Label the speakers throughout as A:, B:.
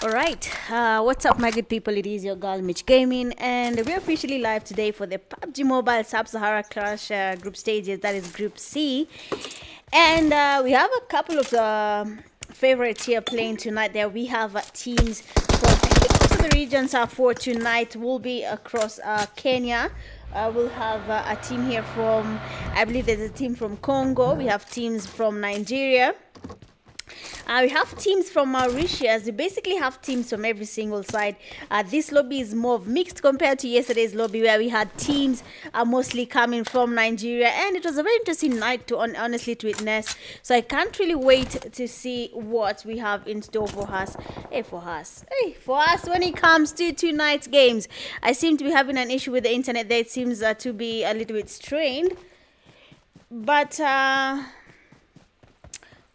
A: Alright, what's up my good people, it is your girl Mitch Gaming and we're officially live today for the PUBG Mobile Sub-Sahara Clash group stages, that is Group C. And we have a couple of favorites here playing tonight. There we have teams from, I think most of the regions are for tonight will be across Kenya. We'll have a team here from, I believe there's a team from Congo, we have teams from Nigeria. We have teams from Mauritius. We basically have teams from every single side. This lobby is more mixed compared to yesterday's lobby where we had teams mostly coming from Nigeria. And it was a very interesting night to honestly to witness. So I can't really wait to see what we have in store for us. For us when it comes to tonight's games. I seem to be having an issue with the internet there. It seems to be a little bit strained. But...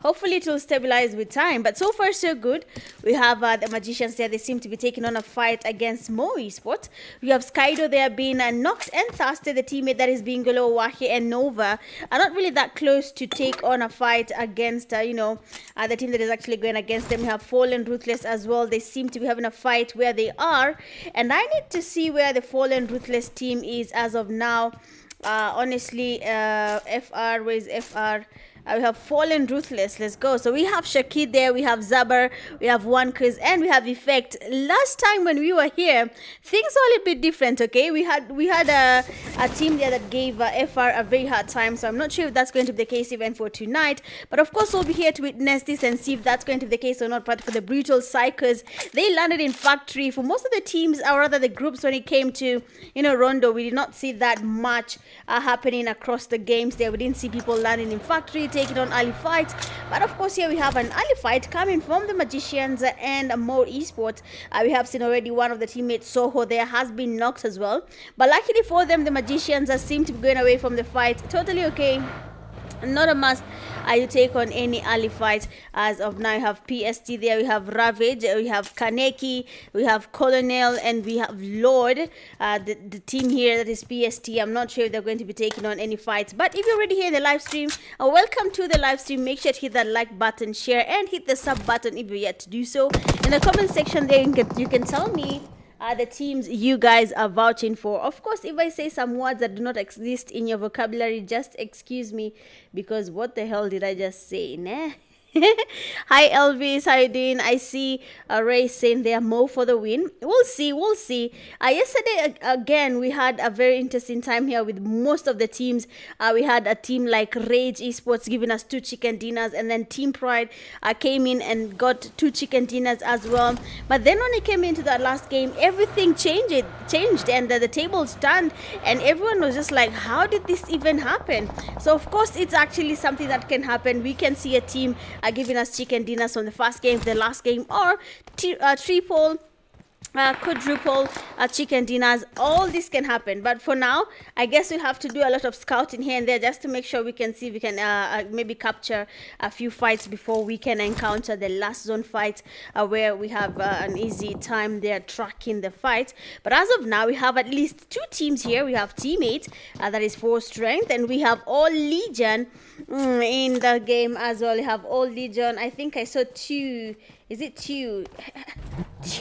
A: Hopefully it will stabilize with time, but so far so good. We have the Magicians there. They seem to be taking on a fight against Mo Esports. We have Skydo there being knocked, and Thursday, the teammate that is being Golo, Wahi, and Nova are not really that close to take on a fight against, the team that is actually going against them. We have Fallen Ruthless as well. They seem to be having a fight where they are, and I need to see where the Fallen Ruthless team is as of now. Honestly, FR, where's FR? We have Fallen Ruthless. Let's go. So we have Shakid there, we have Zaber, we have One Chris, and we have Effect. Last time when we were here, things were a little bit different, okay? We had a team there that gave FR a very hard time, so I'm not sure if that's going to be the case even for tonight. But of course, we'll be here to witness this and see if that's going to be the case or not. But for the Brutal Psychers, they landed in Factory. For most of the teams, or rather the groups, when it came to, Rondo, we did not see that much happening across the games there. We didn't see people landing in Factory, taking on early fights. But of course, here we have an early fight coming from the Magicians and More Esports. We have seen already one of the teammates, Soho, there has been knocked as well. But luckily for them, the Magicians seem to be going away from the fight. Totally okay. Not a must you take on any early fight as of now. You have PST there, we have Ravage, we have Kaneki, we have Colonel, and we have Lord. The team here that is PST, I'm not sure if they're going to be taking on any fights. But if you're already here in the live stream, welcome to the live stream. Make sure to hit that like button, share, and hit the sub button if you're yet to do so. In the comment section there, you can tell me the teams you guys are vouching for. Of course, if I say some words that do not exist in your vocabulary, just excuse me, because what the hell did I just say, nah? Hi Elvis, how you doing? I see Ray saying they are more for the win. We'll see. Yesterday again we had a very interesting time here with most of the teams. We had a team like Rage Esports giving us 2 chicken dinners, and then Team Pride came in and got 2 chicken dinners as well. But then when it came into that last game, everything changed, and the tables turned, and everyone was just like, how did this even happen? So of course it's actually something that can happen. We can see a team giving us chicken dinners from the first game to the last game, or triple, quadruple chicken dinners. All this can happen, but for now I guess we'll have to do a lot of scouting here and there just to make sure we can see if we can maybe capture a few fights before we can encounter the last zone fight, where we have an easy time there tracking the fight. But as of now, we have at least 2 teams here. We have Teammate, that is 4 strength, and we have All Legion in the game as well. We have All Legion. I think I saw 2. Is it 2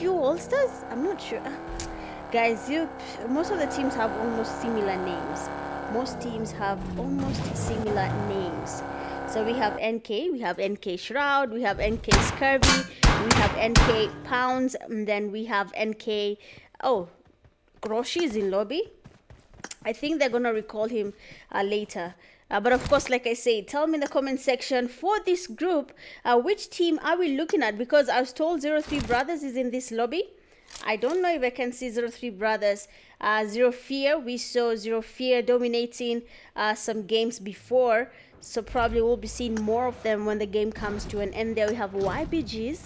A: All-Stars? I'm not sure. Guys, most of the teams have almost similar names. Most teams have almost similar names. So we have NK, we have NK Shroud, we have NK Scurvy, we have NK Pounds, and then we have NK... Oh, Groshi is in lobby. I think they're going to recall him later. But of course, like I say, tell me in the comment section for this group, which team are we looking at? Because I was told 03 Brothers is in this lobby. I don't know if I can see 03 Brothers. ZEROFEAR, we saw ZEROFEAR dominating some games before. So probably we'll be seeing more of them when the game comes to an end. There we have YBGs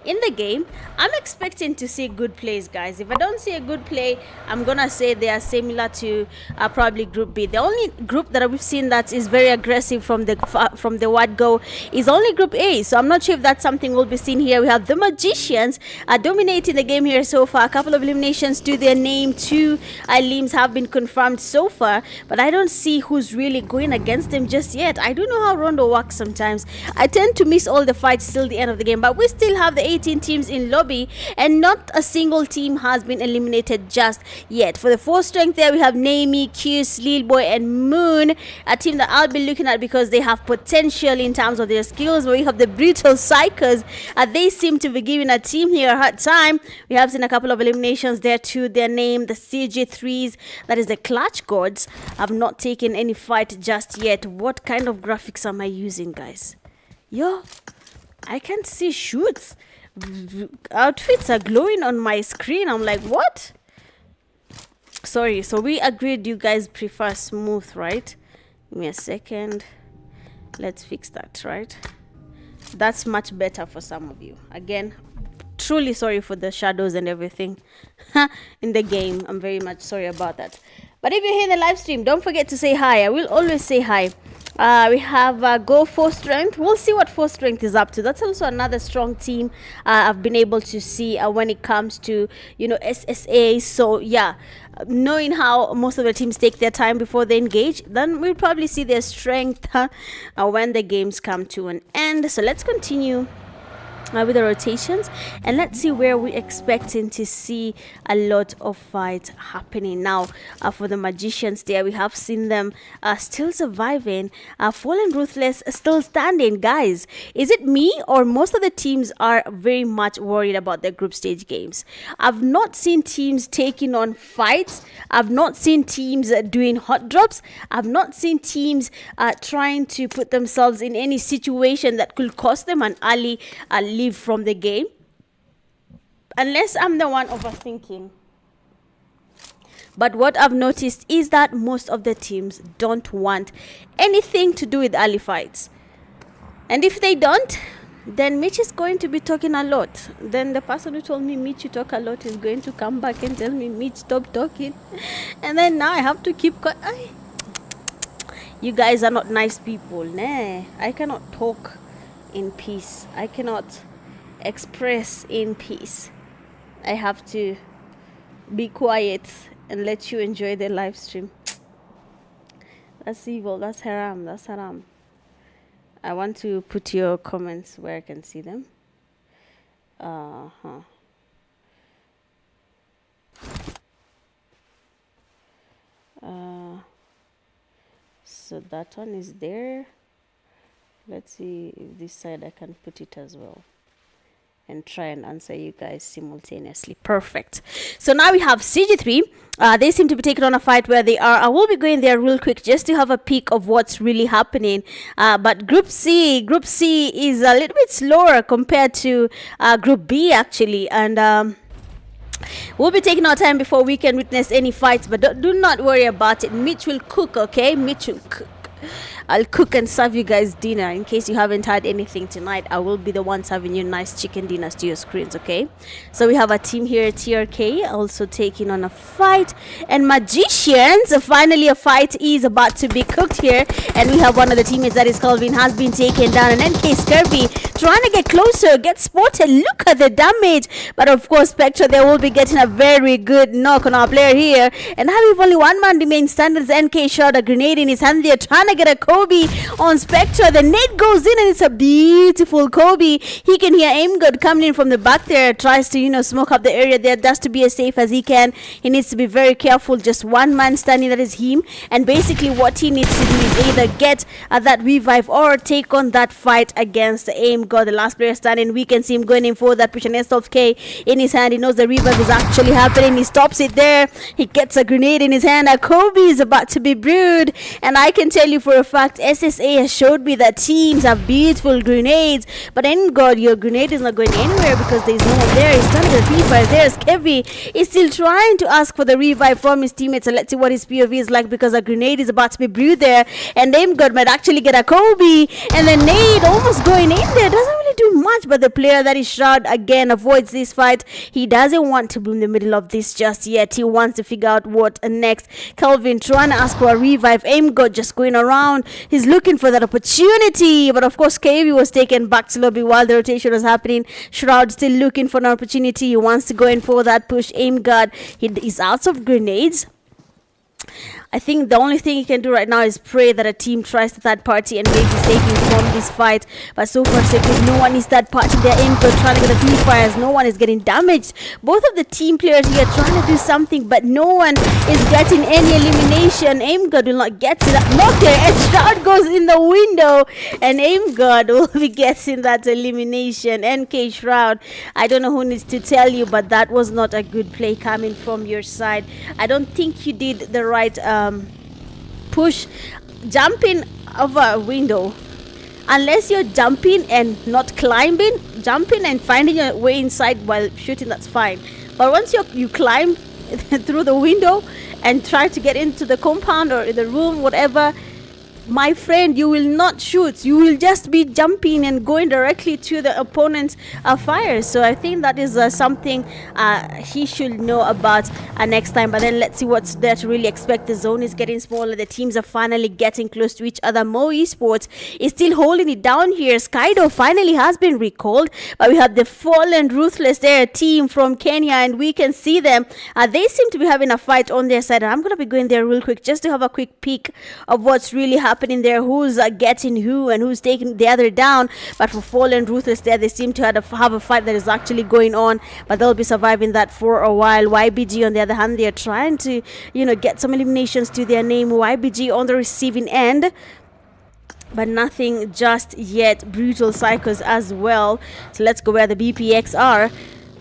A: in the game. I'm expecting to see good plays, guys. If I don't see a good play, I'm gonna say they are similar to probably Group B. The only group that we've seen that is very aggressive from the word go is only Group A. So I'm not sure if that's something we'll be seeing here. We have the Magicians dominating the game here so far. A couple of eliminations to their name. 2 elims have been confirmed so far, but I don't see who's really going against them just yet. I don't know how Rondo works sometimes. I tend to miss all the fights till the end of the game, but we still have the 18 teams in lobby, and not a single team has been eliminated just yet. For the 4 strength there, we have Naomi, Q's, Lil Boy, and Moon, a team that I'll be looking at because they have potential in terms of their skills. But we have the Brutal Psychers. They seem to be giving a team here a hard time. We have seen a couple of eliminations there too. Their name, the CJ3s, that is the Clutch Gods, have not taken any fight just yet. What kind of graphics am I using, guys? Yo, I can't see shoots. Outfits are glowing on my screen. I'm like, what? Sorry. So we agreed you guys prefer smooth, right? Give me a second. Let's fix that, right? That's much better for some of you. Again, truly sorry for the shadows and everything in the game. I'm very much sorry about that. But if you're here in the live stream, don't forget to say hi. I will always say hi. We have Go For Strength. We'll see what For Strength is up to. That's also another strong team I've been able to see when it comes to, SSA. So, yeah, knowing how most of the teams take their time before they engage, then we'll probably see their strength when the games come to an end. So, let's continue with the rotations, and let's see where we're expecting to see a lot of fights happening. Now for the Magicians there, we have seen them still surviving. Fallen Ruthless still standing. Guys, is it me or most of the teams are very much worried about their group stage games? I've not seen teams taking on fights. I've not seen teams doing hot drops. I've not seen teams trying to put themselves in any situation that could cost them an early leave from the game, unless I'm the one overthinking. But what I've noticed is that most of the teams don't want anything to do with early fights, and if they don't, then Mitch is going to be talking a lot. Then the person who told me, Mitch, you talk a lot, is going to come back and tell me, Mitch, stop talking. And then now I have to keep you guys are not nice people. Nah, I cannot talk in peace. I cannot express in peace. I have to be quiet and let you enjoy the live stream. That's evil. That's haram. That's haram. I want to put your comments where I can see them. So that one is there. Let's see if this side I can put it as well and try and answer you guys simultaneously. Perfect. So now we have CG3. They seem to be taking on a fight where they are. I will be going there real quick just to have a peek of what's really happening. But Group C is a little bit slower compared to Group B actually. And we'll be taking our time before we can witness any fights. But do not worry about it. Mitch will cook, okay? Mitch will cook. I'll cook and serve you guys dinner. In case you haven't had anything tonight, I will be the one serving you nice chicken dinners to your screens, okay? So we have a team here at TRK also taking on a fight. And Magicians, finally a fight is about to be cooked here. And we have one of the teammates, that is Calvin, has been taken down. And NK Scurvy trying to get closer, get spotted. Look at the damage. But of course, Spectre, they will be getting a very good knock on our player here. And now we've only one man remains standing. NK shot a grenade in his hand there, trying to get a Kobe on Spectre. The net goes in and it's a beautiful Kobe. He can hear aim good coming in from the back there. Tries to, smoke up the area there just to be as safe as he can. He needs to be very careful. Just one man standing, that is him. And basically what he needs to do is either get that revive or take on that fight against the aim god. The last player standing, we can see him going in for that push. And S12K in his hand. He knows the revive is actually happening. He stops it there. He gets a grenade in his hand. A Kobe is about to be brewed. And I can tell you for a fact, SSA has showed me that teams have beautiful grenades, but in God, your grenade is not going anywhere because there's no one there. He's done the revive. There's Kevy. He's still trying to ask for the revive from his teammates. So let's see what his POV is like, because a grenade is about to be brewed there, and Aim God might actually get a Kobe, and the nade almost going in there. Doesn't really do much, but the player that is Shroud again avoids this fight. He doesn't want to be in the middle of this just yet. He wants to figure out what next. Calvin trying to ask for a revive. Aim God just going around. He's looking for that opportunity, but of course KV was taken back to lobby while the rotation was happening. Shroud still looking for an opportunity. He wants to go in for that push. Aim guard, he's out of grenades. I think the only thing he can do right now is pray that a team tries the third party and maybe save him from this fight. But so far, so good. No one is third party. They're in for trying to get the 3 fires. No one is getting damaged. Both of the team players here trying to do something, but no one is getting any elimination. Aim God will not get to that. Knock there, and Shroud goes in the window, and Aim God will be getting that elimination. NK Shroud, I don't know who needs to tell you, but that was not a good play coming from your side. I don't think you did the right push. Jumping over a window, unless you're jumping and not climbing, jumping and finding your way inside while shooting, that's fine. But once you climb through the window and try to get into the compound or the room, whatever, my friend, you will not shoot. You will just be jumping and going directly to the opponent's fire. So I think that is something he should know about next time. But then let's see what's there to really expect. The zone is getting smaller. The teams are finally getting close to each other. Mo Esports is still holding it down here. Skydo finally has been recalled. But we have the Fallen Ruthless there, a team from Kenya, and we can see them. They seem to be having a fight on their side. I'm going to be going there real quick just to have a quick peek of what's really happening there, who's getting who and who's taking the other down. But for Fallen Ruthless there, they seem to have a fight that is actually going on, but they'll be surviving that for a while. YBG on the other hand, they're trying to get some eliminations to their name. YBG on the receiving end, but nothing just yet. Brutal Psychos as well. So let's go where the BPX are.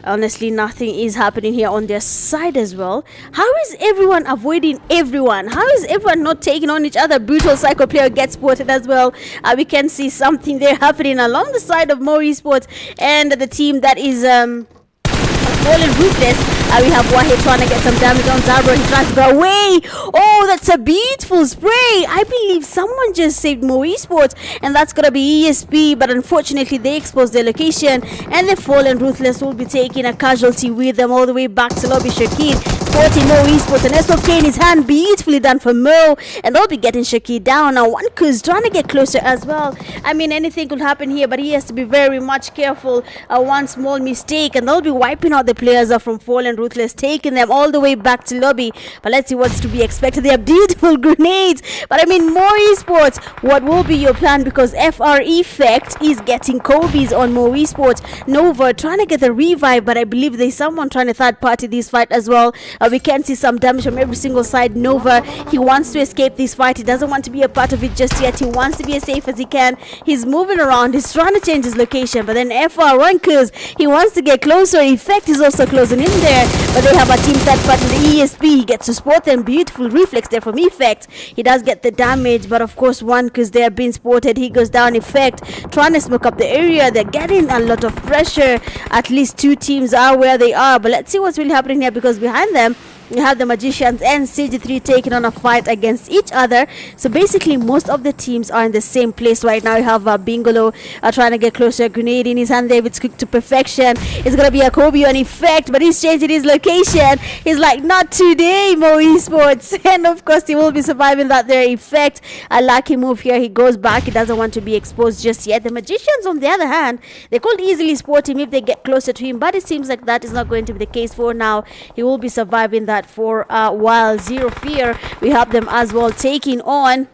A: Honestly, nothing is happening here on their side as well. How is everyone avoiding everyone? How is everyone not taking on each other? Brutal Psycho player gets spotted as well. We can see something there happening along the side of Mo Esports and the team that is Fallen Ruthless. We have Wahe trying to get some damage on Zabro. He tries to go away. Oh, that's a beautiful spray. I believe someone just saved Mo Esports, and that's going to be ESP, but unfortunately they exposed their location, and the Fallen Ruthless will be taking a casualty with them all the way back to lobby. Shakir sporting Mo Esports, and SOK in his hand. Beautifully done for Mo, and they'll be getting Shakir down. Now one Kuz trying to get closer as well. I mean, anything could happen here, but he has to be very much careful. One small mistake and they'll be wiping out the players from Fallen Ruthless, taking them all the way back to lobby. But let's see what's to be expected. They have beautiful grenades, but I mean, Mo Esports, what will be your plan? Because FR Effect is getting Kobe's on Mo Esports. Nova trying to get the revive, but I believe there's someone trying to third party this fight as well. We can see some damage from every single side. Nova, he wants to escape this fight. He doesn't want to be a part of it just yet. He wants to be as safe as he can. He's moving around. He's trying to change his location, but then FR Rankers, he wants to get closer. Effect is also closing in there, but they have a team third party. The ESP, he gets to spot them. Beautiful reflex there from Effect. He does get the damage, but of course one, because they are being spotted, he goes down. Effect trying to smoke up the area. They're getting a lot of pressure. At least two teams are where they are, but let's see what's really happening here, because behind them you have the Magicians and CG3 taking on a fight against each other. So basically most of the teams are in the same place right now. You have Bingolo trying to get closer, a grenade in his hand there. It's cooked to perfection. It's gonna be a Kobe on Effect, but he's changing his location. He's like, not today, Mo Esports. And of course he will be surviving that there. Effect, a lucky move here. He goes back. He doesn't want to be exposed just yet. The Magicians on the other hand, they could easily spot him if they get closer to him, but it seems like that is not going to be the case for now. He will be surviving that for a while. Zero Fear, we have them as well taking on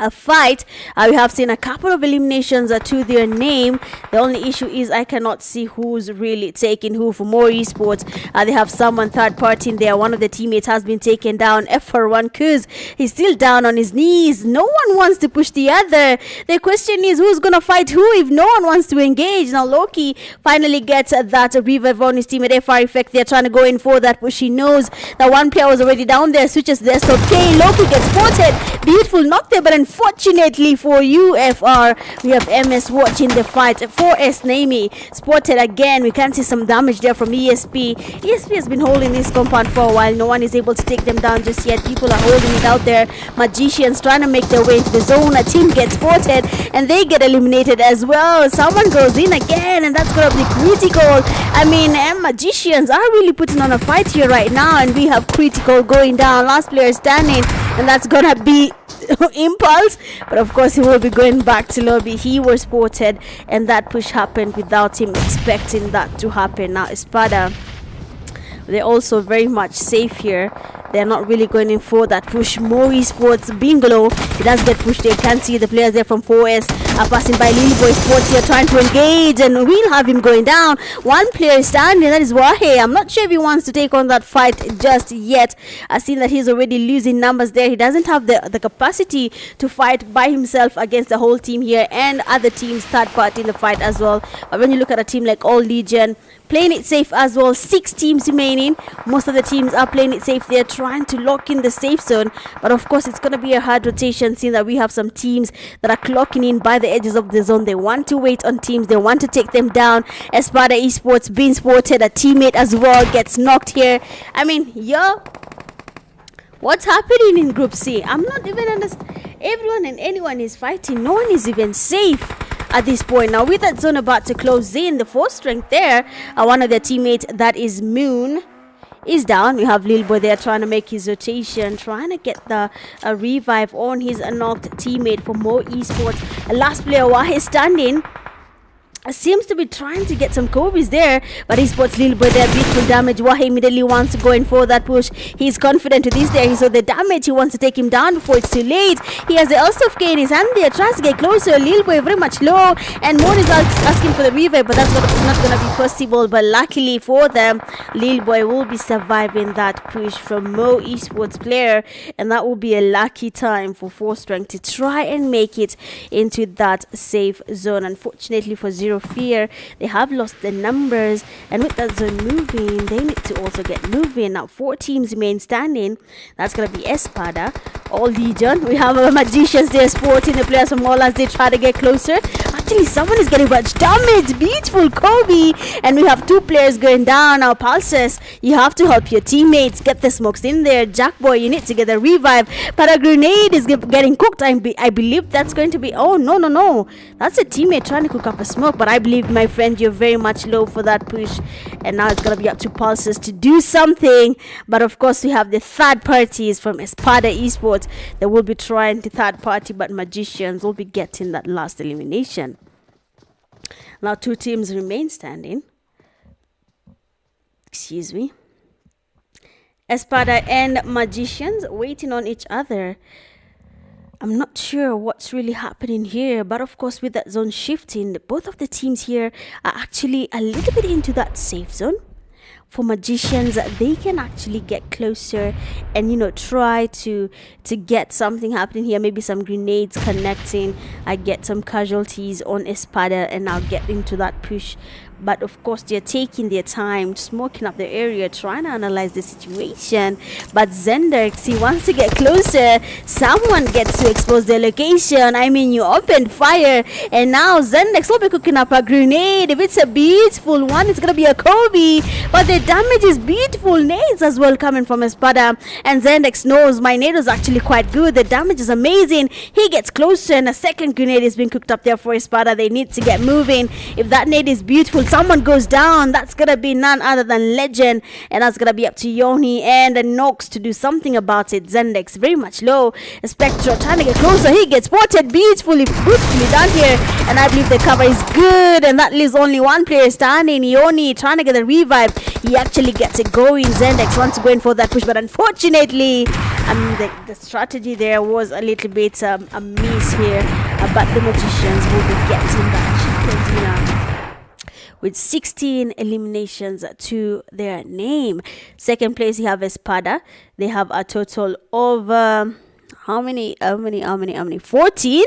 A: a fight. We have seen a couple of eliminations to their name. The only issue is I cannot see who's really taking who. For More Esports, they have someone third party in there. One of the teammates has been taken down. FR1 Kuz, he's still down on his knees. No one wants to push the other. The question is, who's gonna fight who if no one wants to engage? Now Loki finally gets that revive on his team at FR Effect. They're trying to go in for that push. He knows that one player was already down there, switches the SOK. Loki gets spotted. Beautiful knock there, but unfortunately for UFR, we have MS watching the fight. 4S Naimi spotted again. We can see some damage there from ESP. ESP has been holding this compound for a while. No one is able to take them down just yet. People are holding it out there. Magicians trying to make their way into the zone. A team gets spotted and they get eliminated as well. Someone goes in again, and that's going to be critical. I mean, Magicians are really putting on a fight here right now, and we have critical going down. Last player standing, and that's going to be Impulse, but of course he will be going back to lobby. He was spotted, and that push happened without him expecting that to happen. Now ESPADA, they're also very much safe here. They're not really going in for that push. Mo Esports, Bingolo, he does get pushed there. Can't see the players there from 4S are passing by. Lil Boy Sports here trying to engage, and we'll have him going down. One player is standing, that is Wahe. I'm not sure if he wants to take on that fight just yet. I've seen that he's already losing numbers there. He doesn't have the capacity to fight by himself against the whole team here and other teams third party in the fight as well. But when you look at a team like All Legion, playing it safe as well. 6 teams remaining. Most of the teams are playing it safe. They're trying to lock in the safe zone, but of course it's going to be a hard rotation, seeing that we have some teams that are clocking in by the edges of the zone. They want to wait on teams. They want to take them down. ESPADA Esports being spotted. A teammate as well gets knocked here. I mean, what's happening in Group C? I'm not even understanding. Everyone and anyone is fighting. No one is even safe at this point. Now, with that zone about to close in, the 4th strength there, one of their teammates, that is Moon, is down. We have Lil Boy there trying to make his rotation, trying to get the revive on his knocked teammate for more esports. Last player, while he's standing, seems to be trying to get some Kobe's there, but esports Lil Boy there, beautiful damage. Wahi immediately wants to go in for that push. He's confident with this there. He saw the damage. He wants to take him down before it's too late. He has the Elstaf K in his hand there, tries to get closer. Lil Boy very much low, and Moon is asking for the revive, but that's not going to be possible. But luckily for them, Lil Boy will be surviving that push from Mo esports player, and that will be a lucky time for 4th strength to try and make it into that safe zone. Unfortunately for ZEROFEAR, they have lost the numbers, and with that zone moving, they need to also get moving. Now 4 teams remain standing. That's gonna be ESPADA, All Legion. We have our magicians there sporting the players from all as they try to get closer. Actually, someone is getting much damage. Beautiful Kobe, and we have 2 players going down. Now Pulses, you have to help your teammates get the smokes in there. Jackboy, you need to get a revive, but a grenade is getting cooked. I believe that's going to be, oh no, that's a teammate trying to cook up a smoke. But I believe, my friend, you're very much low for that push, and now it's gonna be up to Pulses to do something. But of course, we have the third parties from ESPADA Esports that will be trying to third party, but magicians will be getting that last elimination. Now 2 teams remain standing. Excuse me. ESPADA and magicians waiting on each other. I'm not sure what's really happening here, but of course, with that zone shifting, both of the teams here are actually a little bit into that safe zone. For magicians, they can actually get closer and try to get something happening here. Maybe some grenades connecting. I get some casualties on ESPADA, and I'll get into that push. But of course, they're taking their time, smoking up the area, trying to analyze the situation. But Zendex, he wants to get closer. Someone gets to expose their location. I mean, you opened fire, and now Zendex will be cooking up a grenade. If it's a beautiful one, it's gonna be a Kobe. But the damage is beautiful. Nades as well coming from ESPADA, and Zendex knows my nade is actually quite good. The damage is amazing. He gets closer, and a second grenade is being cooked up there for ESPADA. They need to get moving. If that nade is beautiful, someone goes down. That's gonna be none other than Legend, and that's gonna be up to Yoni and Nox to do something about it. Zendex very much low. Spectra trying to get closer. He gets spotted beautifully down here, and I believe the cover is good, and that leaves only 1 player standing. Yoni trying to get a revive. He actually gets it going. Zendex wants to go in for that push, but unfortunately, the strategy there was a little bit a miss here. But the magicians will be getting that chicken dinner with 16 eliminations to their name. Second place, you have ESPADA. They have a total of how many? 14?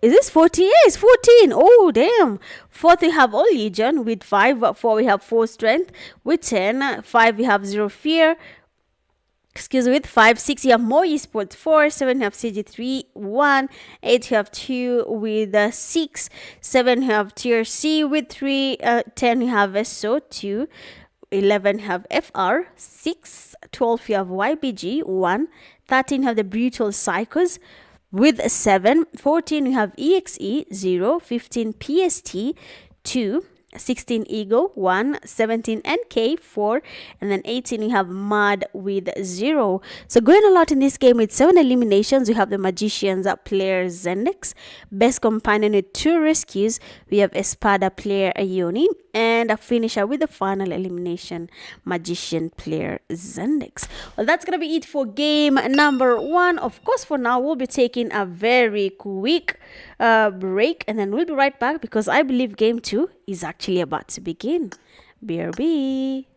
A: Is this 14? Yeah, it's 14. Oh, damn. 4th, we have All Legion with 5. 4, we have 4 strength with 10. 5, we have ZEROFEAR. Excuse me, with 5. 6, you have more esports 4. 7, you have CG3 1. 8, you have 2 with 6. 7, you have Tier C with 3. 10, you have SO 2. 11, you have FR 6. 12, you have YBG 1. 13, you have the Brutal Psychos with 7. 14, you have EXE 0. 15, PST 2. 16 Ego 1, 17 NK 4, and then 18 you have Mad with 0. So going a lot in this game with 7 eliminations. We have the magicians player Zendex, best companion with 2 rescues. We have ESPADA player Ioni, and a finisher with the final elimination, magician player Zendex. Well, that's gonna be it for game number 1. Of course, for now we'll be taking a very quick break, and then we'll be right back because I believe game 2 is actually about to begin. BRB.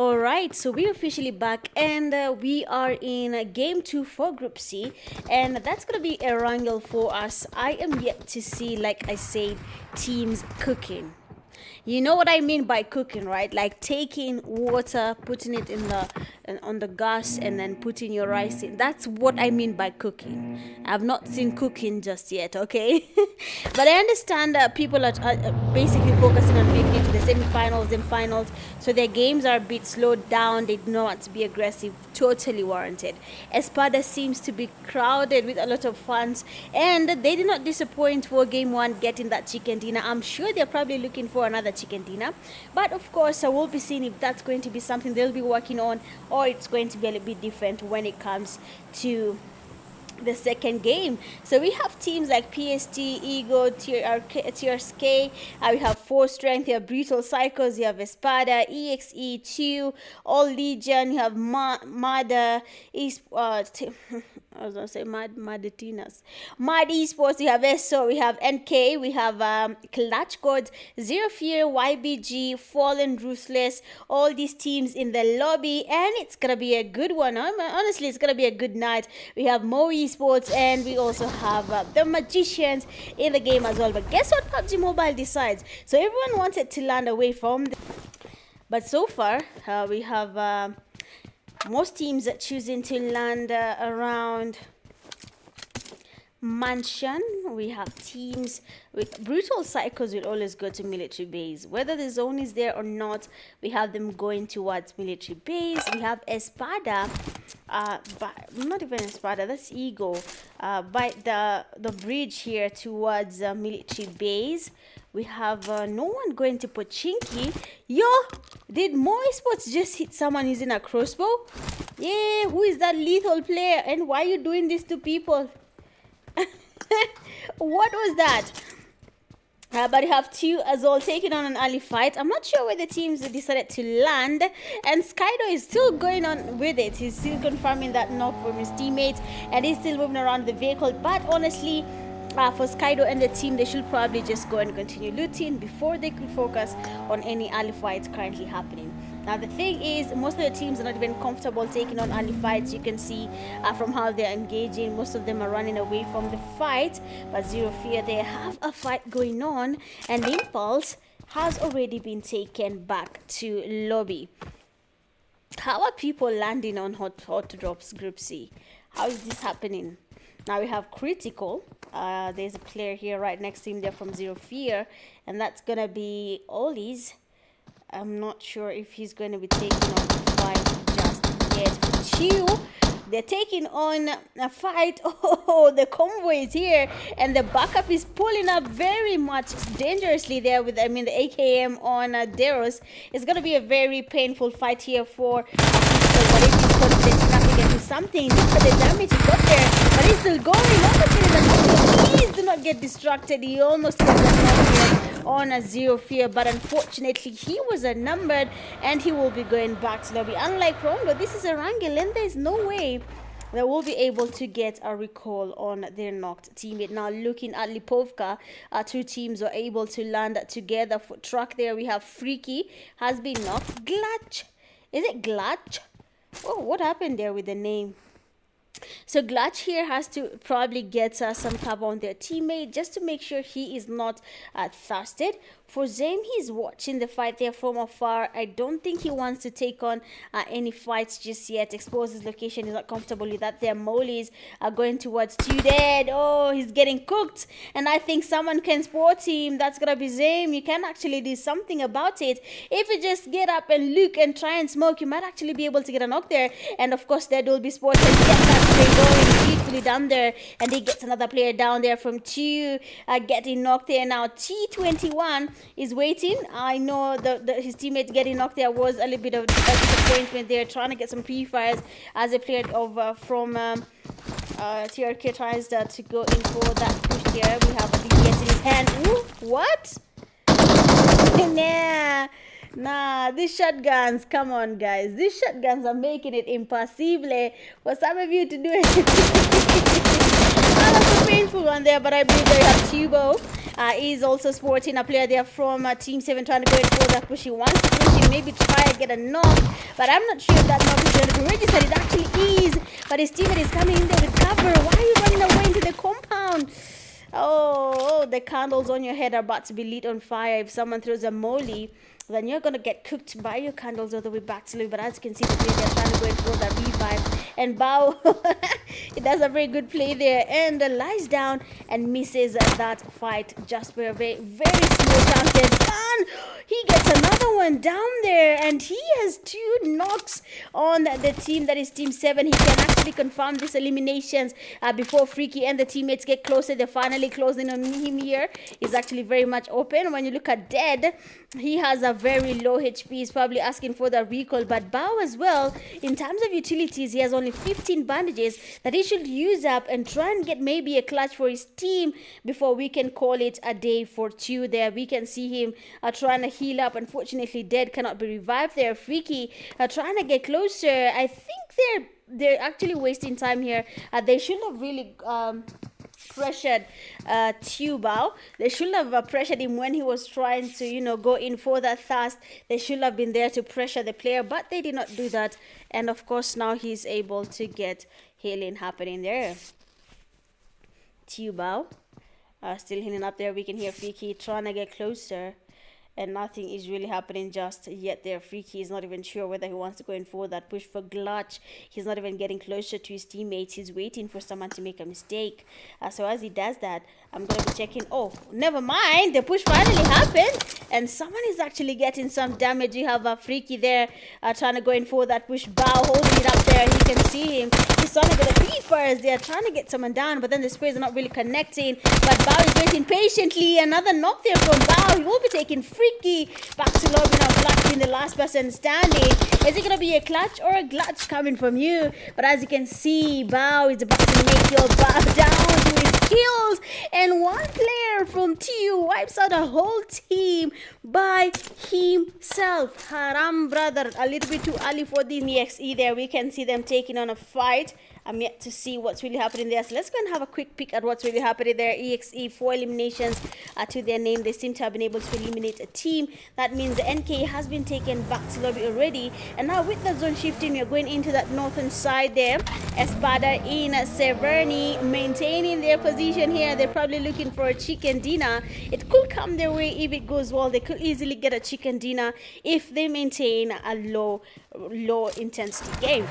A: All right, so we're officially back, and we are in game 2 for Group C, and that's gonna be a wrangle for us. I am yet to see, like I said, teams cooking. You know what I mean by cooking, right? Like taking water, putting it on the gas, and then putting your rice in. That's what I mean by cooking. I've not seen cooking just yet, okay? But I understand that people are basically focusing on making it to the semifinals and finals, so their games are a bit slowed down. They do not want to be aggressive. Totally warranted. ESPADA seems to be crowded with a lot of fans, and they did not disappoint for game 1 getting that chicken dinner. I'm sure they're probably looking for another chicken dinner, but of course I will be seeing if that's going to be something they'll be working on, or it's going to be a little bit different when it comes to the second game. So we have teams like PST, Ego, TRSK, we have Force Strength, you have Brutal Cycles, you have Espada, EXE2, All Legion, you have Mada, I was gonna say Mad Esports, we have SO, we have NK, we have Clutch Codes, ZEROFEAR, YBG, Fallen, Ruthless, all these teams in the lobby, and it's gonna be a good one. Honestly, it's gonna be a good night. We have Mo Esports, and we also have the Magicians in the game as well. But guess what PUBG Mobile decides? So everyone wanted to land away from but so far we have most teams are choosing to land around Mansion. We have teams with Brutal Cycles will always go to military base. Whether the zone is there or not, we have them going towards military base. We have Espada, but not even Espada, that's Ego, by the bridge here towards military base. We have no one going to Pochinki. Yo, did Mo Esports just hit someone using a crossbow? Yeah, who is that lethal player, and why are you doing this to people? What was that? But you have two as well taking on an early fight. I'm not sure where the teams decided to land, and Skydo is still going on with it. He's still confirming that knock from his teammates, and he's still moving around the vehicle. But honestly, for Skydo and the team, they should probably just go and continue looting before they could focus on any early fights currently happening. Now the thing is, most of the teams are not even comfortable taking on early fights. You can see from how they're engaging, most of them are running away from the fight. But ZEROFEAR, they have a fight going on, and Impulse has already been taken back to lobby. How are people landing on hot drops Group C? How is this happening? Now we have Critical. There's a player here right next to him there from ZEROFEAR, and that's gonna be Ollie's. I'm not sure if he's going to be taking on the fight just yet. Two, they're taking on a fight. Oh, the convoy is here, and the backup is pulling up very much dangerously there with, the AKM on Deros. It's going to be a very painful fight here for people. But if he's confident enough to get to something, look at the damage he got there, but he's still going. Please do not get distracted. He almost got the on a ZEROFEAR, but unfortunately he was outnumbered, and he will be going back to lobby. Unlike Rondo, this is a wrangle, and there's no way they will be able to get a recall on their knocked teammate. Now looking at Lipovka, two teams were able to land together. For truck there, we have Freaky has been knocked. Glutch, is it Glutch? Oh, what happened there with the name? So Glutch here has to probably get some cover on their teammate just to make sure he is not thirsted. For Zame, he's watching the fight there from afar. I don't think he wants to take on any fights just yet. Expose his location, he's not comfortable with that. Their Molies are going towards two dead. Oh, he's getting cooked, and I think someone can spot him. That's gonna be Zame. You can actually do something about it. If you just get up and look and try and smoke, you might actually be able to get a knock there. And of course, there will be spotted. Get that play going, beautifully done there, and he gets another player down there from two, getting knocked there. Now T21 is waiting. I know his teammate getting knocked there was a little bit of a disappointment there, trying to get some pre-fires as a player of from TRK tries to go in for that push here. We have a DPS in his hand. Ooh, what? Nah, these shotguns, come on guys, these shotguns are making it impossible for some of you to do it. That was a painful one there, but I believe they have Tubo. is also sporting a player there from Team 7 trying to go in for that push. He wants to push him, maybe try and get a knock, but I'm not sure if that knock is going to be registered. It actually is, but his teammate is coming in there with cover. Why are you running away into the compound? Oh, the candles on your head are about to be lit on fire. If someone throws a molly, then you're going to get cooked by your candles all the way back to life. But as you can see, the player they're trying to go and throw that revive. And Bao, it does a very good play there and lies down and misses that fight just for a very, very small chance. Then he gets another one down there, and he has 2 knocks on the team that is Team 7. He can actually confirm these eliminations before Freaky and the teammates get closer. They're finally closing on him here. He's actually very much open. When you look at Dead, he has a very low HP. He's probably asking for the recall. But Bao as well, in terms of utilities, he has only 15 bandages that he should use up and try and get maybe a clutch for his team before we can call it a day for 2 there. We can see him trying to heal up. Unfortunately, Dead cannot be revived there. Freaky trying to get closer. I think they're actually wasting time here. They should have really pressured Bao. They should have pressured him when he was trying to, go in for that fast. They should have been there to pressure the player, but they did not do that. And of course, now he's able to get healing happening there. Bao still healing up there. We can hear Freaky trying to get closer, and nothing is really happening just yet there. Freaky is not even sure whether he wants to go in for that push for Glutch. He's not even getting closer to his teammates. He's waiting for someone to make a mistake. So as he does that, I'm going to be checking. Oh, never mind. The push finally happened, and someone is actually getting some damage. You have a Freaky there trying to go in for that push. Bao holding it up there. He can see him. He's trying to get a creepers. They're trying to get someone down, but then the sprays are not really connecting. But Bao is waiting patiently. Another knock there from Bao. He will be taking Freaky back to lobby now. Glutch being the last person standing. Is it going to be a clutch or a Glutch coming from you? But as you can see, Bao is about to make your Bao down to his kills. And one player from TU wipes out a whole team by himself. Haram, brother. A little bit too early for the EXE there. We can see them taking on a fight. I'm yet to see what's really happening there. So let's go and have a quick peek at what's really happening there. EXE, 4 eliminations to their name. They seem to have been able to eliminate a team. That means the NK has been taken back to lobby already. And now with the zone shifting, we're going into that northern side there. ESPADA in Saharan maintaining their position here. They're probably looking for a chicken dinner. It could come their way if it goes well. They could easily get a chicken dinner if they maintain a low intensity game.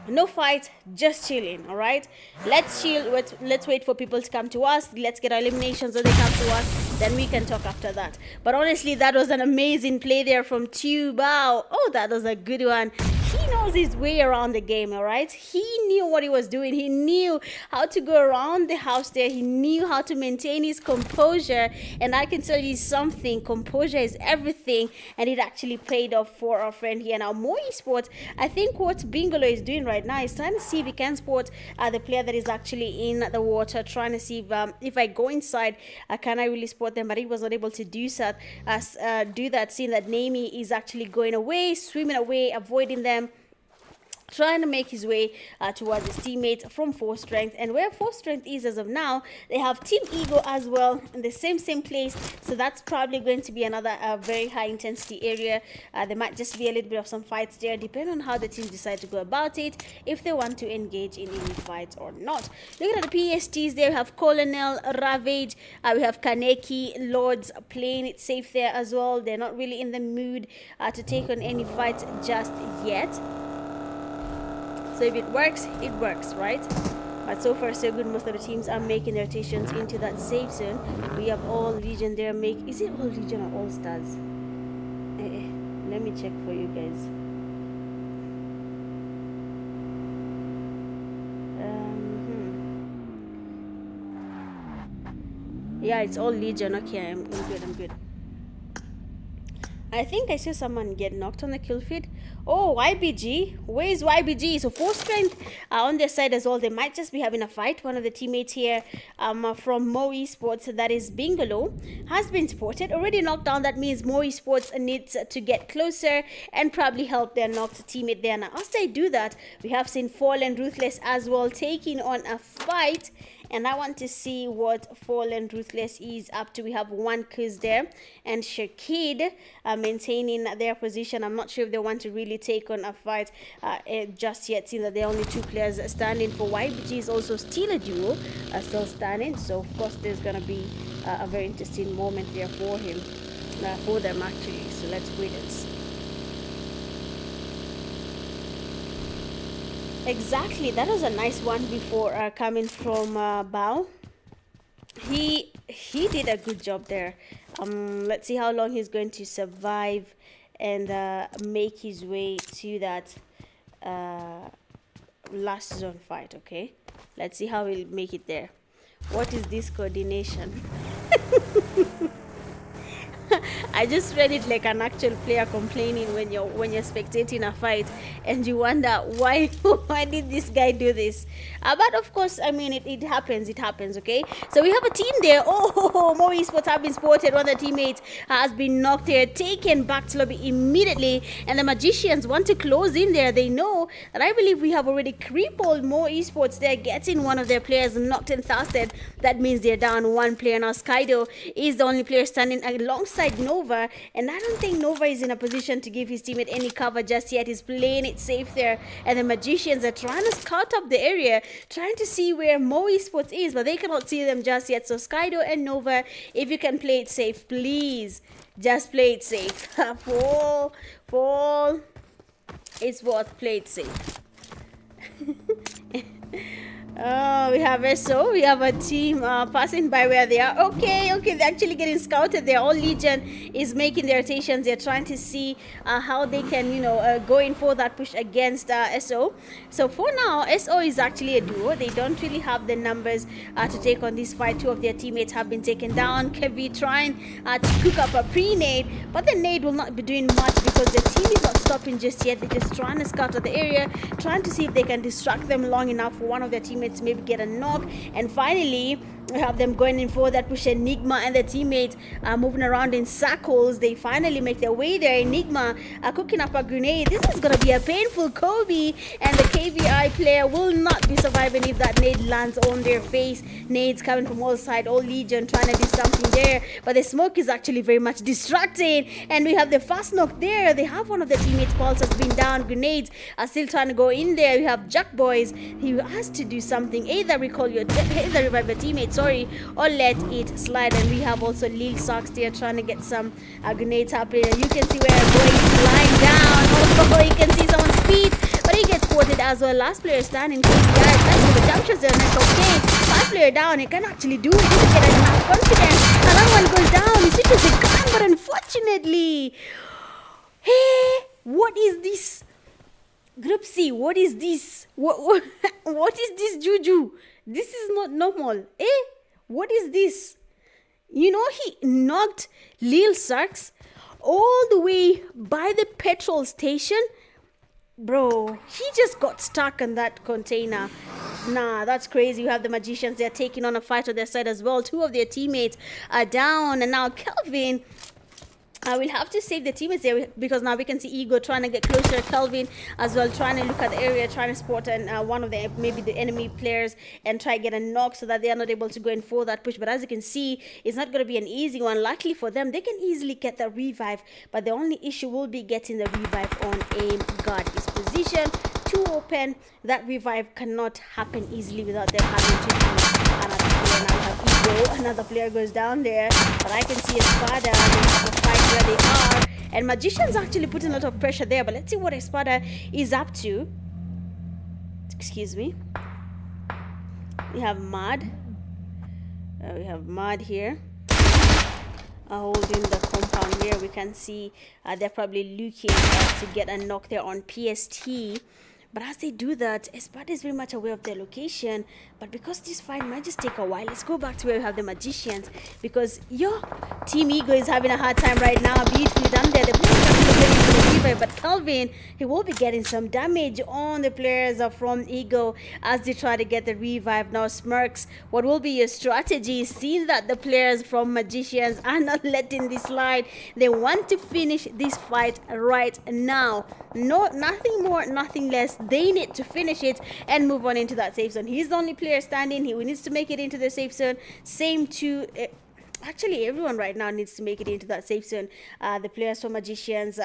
A: No fight, just chilling. All right, let's chill. Let's wait for people to come to us. Let's get our eliminations when they come to us, then we can talk after that. But honestly, that was an amazing play there from Bao. Oh, that was a good one. He knows his way around the game. All right, he knew what he was doing. He knew how to go around the house there. He knew how to maintain his composure, and I can tell you something, composure is everything, and it actually paid off for our friend here. Now more esports, I think what Bingalo is doing right now is trying to see if he can spot the player that is actually in the water, trying to see if I go inside, can I really spot them? But he was not able to do that, seeing that Nami is actually going away, swimming away, avoiding them, trying to make his way towards his teammates from 4 strength. And where 4 strength is as of now, they have Team Ego as well in the same place. So that's probably going to be another very high intensity area. There might just be a little bit of some fights there, depending on how the teams decide to go about it, if they want to engage in any fights or not. Looking at the PSTs there, we have Colonel, Ravage, we have Kaneki, Lords playing it safe there as well. They're not really in the mood to take on any fights just yet. So if it works, right? But so far so good. Most of the teams are making their rotations into that safe zone. We have all Legion there. Is it all Legion or all Stars? Let me check for you guys. Yeah, it's all Legion. Okay, I'm good. I think I saw someone get knocked on the kill feed, Oh, YBG. Where is YBG? So 4 strength on their side as well. They might just be having a fight. One of the teammates here from Mo Esports, that is Bingalo, has been spotted. Already knocked down. That means Mo Esports needs to get closer and probably help their knocked teammate there. Now, as they do that, we have seen Fallen Ruthless as well taking on a fight. And I want to see what Fallen Ruthless is up to. We have one Kuz there and Shakid maintaining their position. I'm not sure if they want to really take on a fight just yet, seeing that there are only 2 players standing. For YBG is also still a duo still standing. So, of course, there's going to be a very interesting moment there for him, for them actually. So, let's wait and see. Exactly, that was a nice one before coming from Bao. He did a good job there. Let's see how long he's going to survive and make his way to that last zone fight. Okay, let's see how he'll make it there. What is this coordination? I just read it like an actual player complaining when you're spectating a fight, and you wonder why did this guy do this? But of course, I mean it happens. Okay, so we have a team there. Oh, Mo Esports have been spotted. One of the teammates has been knocked there, taken back to lobby immediately, and the Magicians want to close in there. They know that I believe we have already crippled Mo Esports there, getting one of their players knocked and fasted. That means they're down 1 player now. Skydo is the only player standing alongside Nova, and I don't think Nova is in a position to give his teammate any cover just yet. He's playing it safe there, and the Magicians are trying to scout up the area, trying to see where Mo Esports is, but they cannot see them just yet. So Skydo and Nova, if you can play it safe, please just play it safe. Fall it's worth play it safe. Oh, we have SO. We have a team passing by where they are. Okay, they're actually getting scouted there. All Legion is making their rotations. They're trying to see how they can, go in for that push against SO. So for now, SO is actually a duo. They don't really have the numbers to take on this fight. 2 of their teammates have been taken down. Kevi trying to cook up a pre-nade, but the nade will not be doing much because the team is not stopping just yet. They're just trying to scout out the area, trying to see if they can distract them long enough for one of their teammates maybe get a knock. And finally, we have them going in for that push. Enigma and the teammates are moving around in circles. They finally make their way there. Enigma are cooking up a grenade. This is going to be a painful Kobe, and the KVI player will not be surviving if that nade lands on their face. Nades coming from all sides. All Legion trying to do something there, but the smoke is actually very much distracting. And we have the fast knock there. They have one of the teammates, Pulse, has been down. Grenades are still trying to go in there. We have Jack Boys. He has to do something, either revive your teammates, or let it slide. And we have also Lil Socks there trying to get some grenades happening. And you can see where a boy is lying down. Also, you can see someone's feet, but he gets spotted as well. Last player standing, that's the junctures there. That's okay. 5 player down. He can actually do it. He can get enough confidence. Another one goes down. He switches the gun, but unfortunately, hey, what is this? Group C, what is this? What is this juju? This is not normal. What is this? He knocked Lil Sarks all the way by the petrol station. Bro, he just got stuck in that container. Nah, that's crazy. You have the Magicians. They're taking on a fight on their side as well. 2 of their teammates are down. And now Kelvin, I will have to save the teammates there, because now we can see Ego trying to get closer to Kelvin as well, trying to look at the area, trying to spot one of the maybe the enemy players and try to get a knock so that they are not able to go in for that push. But as you can see, it's not going to be an easy one. Luckily for them, they can easily get the revive, but the only issue will be getting the revive on aim. Guard his position too open. That revive cannot happen easily without them having to do another player. Now we have Ego, another player goes down there, but I can see ESPADA. They have a fight where they are, and Magicians actually putting a lot of pressure there. But let's see what ESPADA is up to. Excuse me. We have Mad. We have Mad here. Holding the compound here. We can see they're probably looking to get a knock there on PST. But as they do that, ESPADA is very much aware of their location. But because this fight might just take a while, let's go back to where we have the magicians. Because your Team Ego is having a hard time right now. Beautifully done there. The players are actually getting into the revive, but Calvin, he will be getting some damage on the players from Ego as they try to get the revive. Now, Smirks, what will be your strategy? Seeing that the players from Magicians are not letting this slide, they want to finish this fight right now. No, nothing more, nothing less. They need to finish it and move on into that safe zone. He's the only player standing. He needs to make it into the safe zone. Same to actually everyone right now needs to make it into that safe zone. The players from Magicians,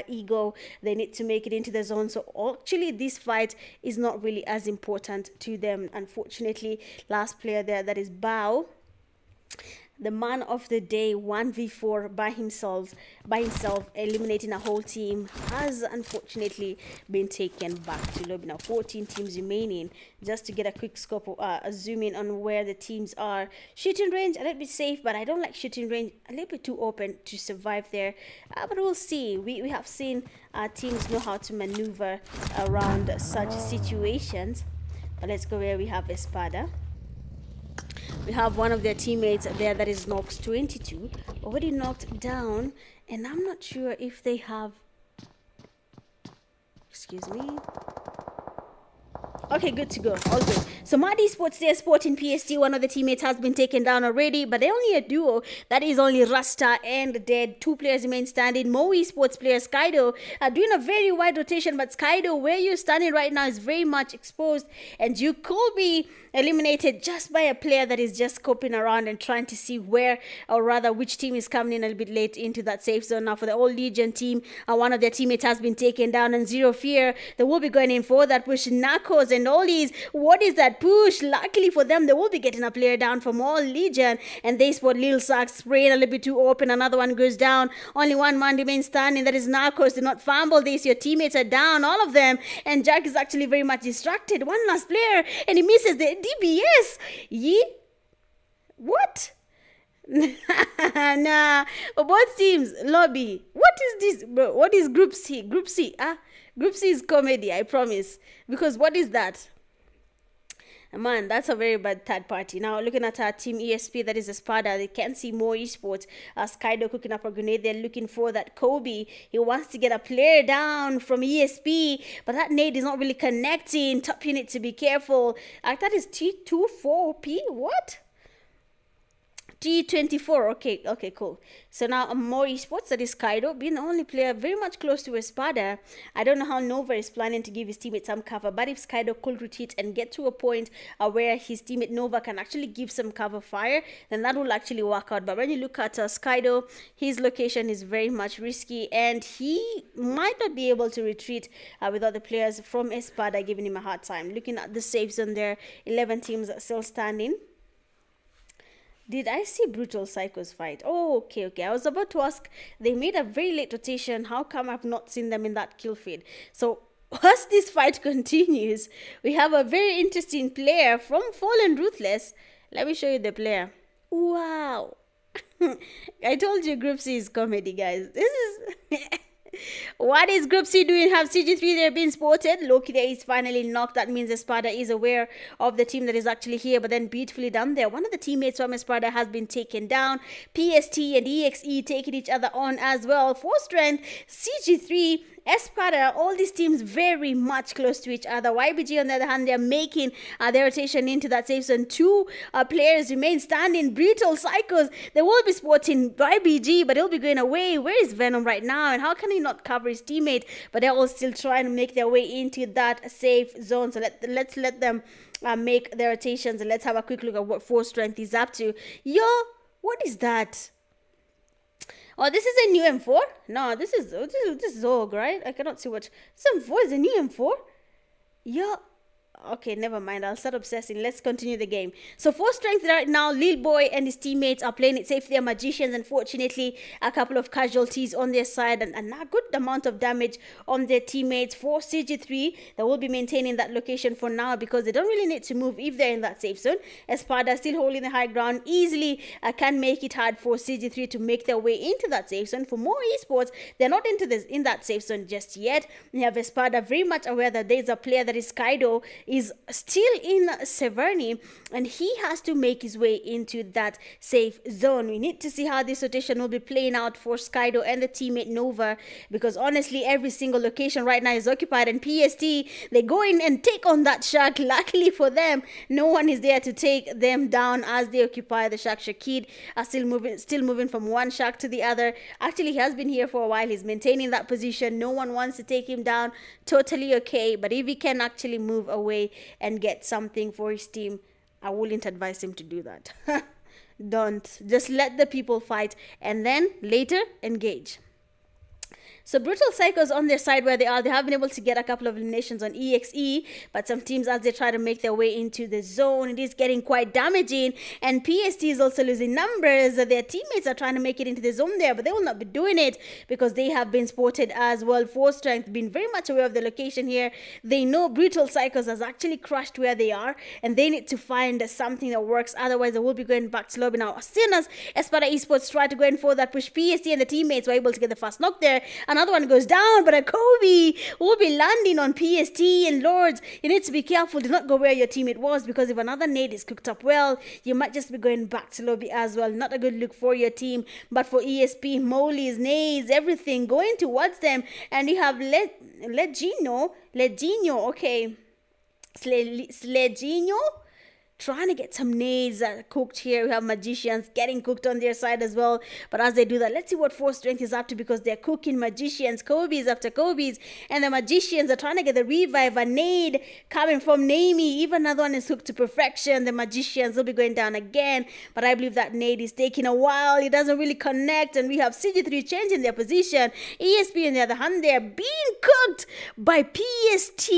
A: Ego, they need to make it into the zone. So actually this fight is not really as important to them, unfortunately. Last player there, that is Bao, the man of the day, 1v4 by himself, eliminating a whole team, has unfortunately been taken back to lobby. Now 14 teams remaining. Just to get a quick scope, a zoom in on where the teams are. Shooting range a little bit safe, but I don't like shooting range, a little bit too open to survive there, but we'll see. We have seen teams know how to maneuver around such situations. But let's go where we have ESPADA. We have one of their teammates there, that is Nox 22, already knocked down, and I'm not sure if they have, excuse me. Okay, good to go. All good. So Mad Esports there, sporting PST. One of the teammates has been taken down already, but they're only a duo. That is only Rasta and Dead. 2 players remain standing. Mo Esports player Skydo are doing a very wide rotation, but Skydo, where you're standing right now, is very much exposed, and you could be eliminated just by a player that is just scoping around and trying to see where, or rather which team is coming in a little bit late into that safe zone. Now for the Old Legion team, one of their teammates has been taken down, and ZEROFEAR, they will be going in for that push. Narcos and Ollies, what is that push? Luckily for them, they will be getting a player down from Old Legion, and they spot Lil Sax spraying a little bit too open. Another one goes down. Only one man remains standing, that is Narcos. Do not fumble this. Your teammates are down, all of them, and Jack is actually very much distracted. One last player, and he misses the DBS. What? Nah, both teams lobby. What is this, bro? What is Group C? Group C, Group C is comedy, I promise. Because what is that? Man, that's a very bad third party. Now, looking at our team ESP, that is ESPADA, they can't see more esports. Skydo cooking up a grenade. They're looking for that Kobe. He wants to get a player down from ESP, but that nade is not really connecting. Top unit to be careful. That is T24P. What? T24. Okay, cool. So now more esports, that is Kaido, being the only player very much close to ESPADA. I don't know how Nova is planning to give his teammate some cover, but if Kaido could retreat and get to a point where his teammate Nova can actually give some cover fire, then that will actually work out. But when you look at Kaido, his location is very much risky, and he might not be able to retreat without the players from ESPADA giving him a hard time. Looking at the safe zone there, 11 teams still standing. Did I see Brutal Psychos fight? Oh, okay. I was about to ask, they made a very late rotation. How come I've not seen them in that kill feed? So, as this fight continues, we have a very interesting player from Fallen Ruthless. Let me show you the player. Wow. I told you Group C is comedy, guys. This is... What is Group C doing? Have CG3 there been spotted? Loki there is finally knocked. That means ESPADA is aware of the team that is actually here, but then beautifully done there. One of the teammates from ESPADA has been taken down. PST and EXE taking each other on as well. 4 strength, CG3, ESPADA, all these teams very much close to each other. YBG on the other hand, they're making their rotation into that safe zone. 2 players remain standing. Brutal Psychos, they will be sporting YBG, but he'll be going away. Where is Venom right now, and how can he not cover his teammate? But they're all still trying to make their way into that safe zone. So let's let them make their rotations, and let's have a quick look at what 4 strength is up to. Yo, what is that? Oh, this is a new M4? No, this is Zog, right? I cannot see what. This M4 is a new M4? Yeah. Okay, never mind. I'll start obsessing. Let's continue the game. So, for strength right now, Lil Boy and his teammates are playing it safe. They're magicians. Unfortunately, a couple of casualties on their side and a good amount of damage on their teammates. For CG3, they will be maintaining that location for now because they don't really need to move if they're in that safe zone. ESPADA still holding the high ground easily. Can make it hard for CG3 to make their way into that safe zone. For more esports, they're not in that safe zone just yet. We have ESPADA very much aware that there's a player that is Kaido is still in Saharan, and he has to make his way into that safe zone. We need to see how this rotation will be playing out for Skydo and the teammate Nova, because honestly every single location right now is occupied, and PST, they go in and take on that shark. Luckily for them, no one is there to take them down as they occupy the shark. Shakid are still moving from one shark to the other. Actually, he has been here for a while. He's maintaining that position. No one wants to take him down. Totally okay, but if he can actually move away and get something for his team, I wouldn't advise him to do that. Don't. Just let the people fight and then later engage. So Brutal Psychos on their side where they have been able to get a couple of eliminations on EXE, but some teams as they try to make their way into the zone, it is getting quite damaging, and PST is also losing numbers. Their teammates are trying to make it into the zone there, but they will not be doing it because they have been spotted as well. For strength, been very much aware of the location here. They know Brutal Psychos has actually crashed where they are, and they need to find something that works. Otherwise, they will be going back to lobby now. As soon as ESPADA Esports try to go in for that push, PST and the teammates were able to get the first knock there. Another one goes down, but a Kobe will be landing on PST. And Lords, you need to be careful. Do not go where your teammate was, because if another nade is cooked up well, you might just be going back to lobby as well. Not a good look for your team. But for ESP, Mollies, nades, everything going towards them. And you have Legino, okay. Sledgino trying to get some nades cooked here. We have magicians getting cooked on their side as well. But as they do that, let's see what Force Strength is up to, because they're cooking magicians. Kobe's after Kobe's, and the magicians are trying to get the revive. A nade coming from Namie. Even another one is hooked to perfection. The magicians will be going down again, but I believe that nade is taking a while. It doesn't really connect, and we have CG3 changing their position. ESP on the other hand, they're being cooked by PST.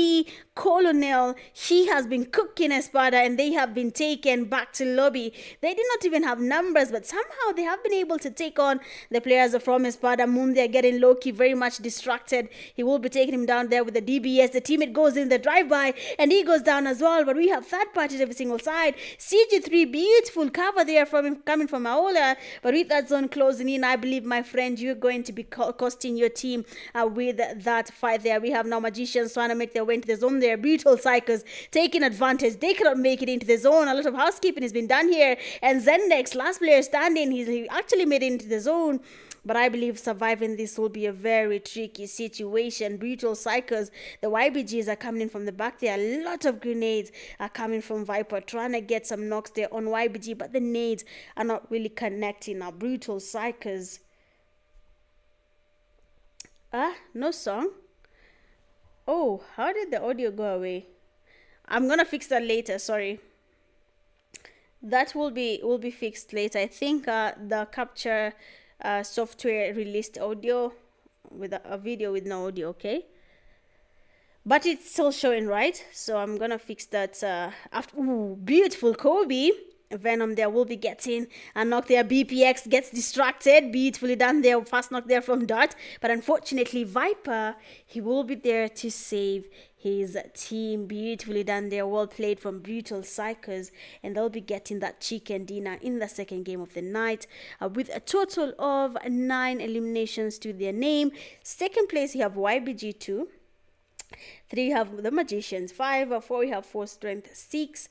A: Colonel, he has been cooking ESPADA, and they have been taken back to lobby. They did not even have numbers, but somehow they have been able to take on the players from ESPADA. Moon, they're getting low-key, very much distracted. He will be taking him down there with the DBS. The teammate goes in the drive-by, and he goes down as well, but we have third parties every single side. CG3, beautiful cover there from him, coming from Aola, but with that zone closing in, I believe, my friend, you're going to be costing your team with that fight there. We have now magicians trying to make their way into the zone. Their Brutal Psychos taking advantage. They cannot make it into the zone. A lot of housekeeping has been done here, and Zendex, last player standing, he actually made it into the zone, but I believe surviving this will be a very tricky situation. Brutal Psychos, the YBGs are coming in from the back there. A lot of grenades are coming from Viper, trying to get some knocks there on YBG, but the nades are not really connecting. Now Brutal Psychos, no song. Oh, how did the audio go away? I'm gonna fix that later. Sorry, that will be fixed later. I think the capture software released audio with a video with no audio. Okay, but it's still showing, right? So I'm gonna fix that after. Ooh, beautiful Kobe. Venom there will be getting a knock there. BPX gets distracted. Beautifully done there. Fast knock there from Dart. But unfortunately, Viper, he will be there to save his team. Beautifully done there. Well played from Brutal Psychos. And they'll be getting that chicken dinner in the second game of the night with a total of 9 eliminations to their name. Second place, you have YBG2. 3 we have the Magicians. 5, 4 we have Force Strength. 6,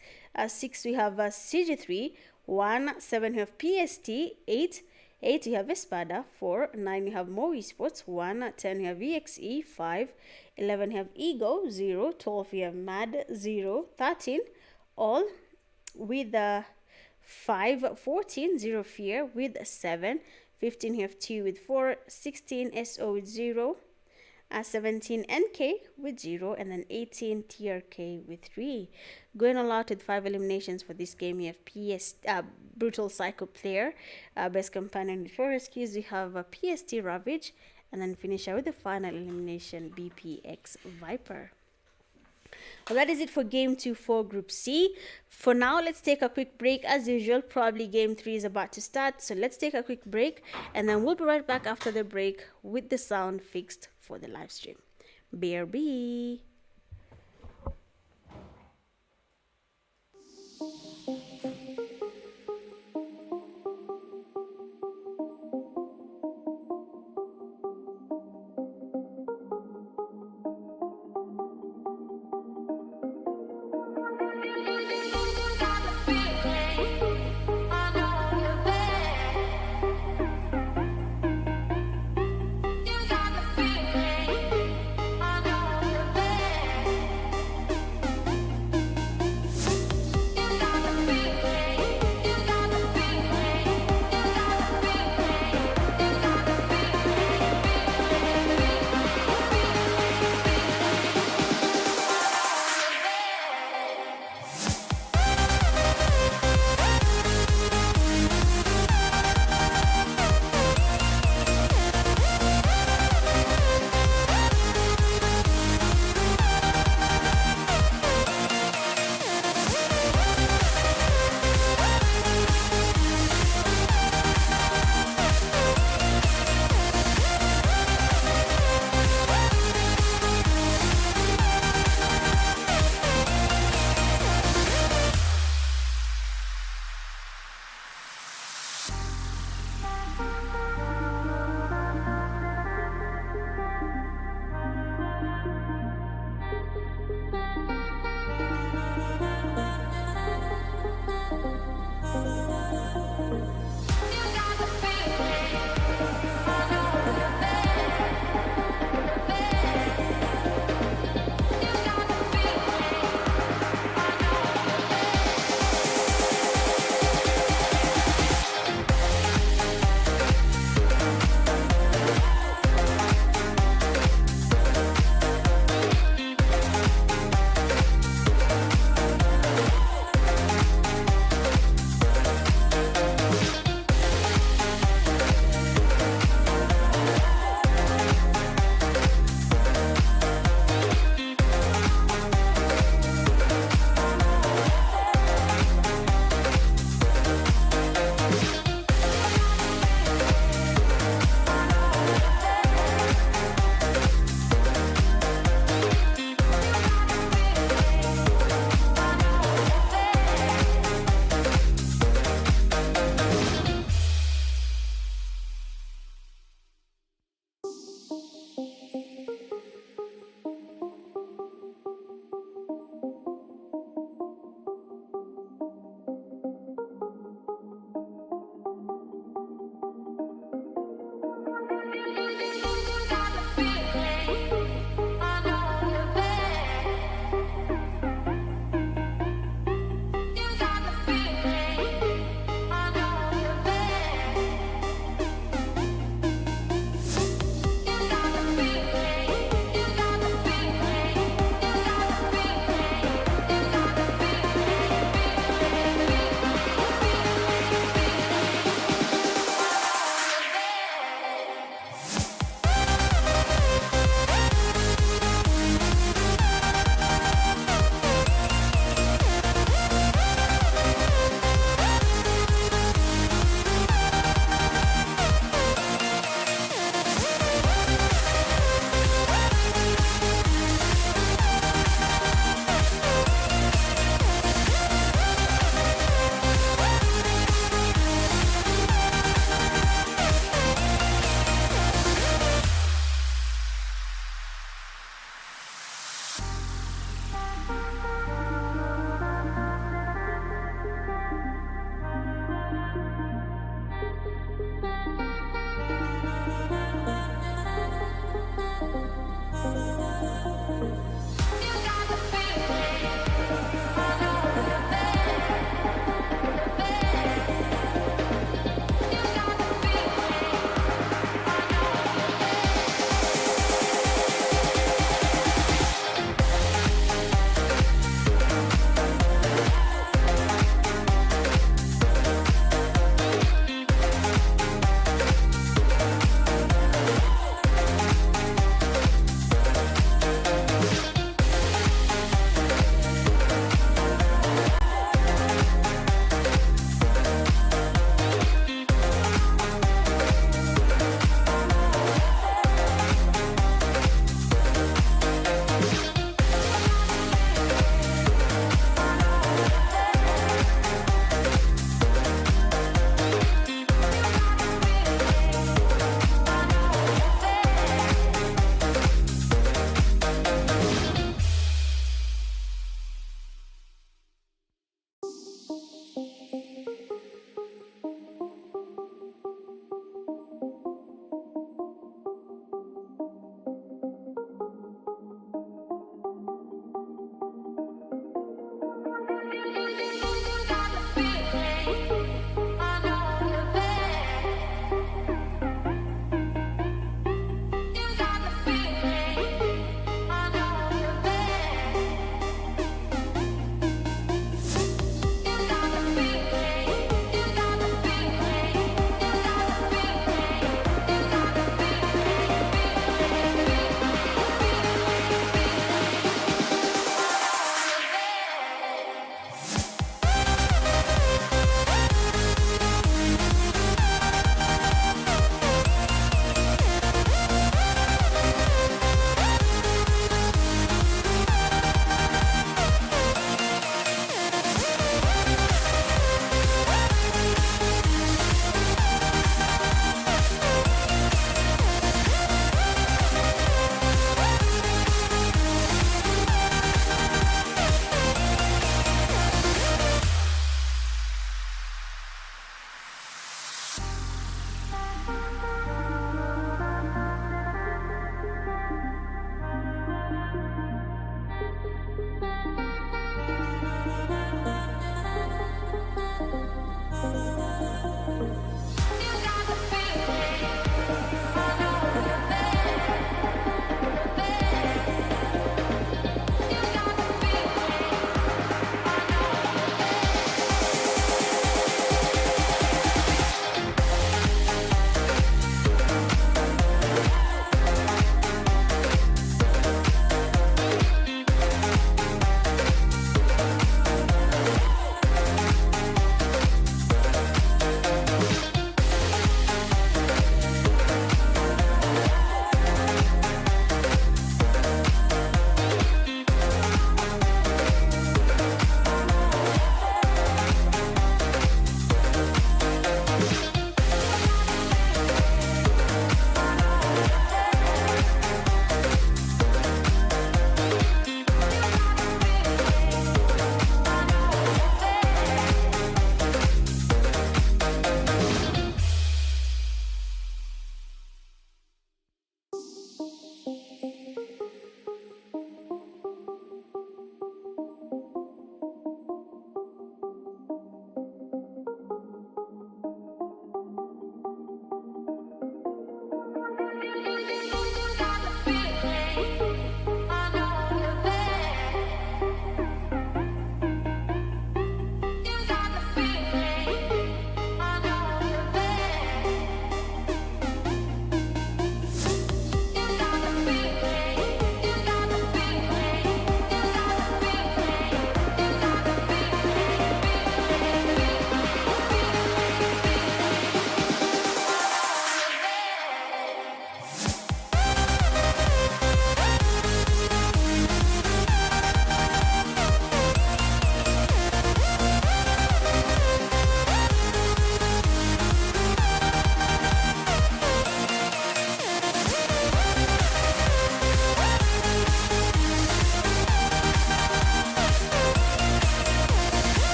A: 6 we have CG3. 1, 7 we have PST. 8 we have ESPADA. 4, 9 we have More Esports. 1, 10 we have EXE. 5, 11 we have Ego. 0, 12 we have Mad. 0, 13 all with 5, 14 ZEROFEAR with 7, 15 we have 2 with 4, 16 SO with 0, 17 NK with 0, and then 18 TRK with 3. Going all out with 5 eliminations for this game. We have Brutal Psycho player, best companion with 4 rescues. We have PST Ravage, and then finish out with the final elimination, BPX Viper. Well, that is it for game 2 for Group C. For now, let's take a quick break. As usual, probably game 3 is about to start. So let's take a quick break and then we'll be right back after the break with the sound fixed for the live stream. BRB.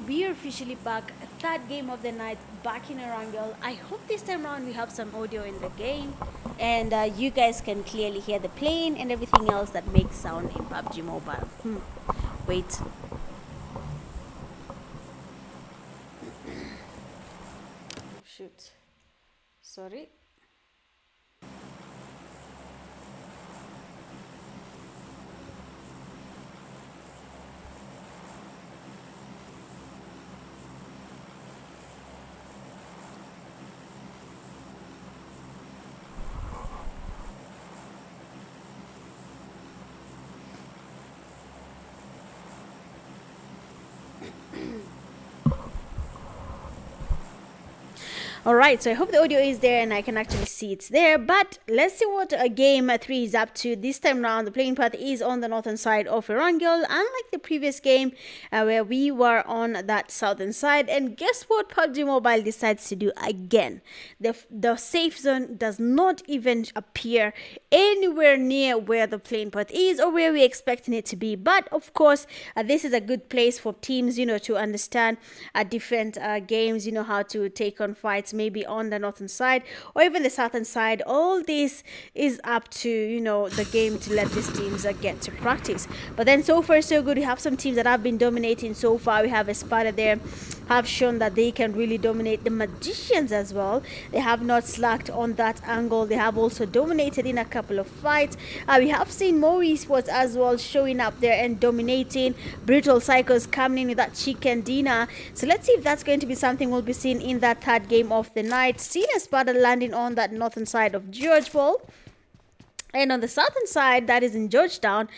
A: we are officially back. Third game of the night, back in Erangel. I hope this time around we have some audio in the game, and you guys can clearly hear the plane and everything else that makes sound in PUBG Mobile. Wait. Shoot. Sorry. Alright, so I hope the audio is there and I can actually see it's there. But let's see what game 3 is up to. This time around, the playing path is on the northern side of Erangel, unlike the previous game where we were on that southern side. And guess what PUBG Mobile decides to do again? The safe zone does not even appear anywhere near where the playing path is or where we're expecting it to be. But of course, this is a good place for teams, to understand different games, how to take on fights, maybe on the northern side or even the southern side. All this is up to the game to let these teams get to practice. But then so far so good. We have some teams that have been dominating so far. We have ESPADA there, have shown that they can really dominate. The Magicians as well, they have not slacked on that angle. They have also dominated in a couple of fights. We have seen more esports as well showing up there and dominating. Brutal Psychos coming in with that chicken dinner. So let's see if that's going to be something we'll be seeing in that third game of the night. Seen Espada landing on that northern side of Georgetown. And on the southern side, that is in Georgetown,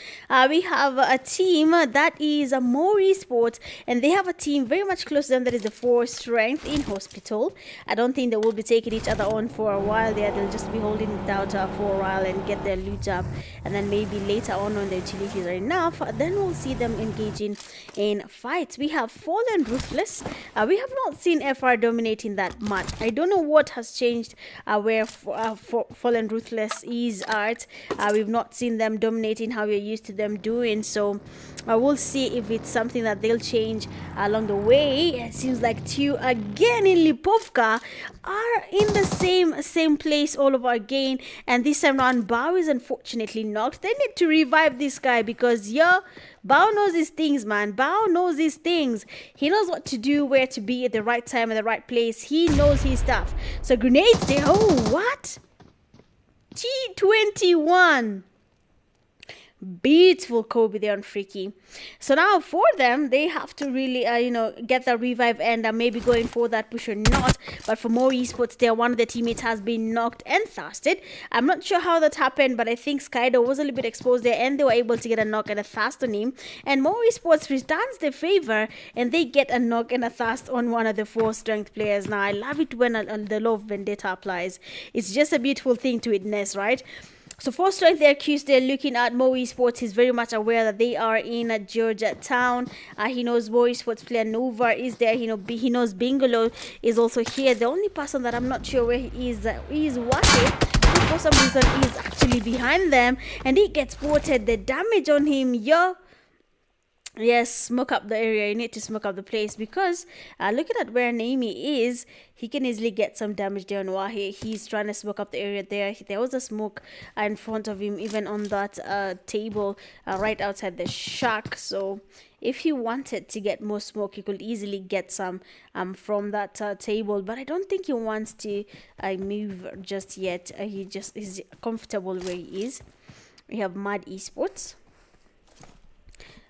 A: we have a team that is a more esports, and they have a team very much close to them that is the 4 strength in hospital. I don't think they will be taking each other on for a while there. They'll just be holding it down for a while and get their loot up, and then maybe later on when the utilities are enough, then we'll see them engaging in fights. We have Fallen Ruthless. We have not seen FR dominating that much. I don't know what has changed where Fallen Ruthless is at. We've not seen them dominating how we're used to them doing, so we'll see if it's something that they'll change along the way. It seems like two again in Lipovka are in the same place all over again, and this time around Bao is unfortunately knocked. They need to revive this guy because Bao knows his things, man. Bao knows his things. He knows what to do, where to be at the right time, at the right place. He knows his stuff. So grenades there. Oh, what? T21. Beautiful Kobe there on Freaky. So now for them, they have to really get the revive and maybe going for that push or not. But for more esports there, one of the teammates has been knocked and thirsted. I'm not sure how that happened, but I think Skydo was a little bit exposed there and they were able to get a knock and a thirst on him. And more esports returns their favor and they get a knock and a thirst on one of the 4 strength players. Now I love it when the law of vendetta applies. It's just a beautiful thing to witness, right? So for strength, they're accused. They're looking at Mo Esports. He's very much aware that they are in Georgetown. He knows Mo Esports player Nova is there. He knows Bingalo is also here. The only person that I'm not sure where he is Wate. For some reason, he's actually behind them, and he gets spotted. The damage on him, yes, smoke up the area. You need to smoke up the place because looking at where Naomi is, he can easily get some damage there on Wahi. He's trying to smoke up the area there. There was a smoke in front of him, even on that table right outside the shack. So if he wanted to get more smoke, he could easily get some from that table. But I don't think he wants to move just yet. He just is comfortable where he is. We have Mad Esports.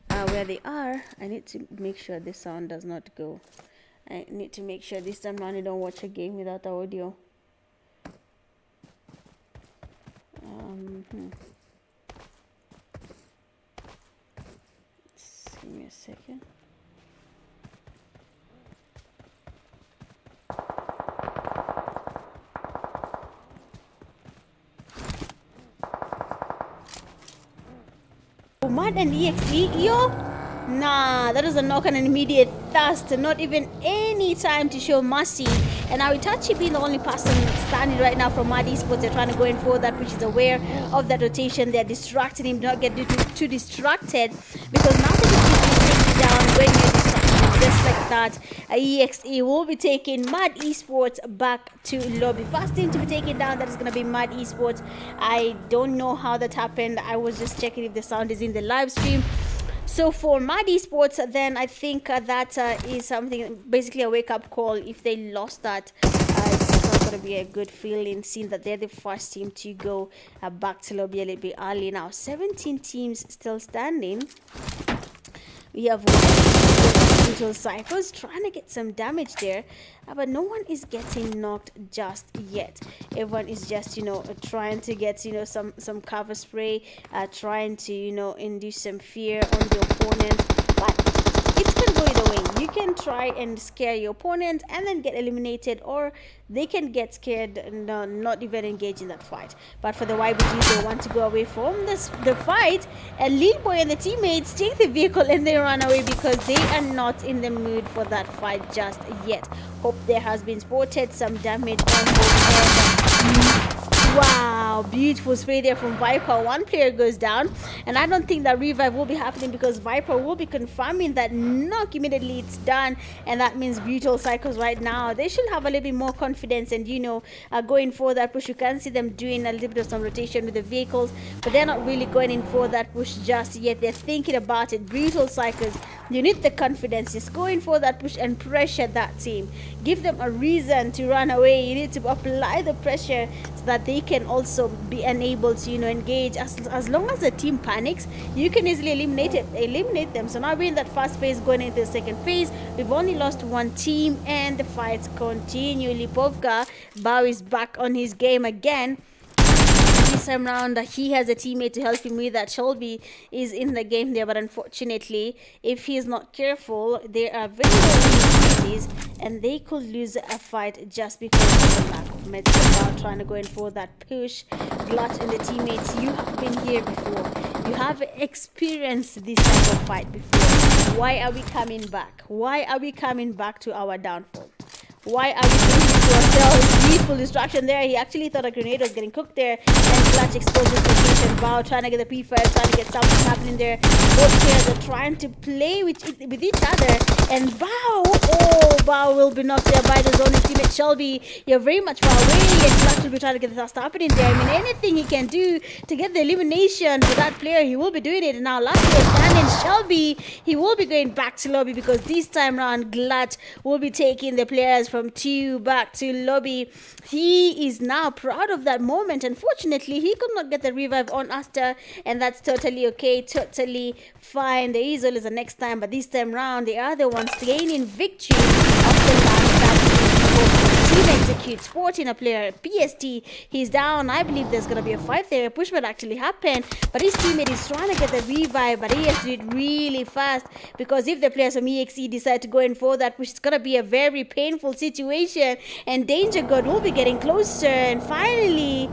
A: Where they are, I need to make sure the sound does not go. I need to make sure this time around I don't watch a game without the audio. Just give me a second. Mad and EXE, nah, that was a knock and an immediate thirst, not even any time to show mercy. And now Itachi being the only person standing right now from Mad Esports, they're trying to go in for that, which is aware of that rotation. They're distracting him, do not get too distracted, because nothing is taken down when you're distracted. just like that, EXE will be taking Mad Esports back to lobby. First team to be taken down, that is going to be Mad Esports. I don't know how that happened. I was just checking if the sound is in the live stream. So for Mad Esports, then I think that is something, basically a wake-up call. If they lost that, it's not going to be a good feeling, seeing that they're the first team to go back to lobby a little bit early. Now 17 teams still standing. We have Brutal Cycles trying to get some damage there, but no one is getting knocked just yet. Everyone is just, you know, trying to get, you know, some cover spray, trying to, you know, induce some fear on the opponent. But it can go either way. You can try and scare your opponent and then get eliminated, or they can get scared and not even engage in that fight. But for the YBG, they want to go away from the fight, and Lil Boy and the teammates take the vehicle and they run away because they are not in the mood for that fight just yet. Hope there has been spotted some damage on both ends. Wow, beautiful spray there from Viper. One player goes down, and I don't think that revive will be happening because Viper will be confirming that knock immediately it's done, and that means Brutal Cycles right now, they should have a little bit more confidence and, you know, going for that push. You can see them doing a little bit of some rotation with the vehicles, but they're not really going in for that push just yet. They're thinking about it. Brutal Cycles, you need the confidence. Just go in for that push and pressure that team. Give them a reason to run away. You need to apply the pressure so that they can also be unable to, you know, engage. As long as the team panics, you can easily eliminate them. So now we're in that first phase, going into the second phase. We've only lost one team, and the fights continue. Pubg, Bao is back on his game again. This time around, he has a teammate to help him with that. Shelby is in the game there, but unfortunately, if he is not careful, there are very opportunities, and they could lose a fight just because of the lack of medical. Trying to go in for that push. Glutch and the teammates, you have been here before. You have experienced this type of fight before. Why are we coming back? Why are we coming back to our downfall? Why are we doing this to ourselves? Beautiful distraction there. He actually thought a grenade was getting cooked there, and Clutch exposes location. Bao trying to get the P-fire, trying to get something happening there. Both players are trying to play with each other, and Bao will be knocked there by the zone. His teammate Shelby, you're very much far away, and Clutch will be trying to get the stuff happening there. I mean, anything he can do to get the elimination for that player, he will be doing it. And now last player standing, Shelby, he will be going back to lobby because this time around, Glutch will be taking the players from 2 back to lobby. He is now proud of that moment. Unfortunately, he could not get the revive on Aster, and that's totally okay, totally fine. There is always a next time, but this time round, they are the ones gaining victory of the last team execute. Sporting a player, PST, he's down. I believe there's gonna be a fight there. A push might actually happen, but his teammate is trying to get the revive, but he has to do it really fast, because if the players from EXE decide to go in for that push, it's gonna be a very painful situation, and Danger God will be getting closer. And finally,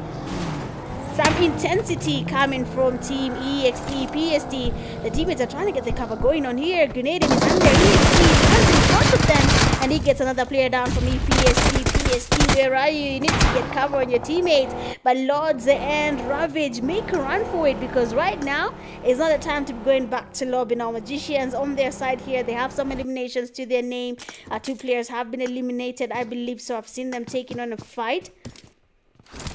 A: some intensity coming from Team EXE, PST. The teammates are trying to get the cover going on here. Grenade in his hand there. EXE runs in front of them, and he gets another player down from PST. PST, where are you? You need to get cover on your teammates. But Lords and Ravage, make a run for it, because right now is not the time to be going back to lobby. Now Magicians on their side here, they have some eliminations to their name. 2 players have been eliminated, I believe so. I've seen them taking on a fight,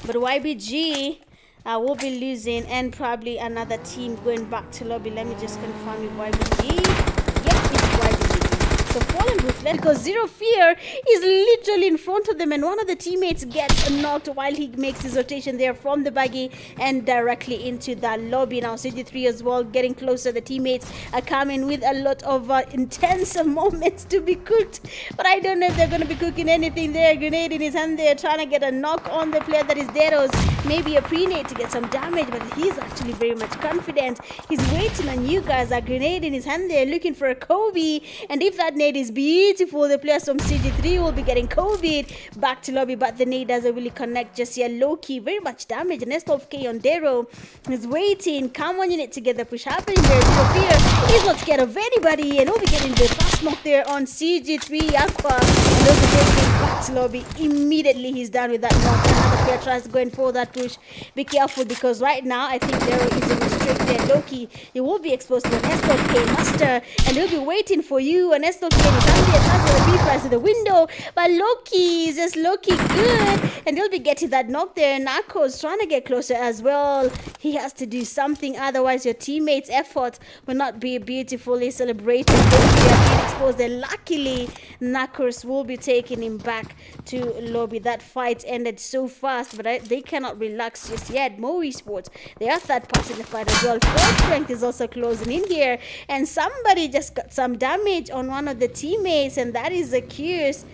A: but YBG will be losing, and probably another team going back to lobby. Let me just confirm with YBG. Yep, it's YBG. So Fallen Ruthless, because ZEROFEAR is literally in front of them, and one of the teammates gets knocked while he makes his rotation there from the buggy and directly into the lobby. Now CG3 as well getting closer. The teammates are coming with a lot of intense moments to be cooked, but I don't know if they're going to be cooking anything there. Grenade in his hand there, trying to get a knock on the player that is Deros. Maybe a pre-nade to get some damage, but he's actually very much confident. He's waiting on you guys. A grenade in his hand there, looking for a Kobe, and if that nade is beautiful, the players from CG3 will be getting Kobe back to lobby, but the nade doesn't really connect just yet. Low-key, very much damage. An S12K on Dero is waiting. Come on, you need to get the push happening there. ZEROFEAR is not scared of anybody, and we'll be getting the fast knock there on CG3 Aqua, and they'll be taking back to lobby immediately. He's done with that knock. Another player tries to go in for that push. Be careful, because right now I think Dero is in the straight there. Loki, you will be exposed to an S12K master, and he'll be waiting for you. An S12 will be getting something. That's going to be price of the window. But Loki is just Loki good. And they'll be getting that knock there. Narco's trying to get closer as well. He has to do something. Otherwise, your teammates' effort will not be beautifully celebrated. They are being exposed. And luckily, Narcos will be taking him back to lobby. That fight ended so fast, but they cannot relax just yet. Mo Esports, they are third party in the fight as well. Force Strength is also closing in here, and somebody just got some damage on one of the teammates, and that is Accused,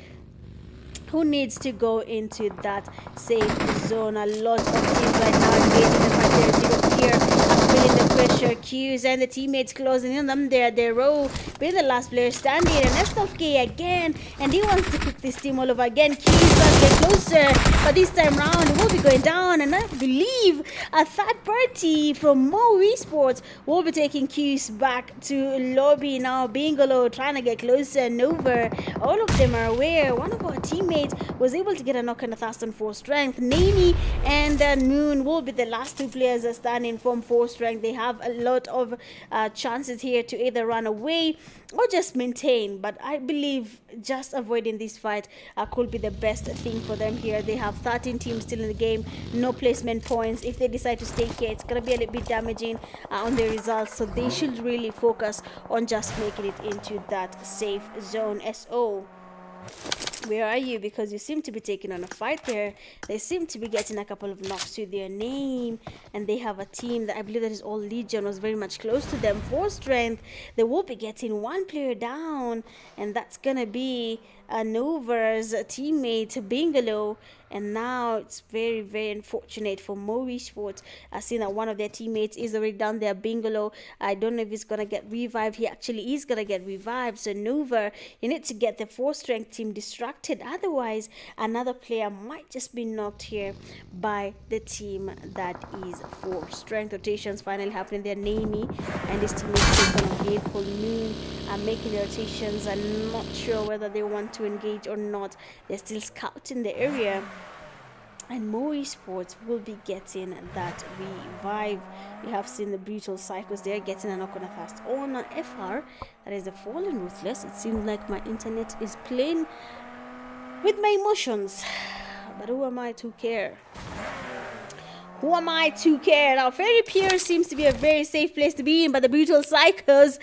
A: who needs to go into that safe zone. A lot of teams right now engaging the fight there. ZEROFEAR feeling the pressure. Q's and the teammates closing in them there. Their row with the last player standing, and SFK again, and he wants to cook this team all over again. Q's trying to get closer, but this time round it will be going down, and I believe a third party from Mo Esports will be taking Q's back to lobby now. Bingalo trying to get closer and over. All of them are aware. One of our teammates was able to get a knock on the Thurston 4 strength. Nami and Noon will be the last two players standing from 4 strength. They have a lot of chances here to either run away or just maintain, but I believe just avoiding this fight could be the best thing for them here. They have 13 teams still in the game, no placement points. If they decide to stay here, it's gonna be a little bit damaging on their results, so they should really focus on just making it into that safe zone. SO, where are you? Because you seem to be taking on a fight there. They seem to be getting a couple of knocks to their name, and they have a team that I believe that is all Legion was very much close to them. 4 strength, they will be getting one player down, and that's gonna be Nova's teammate Bingalo. And now it's very, very unfortunate for Mo Esports. I've seen that one of their teammates is already down there, Bingalo. I don't know if he's gonna get revived. He actually is gonna get revived. So Nova, you need to get the 4 strength team distracted, otherwise another player might just be knocked here by the team that is 4 strength. Rotations finally happening there. Nami and his teammates take on a vehicle. Noon are making the rotations. I'm not sure whether they want to engage or not. They're still scouting the area, and Mo Esports will be getting that revive. We have seen the brutal cycles. They're getting a knock on a fast on FR. That is a fallen Ruthless. It seems like my internet is playing with my emotions, but who am I to care? Who am I to care? Now, Fairy Pier seems to be a very safe place to be in, but the brutal cycles,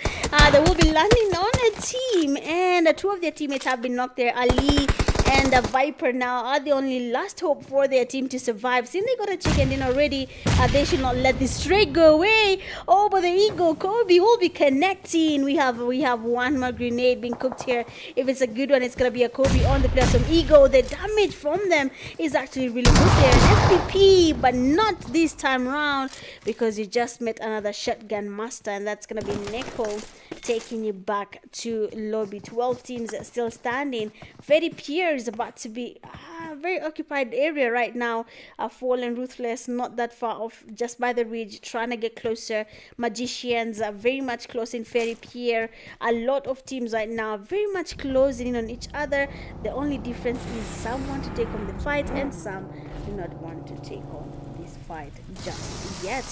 A: they will be landing on a team, and 2 of their teammates have been knocked there. Ali and the Viper now are the only last hope for their team to survive. Since they got a chicken in already, they should not let this straight go away. Oh, but the Ego Kobe will be connecting. We have one more grenade being cooked here. If it's a good one, it's gonna be a Kobe on the player from Ego. The damage from them is actually really good there. An FPP, but not this time round, because you just met another shotgun master, and that's gonna be Neko taking you back to lobby. 12 teams still standing. Very Pierre is about to be a very occupied area right now. Fallen Ruthless not that far off, just by the ridge, trying to get closer. Magicians are very much close in Fairy Pier. A lot of teams right now very much closing in on each other. The only difference is some want to take on the fight and some do not want to take on this fight just yet.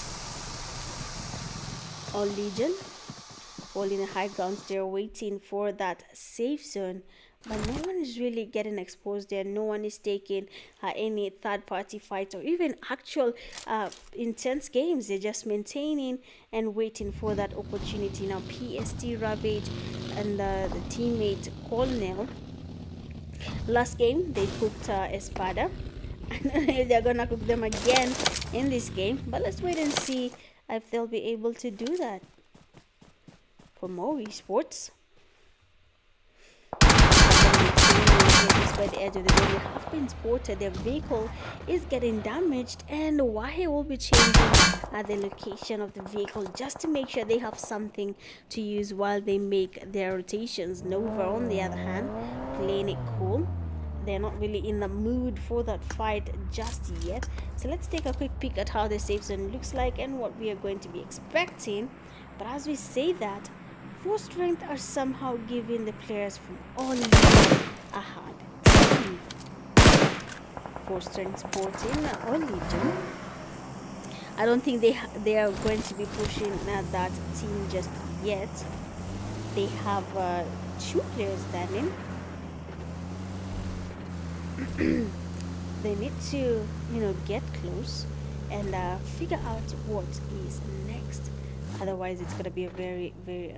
A: All Legion holding the high ground. They're waiting for that safe zone, but no one is really getting exposed there. No one is taking any third party fights or even actual intense games. They're just maintaining and waiting for that opportunity. Now PST Ravage and the teammate Colonel, last game they cooked ESPADA. They're gonna cook them again in this game, but let's wait and see if they'll be able to do that. For Mo Esports, by the edge of the road, have been spotted. Their vehicle is getting damaged, and Wahe will be changing the location of the vehicle just to make sure they have something to use while they make their rotations. Nova, on the other hand, playing it cool. They're not really in the mood for that fight just yet. So let's take a quick peek at how the safe zone looks like and what we are going to be expecting. But as we say that, 4 strength are somehow giving the players from all Legion a hard time. 4 strength sporting all Legion. I don't think they are going to be pushing that team just yet. They have 2 players standing. They need to, get close and figure out what is next. Otherwise, it's going to be a very, very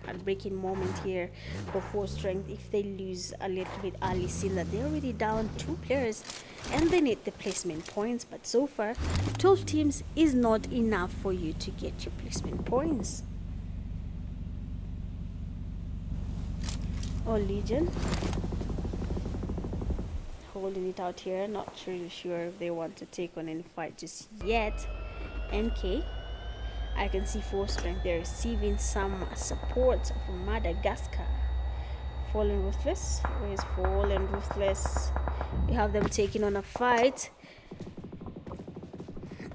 A: heartbreaking moment here for Force Strength if they lose a little bit early, seeing that they're already down 2 players and they need the placement points. But so far, 12 teams is not enough for you to get your placement points. Oh, Legion holding it out here, not really sure if they want to take on any fight just yet. NK, I can see Force Strength, they're receiving some support from Madagascar. Fallen Ruthless, where's Fallen Ruthless? We have them taking on a fight.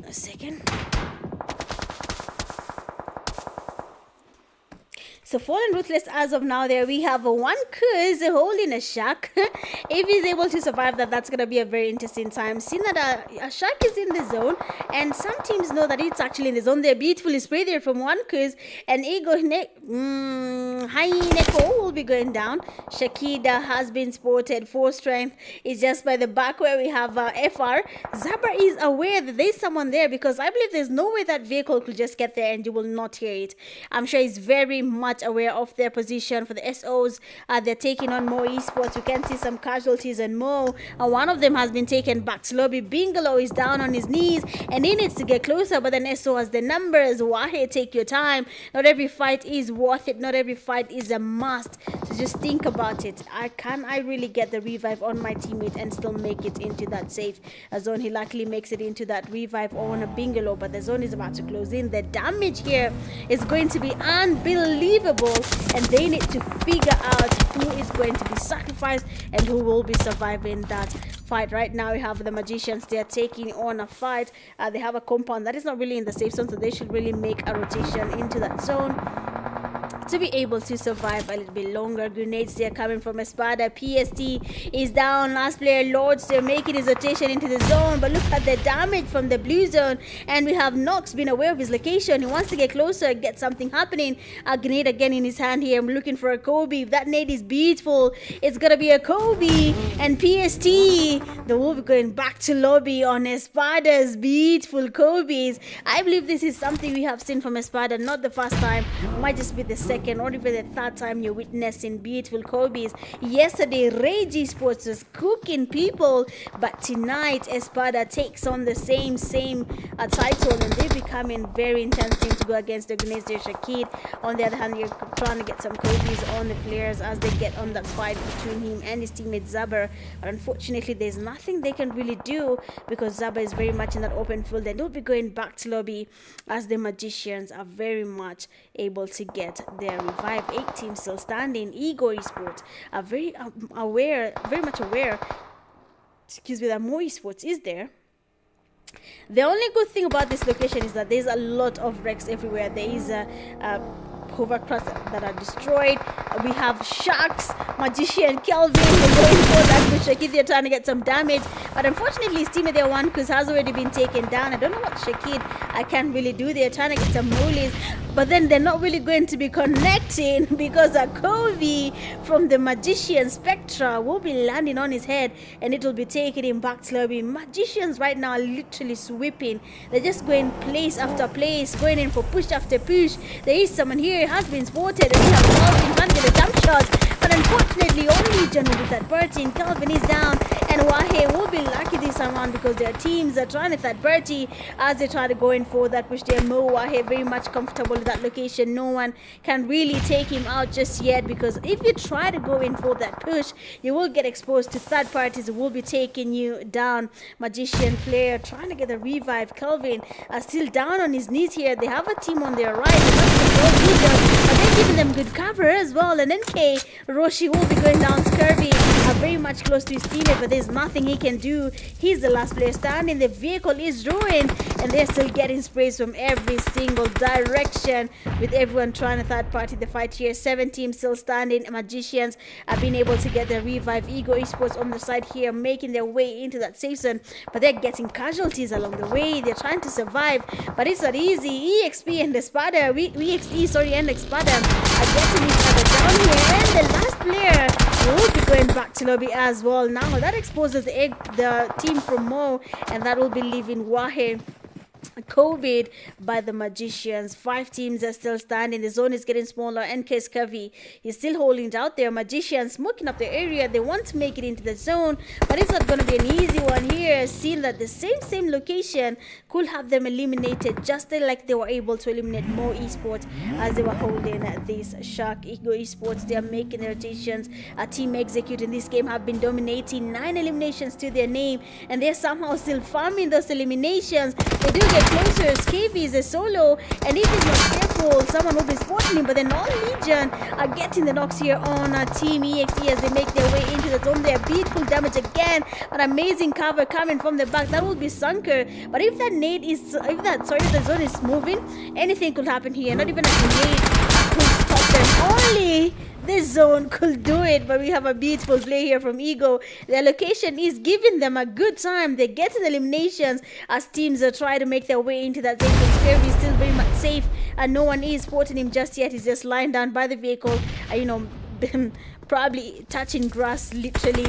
A: A second. So Fallen Ruthless, as of now, there we have one Kuz holding a shark. If he's able to survive that, that's going to be a very interesting time. Seeing that a shark is in the zone, and some teams know that it's actually in the zone. They're beautifully sprayed there from one Kuz, and Neko will be going down. Shakida has been spotted. Force Strength is just by the back where we have FR. Zabra is aware that there's someone there, because I believe there's no way that vehicle could just get there and you will not hear it. I'm sure he's very much aware of their position. For the SOs, they're taking on more esports. You can see some casualties and more. One of them has been taken back to lobby. Bingalow is down on his knees and he needs to get closer, but then SO has the numbers. Wahe, take your time. Not every fight is worth it. Not every fight is a must. So just think about it. Can I really get the revive on my teammate and still make it into that safe zone? He luckily makes it into that revive on a Bingalow, but the zone is about to close in. The damage here is going to be unbelievable, and they need to figure out who is going to be sacrificed and who will be surviving that fight. Right now we have the Magicians. They are taking on a fight. They have a compound that is not really in the safe zone, so they should really make a rotation into that zone to be able to survive a little bit longer. Grenades, they're coming from ESPADA. PST is down. Last player, Lords, they're making his rotation into the zone, but look at the damage from the blue zone. And we have Nox being aware of his location. He wants to get closer, get something happening. A grenade again in his hand here. I'm looking for a Kobe. If that nade is beautiful, it's gonna be a Kobe. And PST, they will be going back to lobby on ESPADA's beautiful Kobe's. I believe this is something we have seen from ESPADA, not the first time, might just be the second or even the third time you're witnessing beautiful Kobe's. Yesterday, Rage Esports was cooking people, but tonight ESPADA takes on the same title, and they're becoming very intense team to go against the Grenades. There's Shakid. On the other hand, you're trying to get some Kobe's on the players as they get on that fight between him and his teammate Zaber. But unfortunately, there's nothing they can really do because Zaber is very much in that open field, and they'll be going back to lobby as the Magicians are very much able to get their revive. 8 teams still standing. Ego Esports are very much aware, excuse me, that more esports is there. The only good thing about this location is that there's a lot of wrecks everywhere. There is hovercrafts that are destroyed. We have sharks. Magician Kelvin going for that with Shakid. They're trying to get some damage, but unfortunately his teammate there, one Kuz, has already been taken down. I don't know what Shakid I can't really do. They're trying to get some mollies, but then they're not really going to be connecting because a Kobe from the Magician Spectra will be landing on his head, and it will be taking him back to lobby. Magicians right now are literally sweeping. They're just going place after place, going in for push after push. There is someone here, has been spotted, and we have Calvin trying to get a jump shot, but unfortunately only Legion will do that. Bertie, Calvin is down, and Wahe will be lucky this time around because their teams are trying to third Bertie as they try to go in for that push there. Mo Wahe very much comfortable with that location. No one can really take him out just yet, because if you try to go in for that push, you will get exposed to third parties who will be taking you down. Magician player trying to get a revive. Calvin are still down on his knees here. They have a team on their right, but they're giving them good cover as well. And NK Roshi will be going down. Scurvy are very much close to his teammate, but there's nothing he can do. He's the last player standing. The vehicle is ruined, and they're still getting sprays from every single direction, with everyone trying to third party the fight here. 7 teams still standing. Magicians have been able to get their revive. Ego Esports on the side here, making their way into that safe zone, but they're getting casualties along the way. They're trying to survive, but it's not easy. EXP and ESPADA, and ESPADA are getting each other down here, and the last player will be going back to lobby as well. Now that exposes the team from Mo, and that will be leaving Wahe COVID by the Magicians. 5 teams are still standing. The zone is getting smaller. NK Scurvy is still holding it out there. Magicians smoking up the area. They want to make it into the zone, but it's not going to be an easy one here, seeing that the same location could have them eliminated, just like they were able to eliminate more esports as they were holding this Shark. Ego Esports, they are making their rotations. A team Execute in this game have been dominating. 9 eliminations to their name, and they're somehow still farming those eliminations. They do get closer. Scavy is a solo, and if he's not careful, someone will be spotting him. But then all Legion are getting the knocks here on Team EXE as they make their way into the zone. They're beautiful damage again. An amazing cover coming from the back. That will be Sunker. But if that nade is, if the zone is moving, anything could happen here. Not even a grenade could stop them. Only the zone could do it, but we have a beautiful play here from Ego. Their location is giving them a good time. They're getting eliminations as teams are trying to make their way into that zone. Scurvy is still very much safe, and no one is spotting him just yet. He's just lying down by the vehicle, probably touching grass, literally.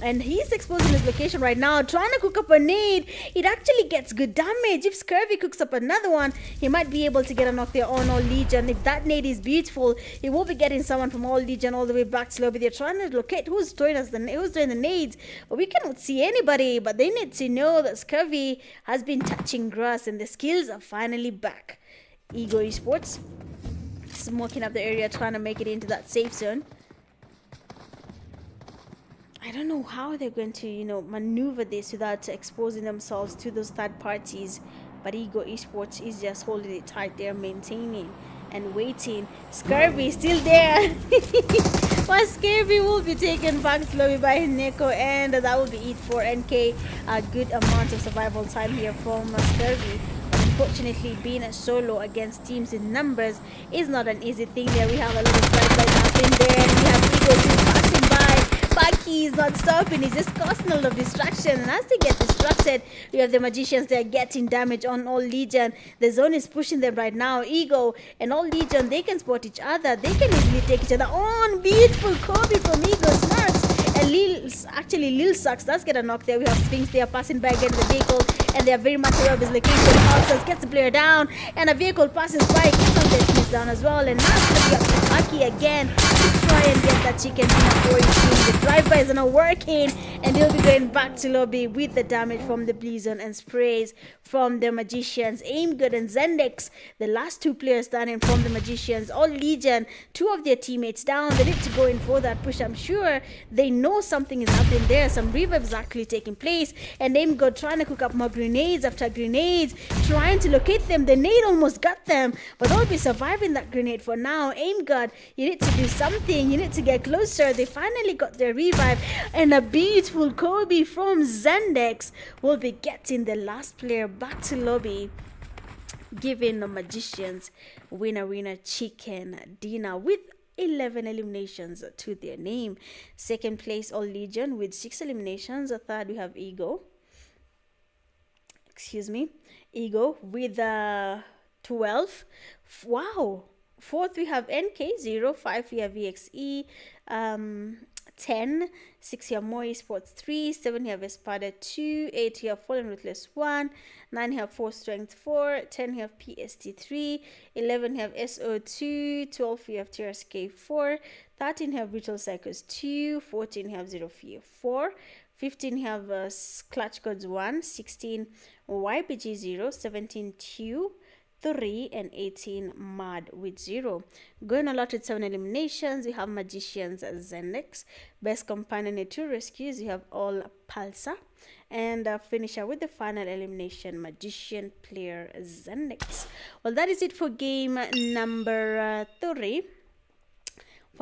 A: And he's exposing his location right now, trying to cook up a nade. It actually gets good damage. If Scurvy cooks up another one, he might be able to get a knock there on All Legion. If that nade is beautiful, he will be getting someone from All Legion all the way back to lobby. They're trying to locate who's doing the nades, but we cannot see anybody. But they need to know that Scurvy has been touching grass, and the skills are finally back. Ego Esports smoking up the area, trying to make it into that safe zone. I don't know how they're going to, maneuver this without exposing themselves to those third parties. But Ego Esports is just holding it tight. They're maintaining and waiting. Scurvy is still there. But Scurvy will be taken back slowly by Neko, and that will be it for NK. A good amount of survival time here from Scurvy. Unfortunately, being a solo against teams in numbers is not an easy thing. There we have a lot of drive-bys happening there, and we have Ego just passing by. Paki is not stopping. He's just causing a lot of distraction, and as they get distracted, we have the Magicians. They're getting damage on All Legion. The zone is pushing them right now. Ego and All Legion, they can spot each other. They can easily take each other on. Beautiful Kobe from Ego. Smarts and Lil Sucks does get a knock there. We have Sphinx. They are passing by again the vehicle, and they are very much aware of his location. Houses gets the player down, and a vehicle passes by, gets on their Sphinx down as well. And now it's going to be up to Paki again to try and get that chicken dinner for his team. The drive-bys are not working, and they'll be going back to lobby with the damage from the Blizon and sprays from the Magicians. Aim Good and Zendex, the last 2 players standing from the Magicians. All Legion, 2 of their teammates down. They need to go in for that push. I'm sure they know something is happening there. Some revives actually taking place, and Aim Good trying to cook up more grenades after grenades, trying to locate them. The nade almost got them, but they'll be surviving that grenade for now. Aim God, you need to do something. You need to get closer. They finally got their revive, and a beautiful Kobe from Zendex will be getting the last player back to lobby, giving the Magicians winner chicken dinner with 11 eliminations to their name. Second place, All Legion with 6 eliminations. Third, we have Ego with 12. Wow. Fourth, we have NK 0. 5, we have EXE 10. 6, we have More Esports 3. 7, we have ESPADA 2. 8, we have Fallen Ruthless 1. 9, we have Force Strength 4. 10, we have PST 3. 11, we have SO 2. 12, we have TRSK 4. 13, we have Brutal Psychos 2. 14, we have ZEROFEAR 4. 15, we have Clutch Gods 1. 16, YPG 0. 17, 2. 3, and 18 Mad with 0. Going a lot with 7 eliminations, we have Magicians Zendex. Best Companion and 2 rescues, you have All Pulsar. And finisher with the final elimination, Magician player Zendex. Well, that is it for game number 3.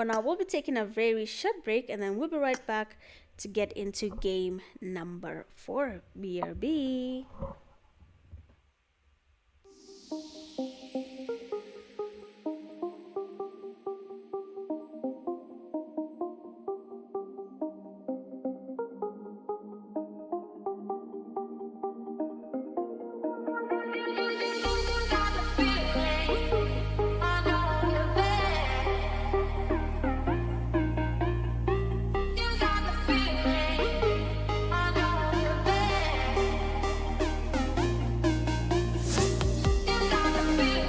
A: For now, we'll be taking a very short break and then we'll be right back to get into game number 4. BRB.
B: Feel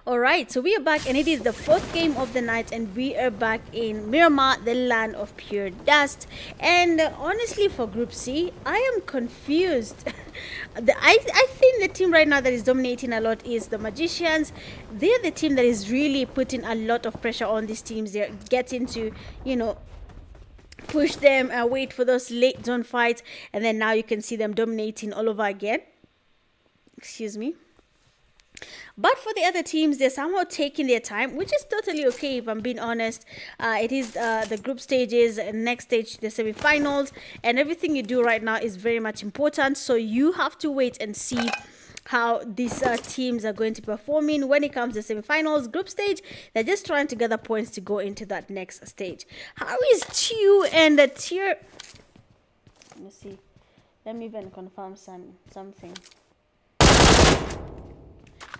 A: All right, so we are back, and it is the fourth game of the night, and we are back in Miramar, the land of pure dust. And honestly, for Group C, I am confused. I think the team right now that is dominating a lot is the Magicians. They're the team that is really putting a lot of pressure on these teams. They're getting to, push them, wait for those late zone fights, and then now you can see them dominating all over again. Excuse me. But for the other teams, they're somehow taking their time, which is totally okay if I'm being honest. It is the group stages, next stage, the semi-finals, and everything you do right now is very much important. So you have to wait and see how these teams are going to be performing when it comes to semi-finals, group stage. They're just trying to gather points to go into that next stage. How is Tew and the tier? Let me see. Let me even confirm something.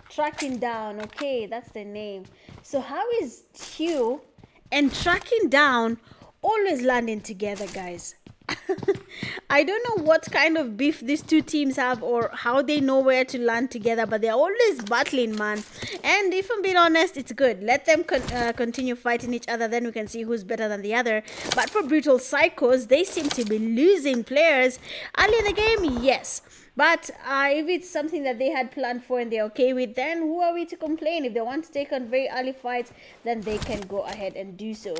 A: Tracking down, okay, that's the name. So how is Tew and tracking down always landing together, guys? I don't know what kind of beef these two teams have or how they know where to land together, but they're always battling, man. And if I'm being honest, it's good. Let them continue fighting each other, then we can see who's better than the other. But for Brutal Psychos, they seem to be losing players early in the game, yes. But if it's something that they had planned for and they're okay with, then who are we to complain? If they want to take on very early fights, then they can go ahead and do so.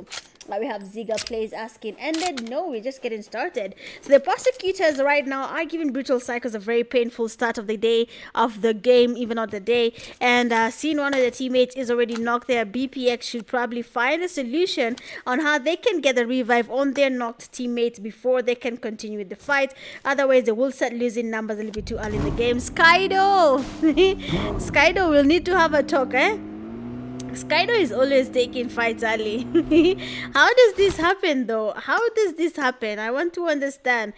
A: We have Ziga Plays asking, ended? No, we're just getting started. So the Persecutors right now are giving Brutal Psychos a very painful start of the day, of the game, even on the day. And seeing one of the teammates is already knocked there, BPX should probably find a solution on how they can get a revive on their knocked teammates before they can continue with the fight. Otherwise, they will start losing numbers a little bit too early in the game. Skydo! Skydo will need to have a talk, eh? Skydo is always taking fights early. How does this happen though? How does this happen? I want to understand.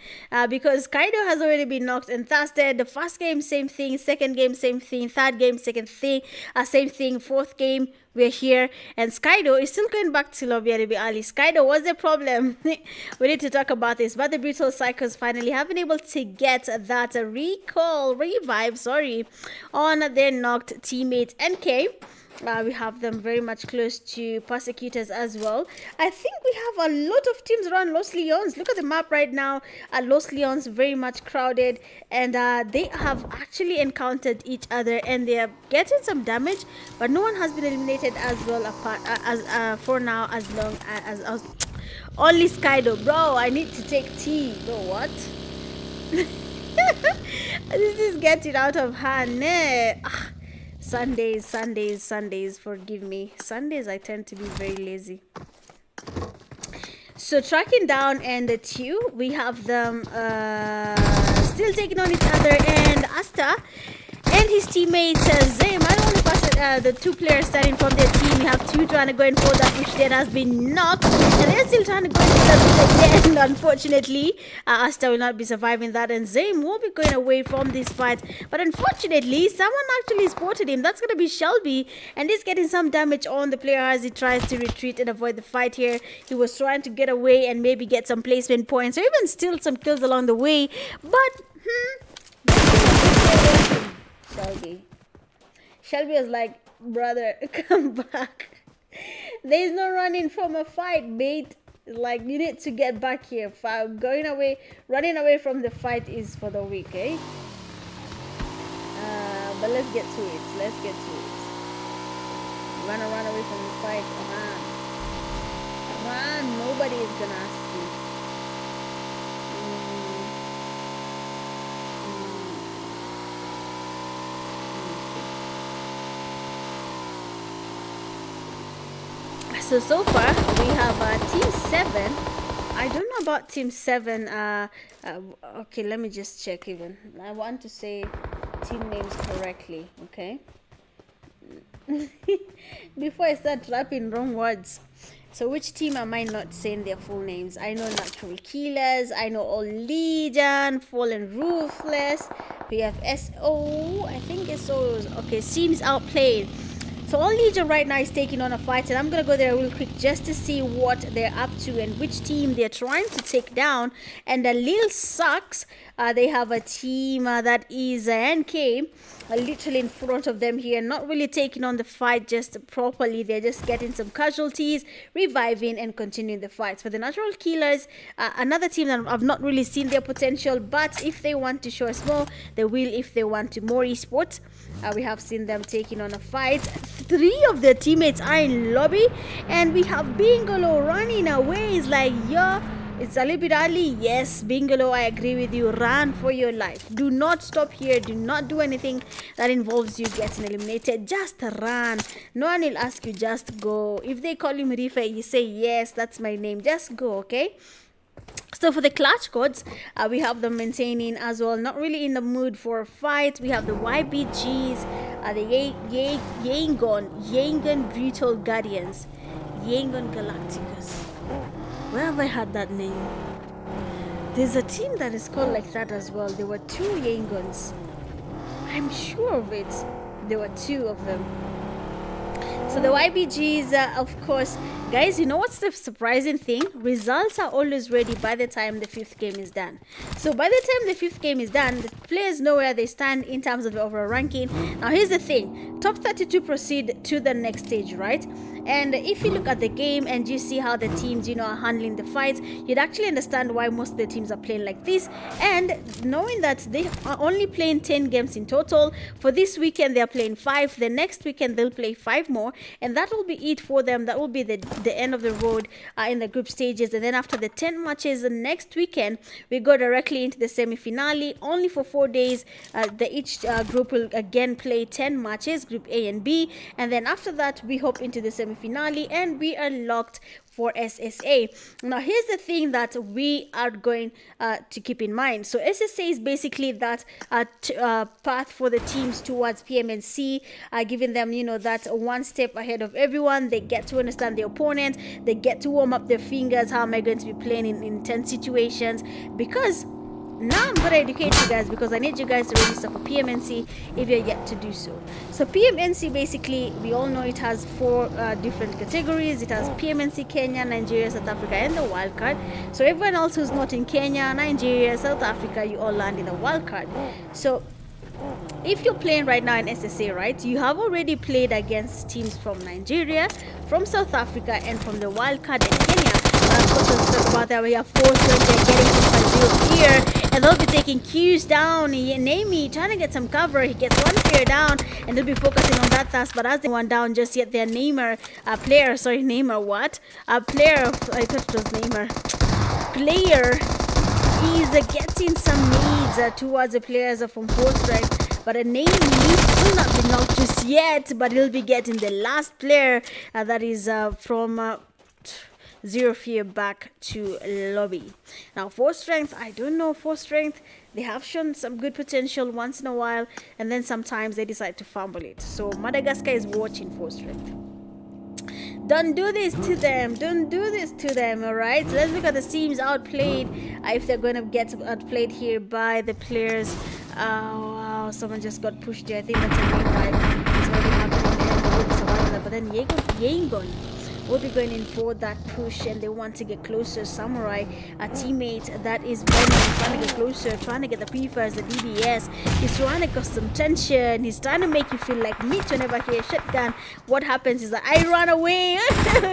A: Because Skydo has already been knocked and thirsted. The first game, same thing. Second game, same thing. Third game, second thing. Same thing. Fourth game, we're here. And Skydo is still going back to lobby a little bit early. Skydo, what's the problem? We need to talk about this. But the Brutal Psychos finally have been able to get that revive, on their knocked teammate NK. We have them very much close to Persecutors as well. I think we have a lot of teams around Los Leons. Look at the map right now. Los Leons very much crowded, and they have actually encountered each other, and they are getting some damage, but no one has been eliminated as well for now, as long as only Skydo. Bro, I need to take T. Bro, what? This is getting out of hand. Sundays, forgive me. Sundays I tend to be very lazy. So tracking down and the Tew, we have them still taking on each other, and Asta and his teammates Zame. I don't want to pass the two players starting from their team. You have Tew trying to go in for that, which then has been knocked, and they're still trying to go into that again. Unfortunately, Asta will not be surviving that, and Zame will be going away from this fight. But unfortunately, someone actually spotted him. That's going to be Shelby, and he's getting some damage on the player as he tries to retreat and avoid the fight here. He was trying to get away and maybe get some placement points or even steal some kills along the way, but Shelby was like, brother, come back. There's no running from a fight, mate. Like, you need to get back here. Running away from the fight is for the weak, eh? But let's get to it. You wanna run away from the fight? Come on. Nobody is gonna ask you. So far we have team 7. I don't know about team 7. Okay, let me just check. Even I want to say team names correctly, okay? Before I start rapping wrong words. So which team am I not saying their full names? I know Natural Killers, I know All Legion, Fallen Ruthless, we have SO, I think SO is, okay, seems outplayed. So All Legion right now is taking on a fight, and I'm gonna go there real quick just to see what they're up to and which team they're trying to take down. And the Lil Sucks, they have a team that is NK, literally in front of them here, not really taking on the fight just properly. They're just getting some casualties, reviving and continuing the fights. For the Natural Killers, another team that I've not really seen their potential, but if they want to show us more, they will. If they want to more esports, we have seen them taking on a fight. 3 of their teammates are in lobby, and we have Bingolo running away. It's like, yo, it's a little bit early. Yes, Bingolo, I agree with you. Run for your life. Do not stop here. Do not do anything that involves you getting eliminated. Just run. No one will ask you. Just go. If they call you Marifa, you say, yes, that's my name. Just go, okay? So for the clutch codes, we have them maintaining as well. Not really in the mood for a fight. We have the YBGs, the Yangon Brutal Guardians, Yangon Galacticus. Where have I had that name? There's a team that is called like that as well. There were 2 Yangons. I'm sure of it. There were 2 of them. So the YBGs, of course, guys, you know what's the surprising thing? Results are always ready by the time the 5th game is done. So by the time the 5th game is done, the players know where they stand in terms of the overall ranking. Now here's the thing. Top 32 proceed to the next stage, right? And if you look at the game and you see how the teams, you know, are handling the fights, you'd actually understand why most of the teams are playing like this. And knowing that they are only playing 10 games in total, for this weekend they are playing 5. The next weekend they'll play 5 more, and that will be it for them. That will be the end of the road in the group stages. And then after the 10 matches the next weekend, we go directly into the semi-finale. Only for 4 days, each group will again play 10 matches, group A and B, and then after that we hop into the semi-finale and we are locked for SSA. Now here's the thing that we are going to keep in mind. So SSA is basically that path for the teams towards PMNC, giving them, you know, that one step ahead of everyone. They get to understand the opponent, they get to warm up their fingers. How am I going to be playing in intense situations? Because now I'm going to educate you guys, because I need you guys to register for PMNC if you're yet to do so. So PMNC, basically, we all know it has 4 different categories. It has PMNC Kenya, Nigeria, South Africa, and the wildcard. So everyone else who's not in Kenya, Nigeria, South Africa, you all land in the wildcard. So if you're playing right now in SSA, right, you have already played against teams from Nigeria, from South Africa, and from the wildcard in Kenya. Of course, let's talk about that. We have 4 strength. They're getting to 5-0 here, and they'll be taking Q's down. Namey trying to get some cover. He gets 1 player down, and they'll be focusing on that task. But as they one down just yet, their player, I thought it was player is getting some needs towards the players from 4 strength. But a name will not be knocked just yet, but he'll be getting the last player that is from ZEROFEAR back to lobby. Now 4 strength, I don't know. 4 strength, they have shown some good potential once in a while, and then sometimes they decide to fumble it. So Madagascar is watching 4 strength. Don't do this to them. Don't do this to them. All right. So let's look at the teams outplayed. If they're going to get outplayed here by the players. Oh wow! Someone just got pushed here. I think that's a revive. It's already happening. But then Yangon will be going in for that push, and they want to get closer. Samurai, a teammate that is trying to get closer, trying to get the PFAS, the DBS. He's trying to cause some tension. He's trying to make you feel like meat whenever he hears shotgun. What happens is that I run away.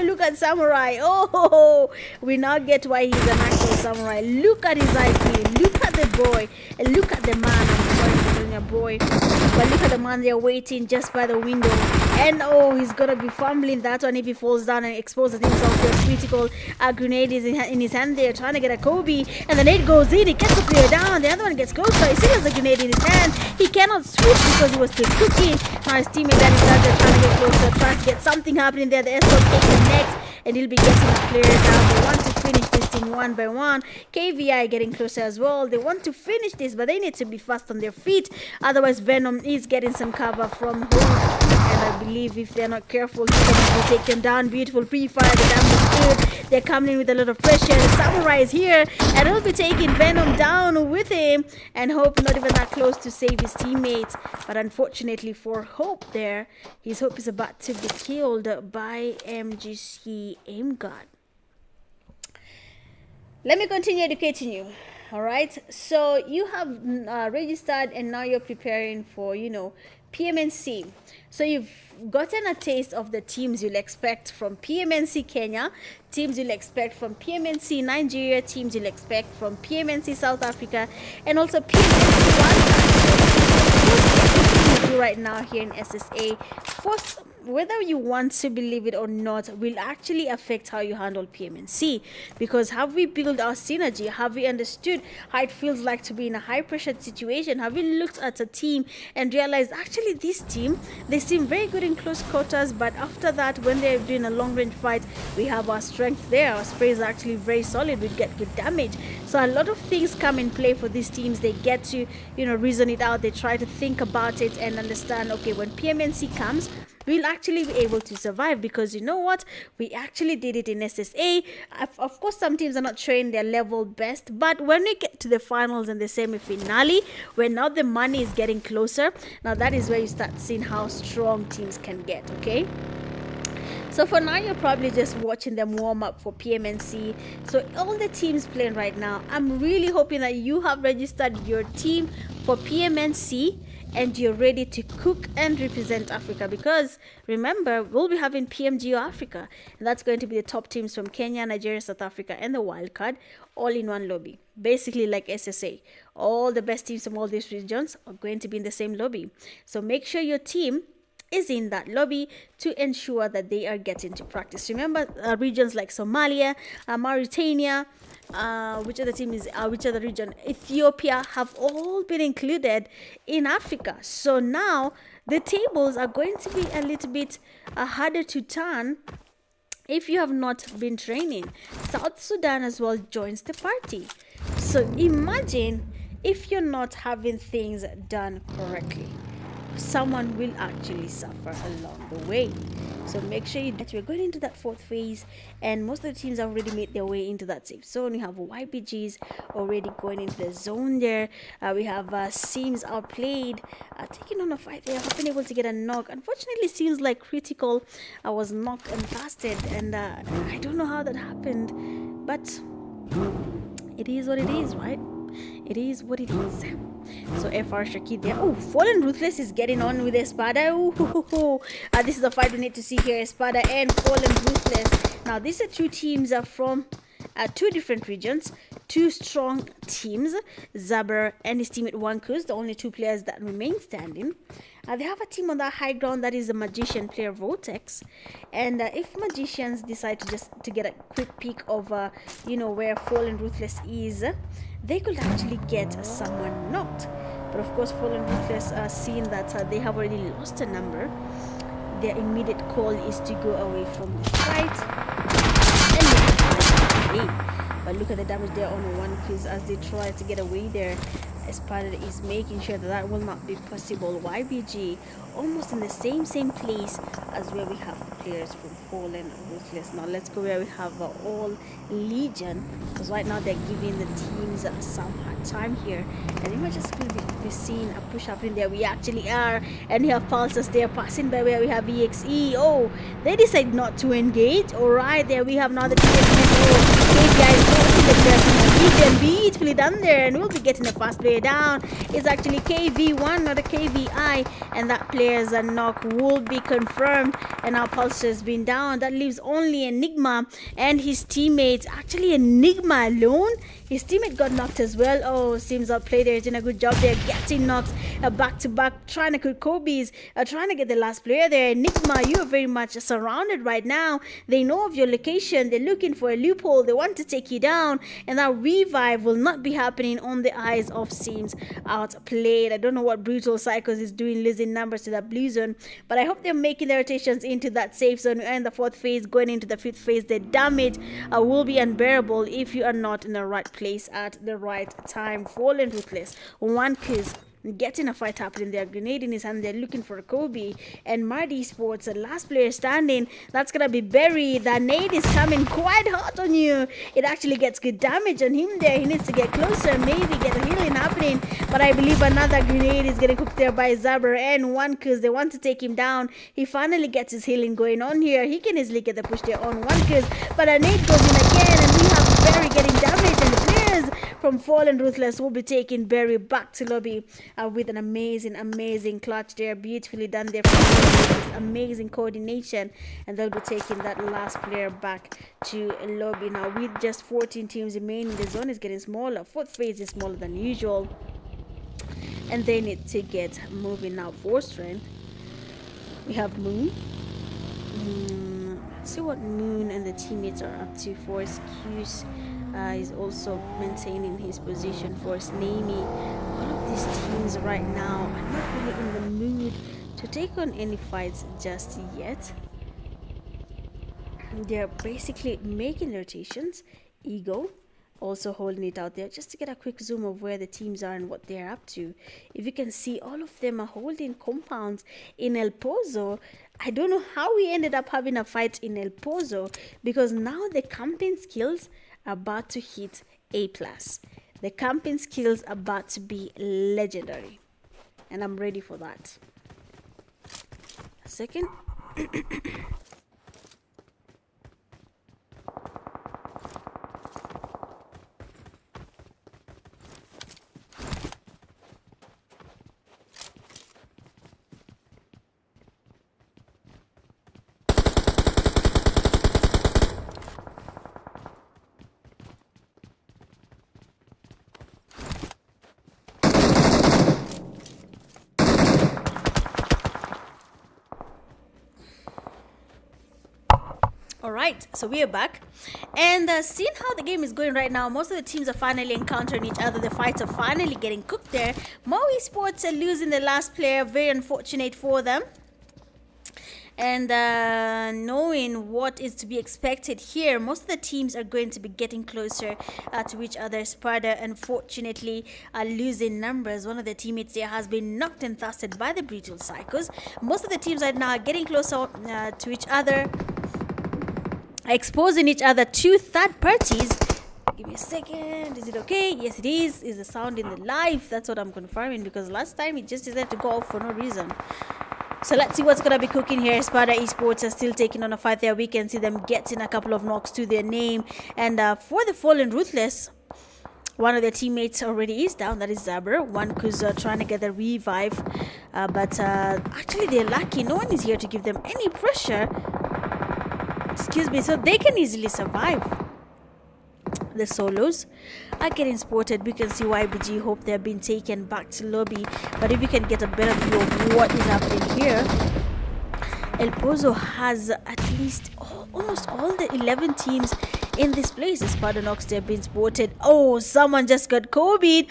A: Look at Samurai. Oh, we now get why he's an actual Samurai. Look at his IP. Look at the boy. And look at the man. I'm sorry for calling a boy, but look at the man there waiting just by the window. And oh, he's gonna be fumbling that one if he falls down and exposes himself to a critical grenade is in his hand there, trying to get a Kobe, and the nade goes in. He gets the player down. The other one gets closer. He still has a grenade in his hand. He cannot switch because he was still cooking. Now his teammate that is out there trying to get closer, trying to get something happening there. The escort takes the next, and he'll be getting a player down. They want to finish this thing 1 by 1. KVI getting closer as well. They want to finish this, but they need to be fast on their feet. Otherwise, Venom is getting some cover from home. And I believe if they're not careful, he can take them down. Beautiful pre-fire. The damage is good. They're coming in with a lot of pressure. The Samurai is here, and he'll be taking Venom down with him. And Hope not even that close to save his teammates. But unfortunately for Hope there, his Hope is about to be killed by MGC Aim God. Let me continue educating you. All right. So you have registered, and now you're preparing for, PMNC. So you've gotten a taste of the teams you'll expect from PMNC Kenya, teams you'll expect from PMNC Nigeria, teams you'll expect from PMNC South Africa, and also PMNC One do right now here in SSA. First, whether you want to believe it or not, will actually affect how you handle PMNC. Because have we built our synergy? Have we understood how it feels like to be in a high pressure situation? Have we looked at a team and realized actually this team, they seem very good in close quarters, but after that, when they're doing a long range fight, we have our strength there. Our spray is actually very solid. We get good damage. So a lot of things come in play for these teams. They get to, reason it out. They try to think about it and understand, okay, when PMNC comes, we'll actually be able to survive, because you know what, we actually did it in SSA. Of course, some teams are not trained their level best, but when we get to the finals and the semi-finale, where now the money is getting closer, now that is where you start seeing how strong teams can get. Okay, so for now, you're probably just watching them warm up for PMNC. So all the teams playing right now, I'm really hoping that you have registered your team for PMNC and you're ready to cook and represent Africa, because remember, we'll be having PMGO Africa, and that's going to be the top teams from Kenya, Nigeria, South Africa, and the wild card all in one lobby, basically like SSA. All the best teams from all these regions are going to be in the same lobby. So make sure your team is in that lobby to ensure that they are getting to practice. Remember, regions like Somalia, Mauritania, which other team is which other region, Ethiopia, have all been included in Africa. So now the tables are going to be a little bit harder to turn if you have not been training. South Sudan as well joins the party. So imagine if you're not having things done correctly, someone will actually suffer along the way. So make sure that we're going into that fourth phase, and most of the teams have already made their way into that safe zone. We have YPGs already going into the zone there. We have Sims outplayed, taking on a fight there. I've been able to get a knock. Unfortunately, seems like critical. I was knocked and blasted, and I don't know how that happened, but it is what it is, right? It is what it is. So FR Shaki there. Oh, Fallen Ruthless is getting on with ESPADA. This is a fight we need to see here. ESPADA and Fallen Ruthless. Now, these are two teams from two different regions, two strong teams. Zaber and his teammate Wankuz, the only two players that remain standing. They have a team on that high ground that is the Magician player Vortex, and if Magicians decide to just to get a quick peek of where Fallen Ruthless is, they could actually get someone knocked. But of course, Fallen Ruthless seeing that they have already lost a number, their immediate call is to go away from the fight and but look at the damage there on one piece as they try to get away there. ESPADA is making sure that that will not be possible. YBG almost in the same place as where we have the players from Fallen Ruthless. Now let's go where we have all Legion, because right now they're giving the teams some hard time here, and you might just be seeing a push up in there. We actually are, and we have pulses there passing by where we have EXE. Oh, they decide not to engage. All right, there we have now the KVI beautifully done there, and we'll be getting the fast player down. It's actually KV1, not a KVI, and that player's knock will be confirmed, and our pulse has been down. That leaves only Enigma and his teammates. Actually, Enigma alone. His teammate got knocked as well. Oh, seems our player is doing a good job there, getting knocked back to back, trying to kill Kobe's, trying to get the last player there. Enigma, you are very much surrounded right now. They know of your location. They're looking for a loophole. They want to take you down, and that revive will not be happening on the eyes of Sims outplayed. I don't know what Brutal Psychos is doing, losing numbers to that blue zone, but I hope they're making their rotations into that safe zone. We're in the fourth phase, going into the fifth phase. The damage will be unbearable if you are not in the right place at the right time. Fallen Ruthless, one kiss, getting a fight happening there, grenade in his hand. They're looking for Kobe and Marty Sports, the last player standing. That's gonna be Berry. The nade is coming quite hot on you. It actually gets good damage on him there. He needs to get closer, maybe get a healing happening, but I believe another grenade is getting cooked there by Zaber and one, because they want to take him down. He finally gets his healing going on here. He can easily get the push there on one, because but a nade goes in again, and we have Berry getting damage. from Fallen Ruthless will be taking Berry back to lobby with an amazing clutch there. Beautifully done there from amazing coordination, and they'll be taking that last player back to lobby. Now with just 14 teams remaining, the zone is getting smaller. Fourth phase is smaller than usual, and they need to get moving now. For strength, we have Moon. Let's see what Moon and the teammates are up to. For Excuse is also maintaining his position. For Snamy, all of these teams right now are not really in the mood to take on any fights just yet. They're basically making rotations. Ego also holding it out there just to get a quick zoom of where the teams are and what they're up to. If you can see, all of them are holding compounds in El Pozo. I don't know how we ended up having a fight in El Pozo, because now the camping skills are about to hit A+. The camping skills are about to be legendary, and I'm ready for that. A second. Alright, so we are back, and seeing how the game is going right now, most of the teams are finally encountering each other. The fights are finally getting cooked there. ESPORTS are losing the last player, very unfortunate for them. And knowing what is to be expected here, most of the teams are going to be getting closer to each other. ESPADA, unfortunately, are losing numbers. One of the teammates there has been knocked and thrusted by the brutal psychos. Most of the teams right now are getting closer to each other, exposing each other to third parties. Give me a second. Is it okay? Yes, it is. Is the sound in the live? That's what I'm confirming, because last time it just decided to go off for no reason. So let's see what's going to be cooking here. ESPADA Esports are still taking on a fight there. We can see them getting a couple of knocks to their name. And for the Fallen Ruthless, one of their teammates already is down. That is Zaber. One who's trying to get the revive. But actually, they're lucky. No one is here to give them any pressure. Excuse me. So they can easily survive. The solos are getting spotted. We can see YBG Hope they're being taken back to lobby. But if you can get a better view of what is happening here, El Pozo has at least almost all the 11 teams in this place. ESPADA Nox, they've been spotted. Oh, someone just got COVID.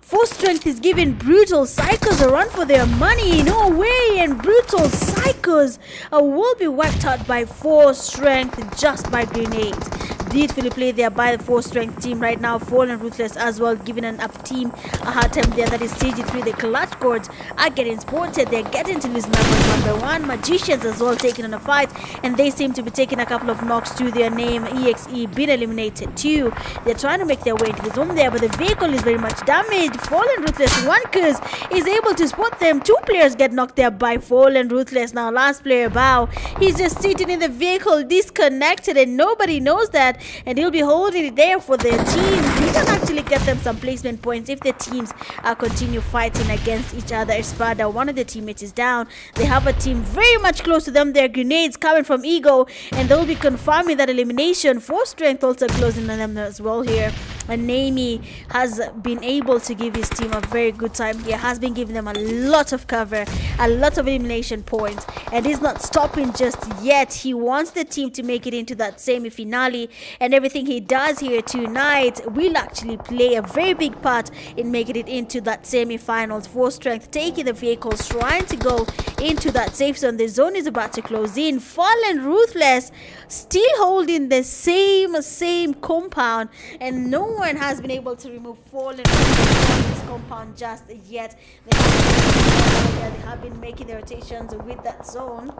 A: Force Strength is giving Brutal Psychos a run for their money. No way. And Brutal Psychos will be wiped out by Force Strength just by grenades. Beautifully played there by the Force Strength team right now. Fallen Ruthless as well, giving an up team a hard time there. That is CG3. The clutch cords are getting spotted. They're getting to lose numbers. Number one, Magicians as well taking on a fight, and they seem to be taking a couple of knocks to their name. EXE been eliminated too. They're trying to make their way into the zone there, but the vehicle is very much damaged. Fallen Ruthless, one cuz is able to spot them. Two players get knocked there by Fallen Ruthless. Now last player, Bao, he's just sitting in the vehicle disconnected, and nobody knows that. And he'll be holding it there for their team. He can actually get them some placement points if the teams continue fighting against each other. ESPADA, one of the teammates is down. They have a team very much close to them. Their grenades coming from Ego, and they'll be confirming that elimination. Force Strength also closing on them as well here. And Naimi has been able to give his team a very good time here. Has been giving them a lot of cover, a lot of elimination points, and he's not stopping just yet. He wants the team to make it into that semi-finale, and everything he does here tonight will actually play a very big part in making it into that semi-finals. Force Strength taking the vehicles, trying to go into that safe zone. The zone is about to close in. Fallen Ruthless still holding the same compound, and no one has been able to remove Fallen Ruthless from this compound just yet. They have been making their rotations with that zone.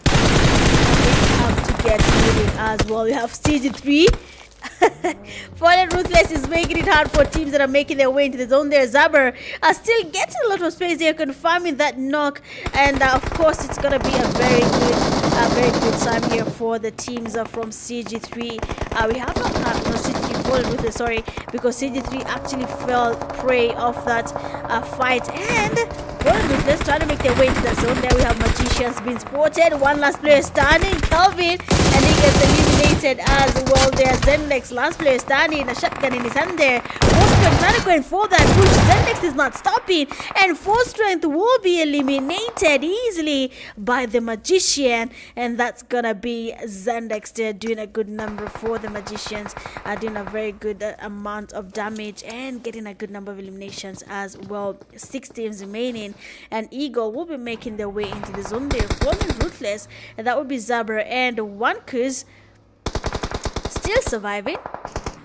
A: Have to get moving as well. We have CG3. Fallen Ruthless is making it hard for teams that are making their way into the zone there. Zaber are still getting a lot of space here, confirming that knock, and of course it's gonna be a very good time here for the teams from CG3. We have CG3 Fallen Ruthless, sorry, because CG3 actually fell prey of that fight. And Fallen Ruthless trying to make their way into the zone. There we have Magicians being spotted. One last player standing, Kelvin, and he gets eliminated as well. There's Zendex, last player standing, a shotgun in his hand there. Full Strength trying to go in for that push. Zendex is not stopping, and Full Strength will be eliminated easily by the Magician, and that's gonna be Zendex there doing a good number for the Magicians, doing a very good amount of damage and getting a good number of eliminations as well. 6 teams remaining, and Eagle will be making their way into the zone there. Fallen Ruthless, and that would be Zabra and Wankers still surviving.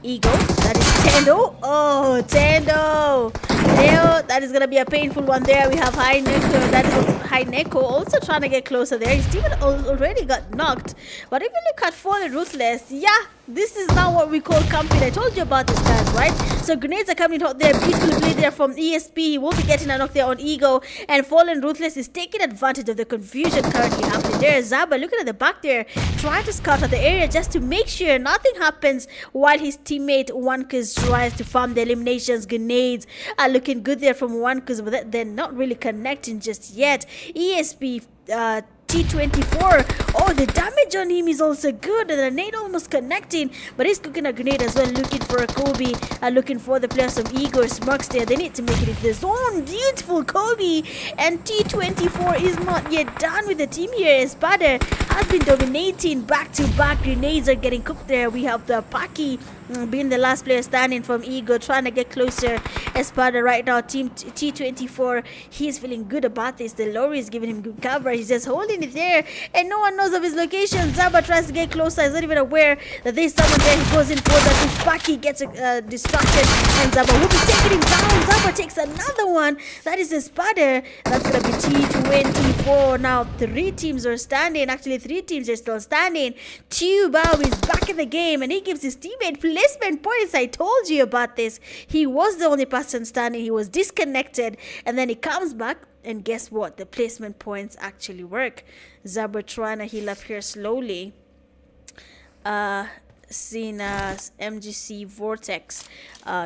A: Eagle, that is Tendo. Oh, Tendo. Leo, that is gonna be a painful one there. We have High Neko, that is High Neko also trying to get closer there. He's even already got knocked. But if you look at Fallen Ruthless, yeah, this is now what we call camping. I told you about this, guys, right? So grenades are coming out there. Beautifully played there from ESP. He will be getting a knock there on Ego. And Fallen Ruthless is taking advantage of the confusion currently happening there. Zaba looking at the back there, trying to scout out the area just to make sure nothing happens while his teammate Wankers tries to farm the eliminations. Grenades are looking good there from Wankers, but they're not really connecting just yet. ESP T24. Oh, the damage on him is also good. And the grenade almost connecting, but he's cooking a grenade as well, looking for a Kobe, looking for the players from Igor Smugs there. They need to make it into the zone. Beautiful Kobe. And T24 is not yet done with the team here. ESPADA has been dominating back-to-back. Grenades are getting cooked there. We have the Paki being the last player standing from Ego, trying to get closer. ESPADA right now, team T24, he's feeling good about this. The lorry is giving him good cover. He's just holding it there, and no one knows of his location. Zaba tries to get closer. He's not even aware that there's someone there. He goes in for that. If Paki gets distracted, and Zaba will be taking him down. Zaba takes another one. That is ESPADA. That's going to be T24. Now, 3 teams are standing. Actually, 3 teams are still standing. Tubao is back in the game, and he gives his teammate placement points. I told you about this. He was the only person standing. He was disconnected, and then he comes back, and guess what? The placement points actually work. Zabra trying to heal up here slowly. Seeing MGC Vortex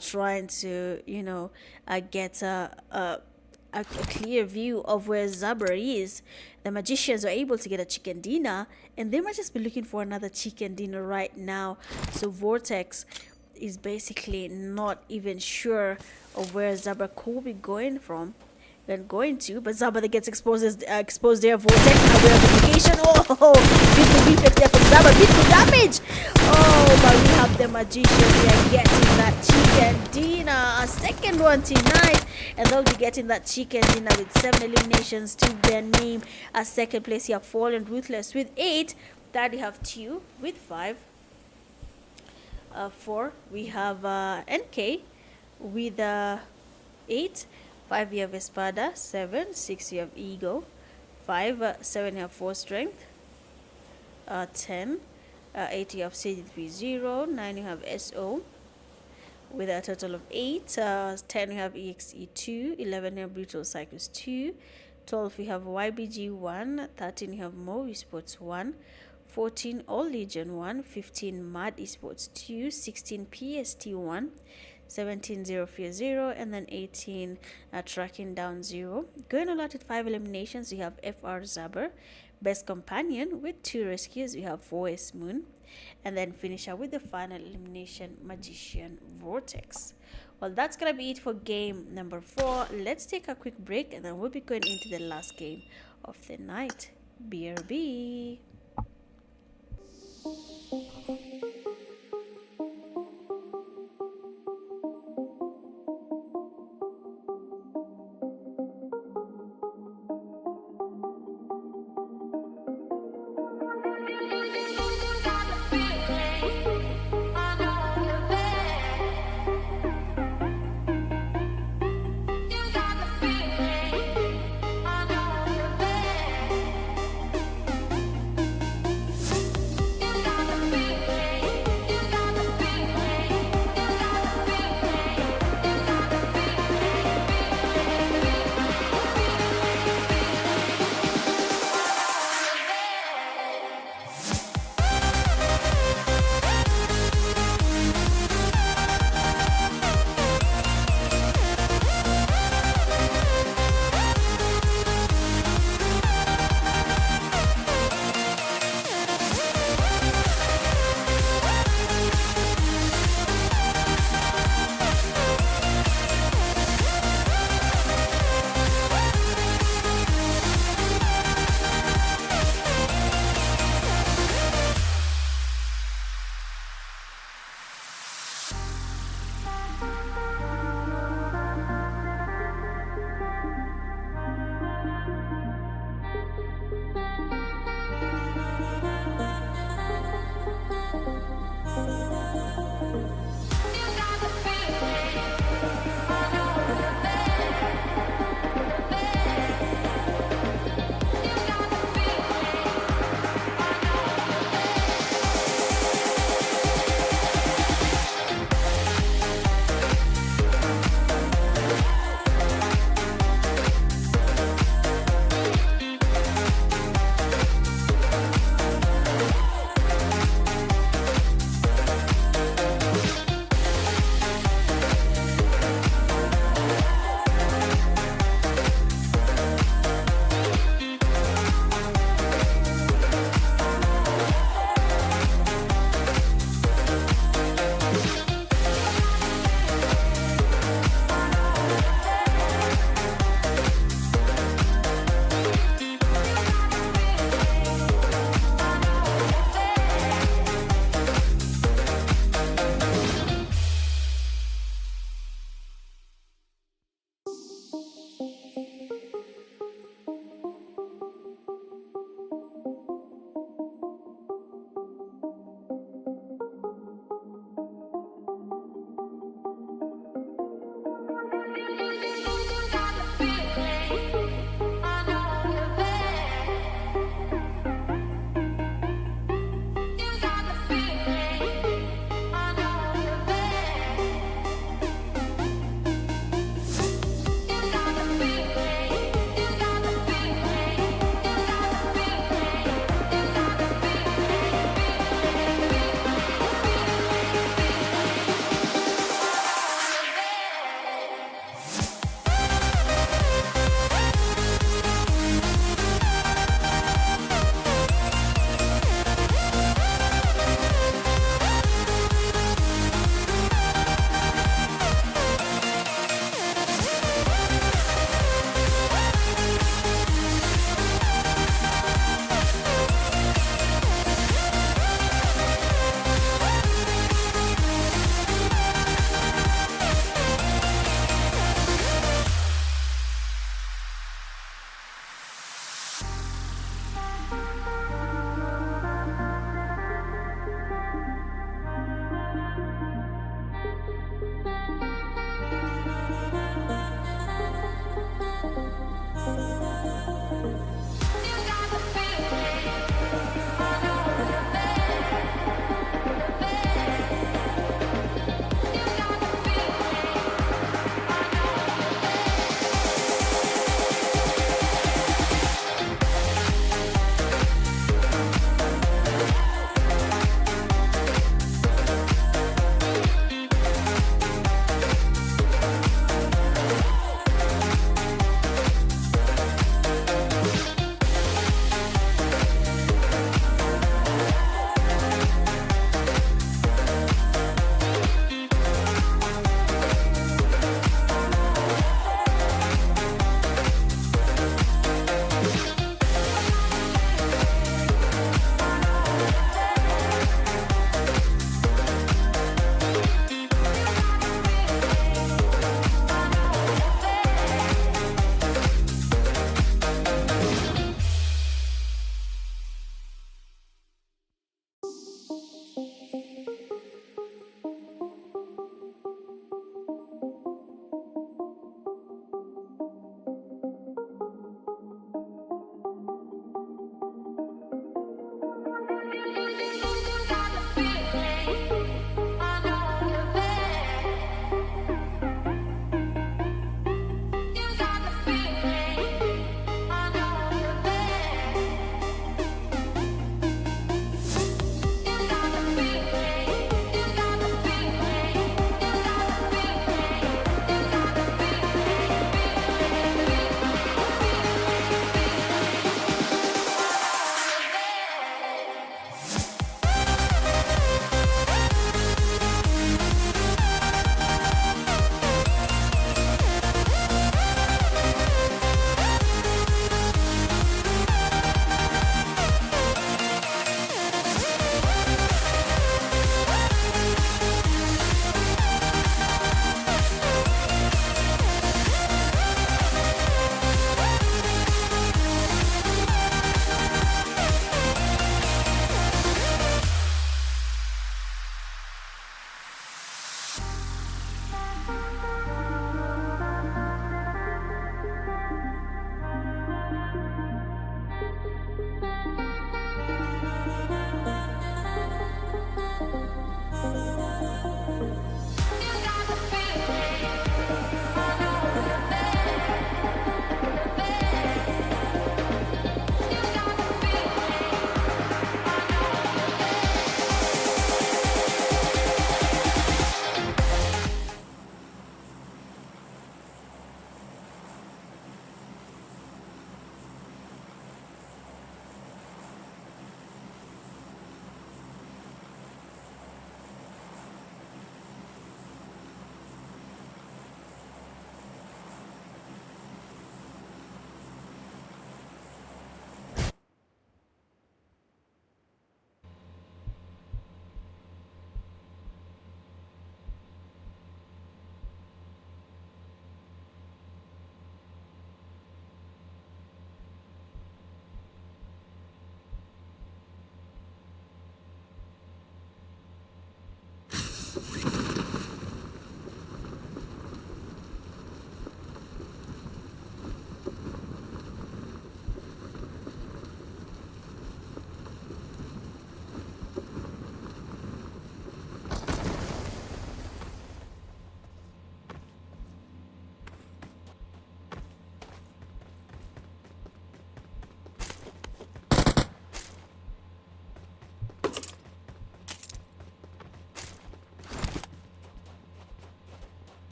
A: trying to, you know, get a clear view of where Zabra is. The Magicians are able to get a chicken dinner, and they might just be looking for another chicken dinner right now. So Vortex is basically not even sure of where Zabra could be going from. Going to, but Zaba that gets exposed there. Vortex aware of the location. Oh, beautiful reflex there from Zaba. Beautiful damage. Oh, but we have the Magicians. They are getting that chicken dinner, a second one tonight, and they'll be getting that chicken dinner with 7 eliminations to their name. A second place here, Fallen Ruthless with 8. Third, we have 2 with 5. 4, we have NK with 8. 5, you have ESPADA. 7, 6, you have Ego. 5, 7, you have Full Strength. 10, 8, you have CD30. 9, you have SO with a total of 8. 10, you have EXE2. 11, you have Brutal Cycles 2. 12, you have YBG 1. 13, you have Mo Esports 1. 14, All Legion 1. 15, Mad Esports 2. 16, PST 1. 17, ZEROFEAR 0, and then 18, Tracking Down 0. Going all out at 5 eliminations, we have FR Zaber. Best Companion with 2 rescues, we have 4S Moon. And then finish up with the final elimination, Magician Vortex. Well, that's going to be it for game number 4. Let's take a quick break, and then we'll be going into the last game of the night. BRB.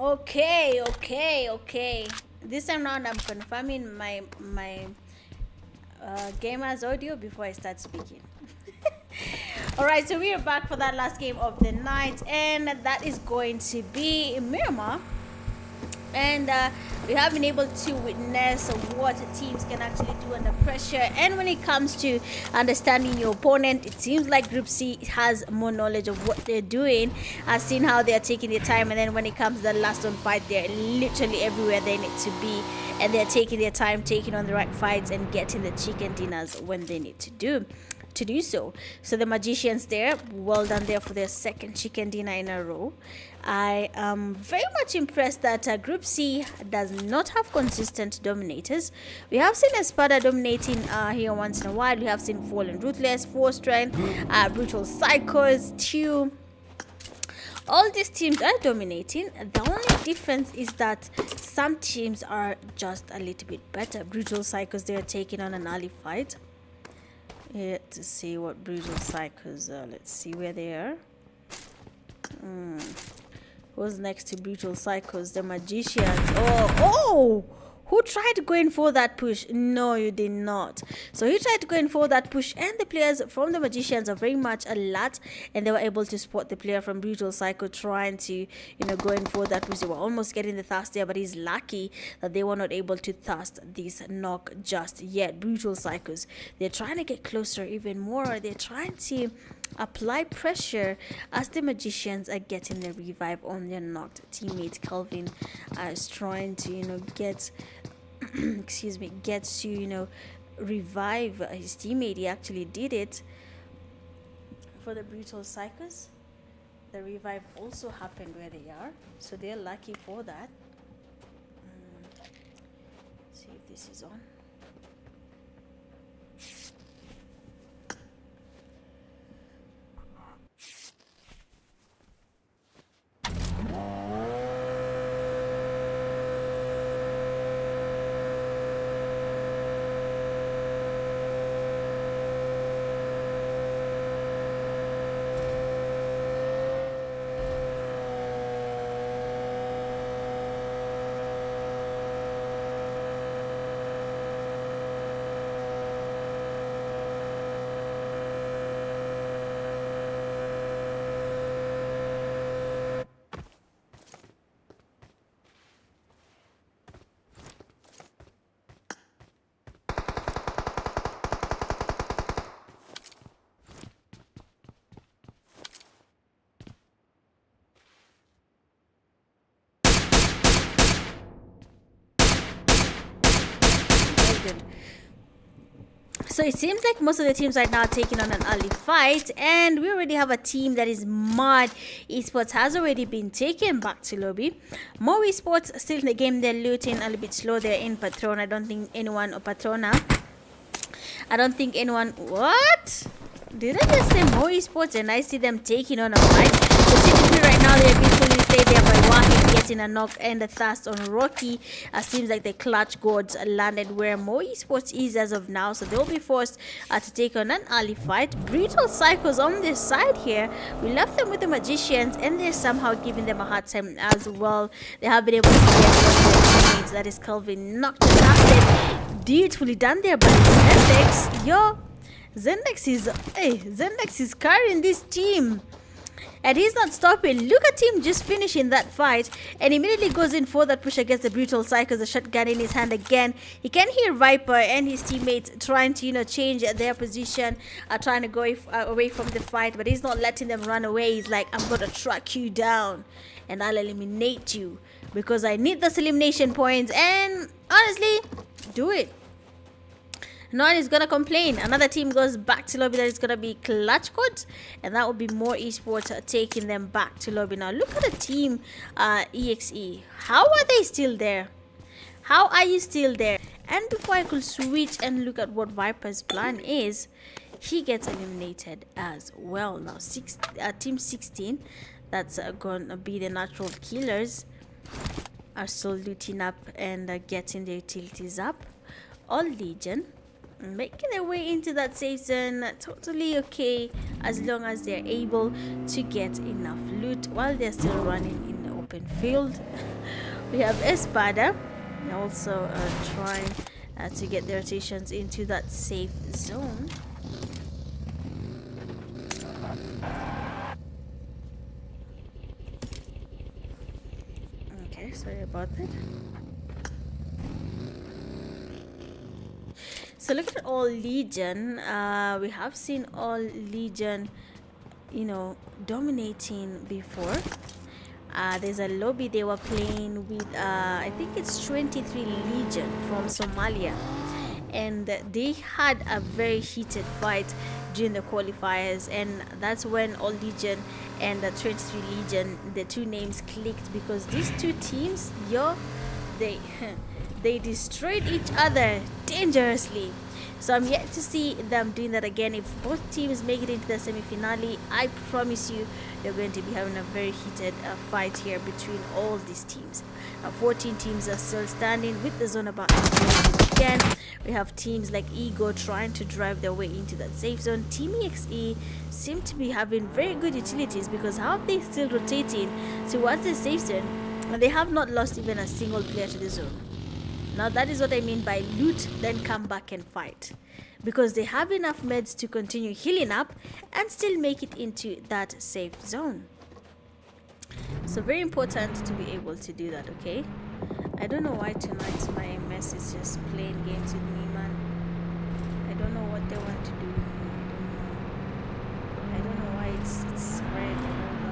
A: Okay. This time round, I'm confirming my gamer's audio before I start speaking. All right, so we are back for that last game of the night, and that is going to be Miramar. And we have been able to witness what teams can actually do under pressure. And when it comes to understanding your opponent, it seems like Group C has more knowledge of what they're doing. I've seen how they're taking their time, and then when it comes to the last on fight, they're literally everywhere they need to be, and they're taking their time, taking on the right fights, and getting the chicken dinners when they need to do so. So the Magicians there, well done there for their second chicken dinner in a row. I am very much impressed that Group C does not have consistent dominators. We have seen ESPADA dominating here once in a while. We have seen Fallen Ruthless, 4 Strength, Brutal Psychos, 2. All these teams are dominating. The only difference is that some teams are just a little bit better. Brutal Psychos, they're taking on an early fight. Here to see what Brutal Psychos are. Let's see where they are. Who's next to Brutal Psychos? The Magicians. Oh! Who tried going for that push? No, you did not. So he tried going for that push, and the players from the Magicians are very much alert, and they were able to spot the player from Brutal Psycho trying to, go in for that push. They were almost getting the thrust there, but he's lucky that they were not able to thrust this knock just yet. Brutal Psychos, they're trying to get closer even more. They're trying to apply pressure as the Magicians are getting the revive on their knocked teammate. Calvin is trying to get gets to revive his teammate. He actually did it for the Brutal Psychos. The revive also happened where they are, so they're lucky for that. See if this is on. So it seems like most of the teams right now are taking on an early fight, and we already have a team that is mad. Esports has already been taken back to lobby. More Esports still in the game. They're looting a little bit slow. They're in Patron. I don't think anyone what? Did I just say more Esports and I see them taking on a fight? So typically right now they're beautifully stayed there by Wahid getting a knock and a thrust on Rocky. Seems like the clutch gods landed where Mo Esports is as of now, so they'll be forced to take on an early fight. Brutal Psychos on this side here. We left them with the Magicians, and they're somehow giving them a hard time as well. They have been able to get one teammates, that is Calvin, knocked and lasted. Beautifully done there by Zendex. Zendex is carrying this team, and he's not stopping. Look at him just finishing that fight, and immediately goes in for that push against the Brutal Psychos. The shotgun in his hand again. He can hear Viper and his teammates trying to change their position, trying to go away from the fight, but he's not letting them run away. He's like, I'm gonna track you down and I'll eliminate you because I need those elimination points. And honestly, do it. No one is gonna complain. Another team goes back to lobby. That is gonna be Clutch Codes, and that will be more Esports taking them back to lobby. Now look at the team EXE. How are they still there? How are you still there? And before I could switch and look at what Viper's plan is, he gets eliminated as well. Now team 16, that's gonna be the natural killers, are still looting up and getting their utilities up. All Legion making their way into that safe zone, totally okay as long as they're able to get enough loot while they're still running in the open field. We have ESPADA also trying to get their rotations into that safe zone. Okay, sorry about that. So look at all Legion. We have seen all Legion, dominating before. There's a lobby they were playing with, I think it's 23 Legion from Somalia, and they had a very heated fight during the qualifiers, and that's when all Legion and the 23 Legion, the two names clicked, because these two teams, they they destroyed each other dangerously. So I'm yet to see them doing that again. If both teams make it into the semi-finale, I promise you they're going to be having a very heated fight here between all these teams. 14 teams are still standing with the zone about to close again. We have teams like Ego trying to drive their way into that safe zone. Team EXE seem to be having very good utilities, because how are they still rotating towards the safe zone and they have not lost even a single player to the zone? Now that is what I mean by loot, then come back and fight, because they have enough meds to continue healing up and still make it into that safe zone. So very important to be able to do that, okay? I don't know why tonight my MS is just playing games with me, man. I don't know what they want to do with me. I don't know why it's red and all that.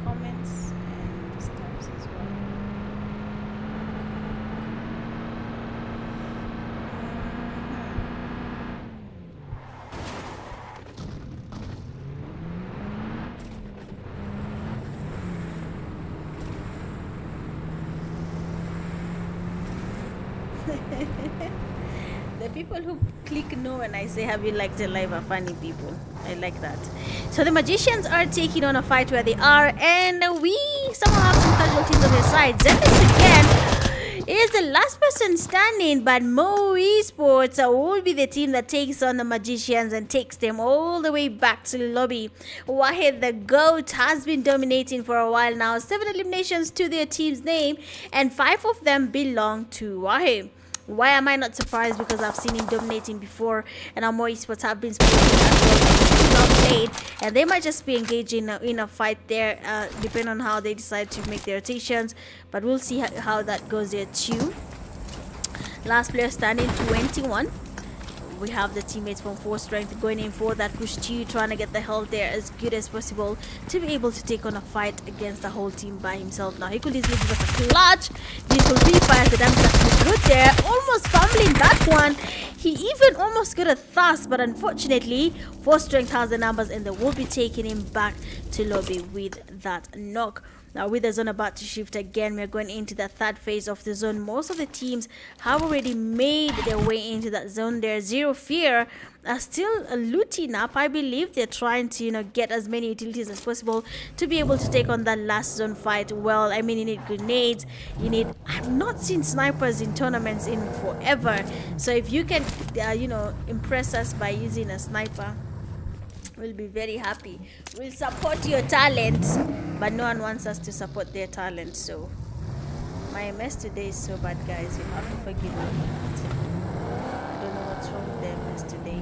A: Comments and stuff as well. The people who click no when I say have you liked the live are funny people. I like that. So the Magicians are taking on a fight where they are, and we somehow have some casualties on their side. Zenith again is the last person standing, but Mo Esports will be the team that takes on the Magicians and takes them all the way back to the lobby. Wahid the GOAT has been dominating for a while now. 7 eliminations to their team's name, and 5 of them belong to Wahid. Why am I not surprised? Because I've seen him dominating before, and our more esports have been sporting as well. Played, and they might just be engaging in a fight there, depending on how they decide to make their rotations. But we'll see how that goes there too. Last player standing, 21. We have the teammates from 4 Strength going in for that push 2, trying to get the health there as good as possible to be able to take on a fight against the whole team by himself. Now he could easily give us a clutch. This will be fire the damage that he threw there, almost fumbling that one. He even almost got a thrust, but unfortunately 4 Strength has the numbers and they will be taking him back to lobby with that knock. Now with the zone about to shift again, we're going into the third phase of the zone. Most of the teams have already made their way into that zone there. ZEROFEAR are still looting up. I believe they're trying to get as many utilities as possible to be able to take on that last zone fight. Well, I mean, you need grenades, I've not seen snipers in tournaments in forever. So if you can impress us by using a sniper, we'll be very happy. We'll support your talent, but no one wants us to support their talent. So my MS today is so bad, guys. You have to forgive me. I don't know what's wrong with the MS today.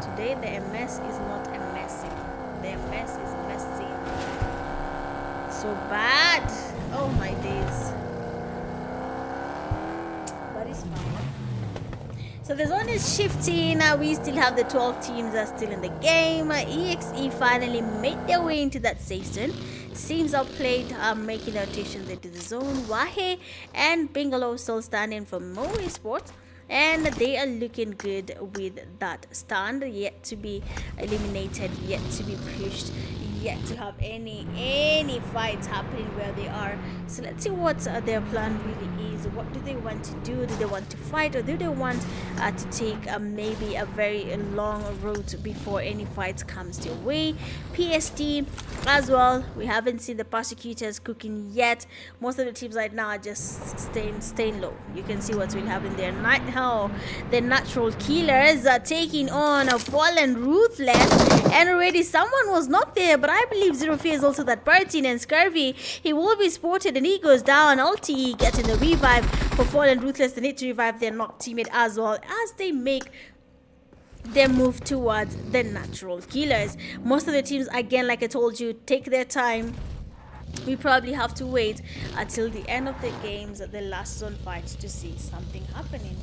A: Today the MS is not MSing. The MS is messing. So so bad. Oh my days. But it's fine. So the zone is shifting. We still have the 12 teams that are still in the game. EXE finally made their way into that safe zone. Seems outplayed, making their rotations into the zone. Wahe and Bingalow still standing for more esports, and they are looking good with that stand. Yet to be eliminated, yet to be pushed, yet to have any fights happening where they are. So let's see what their plan really is. What do they want to do? Do they want to fight, or do they want to take maybe a very long road before any fights comes their way? PST as well, we haven't seen the Persecutors cooking yet. Most of the teams right now are just staying low. You can see what's really happening there. Right now, the natural killers are taking on a fallen ruthless, and already someone was not there, but I believe ZEROFEAR is also that person, and Scurvy, he will be spotted, and he goes down. Ulti getting the revive for fallen ruthless. They need to revive their knocked teammate as well as they make their move towards the natural killers. Most of the teams, again, like I told you, take their time. We probably have to wait until the end of the games, the last zone fight, to see something happening.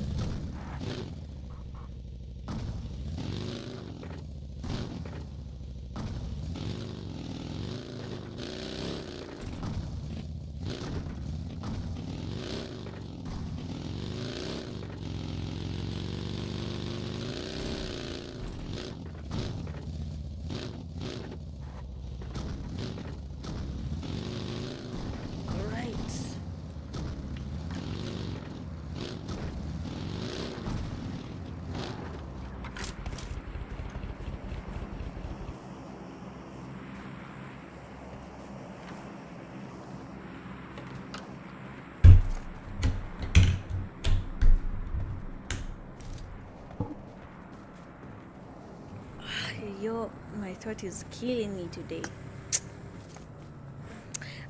A: Yo, my throat is killing me today.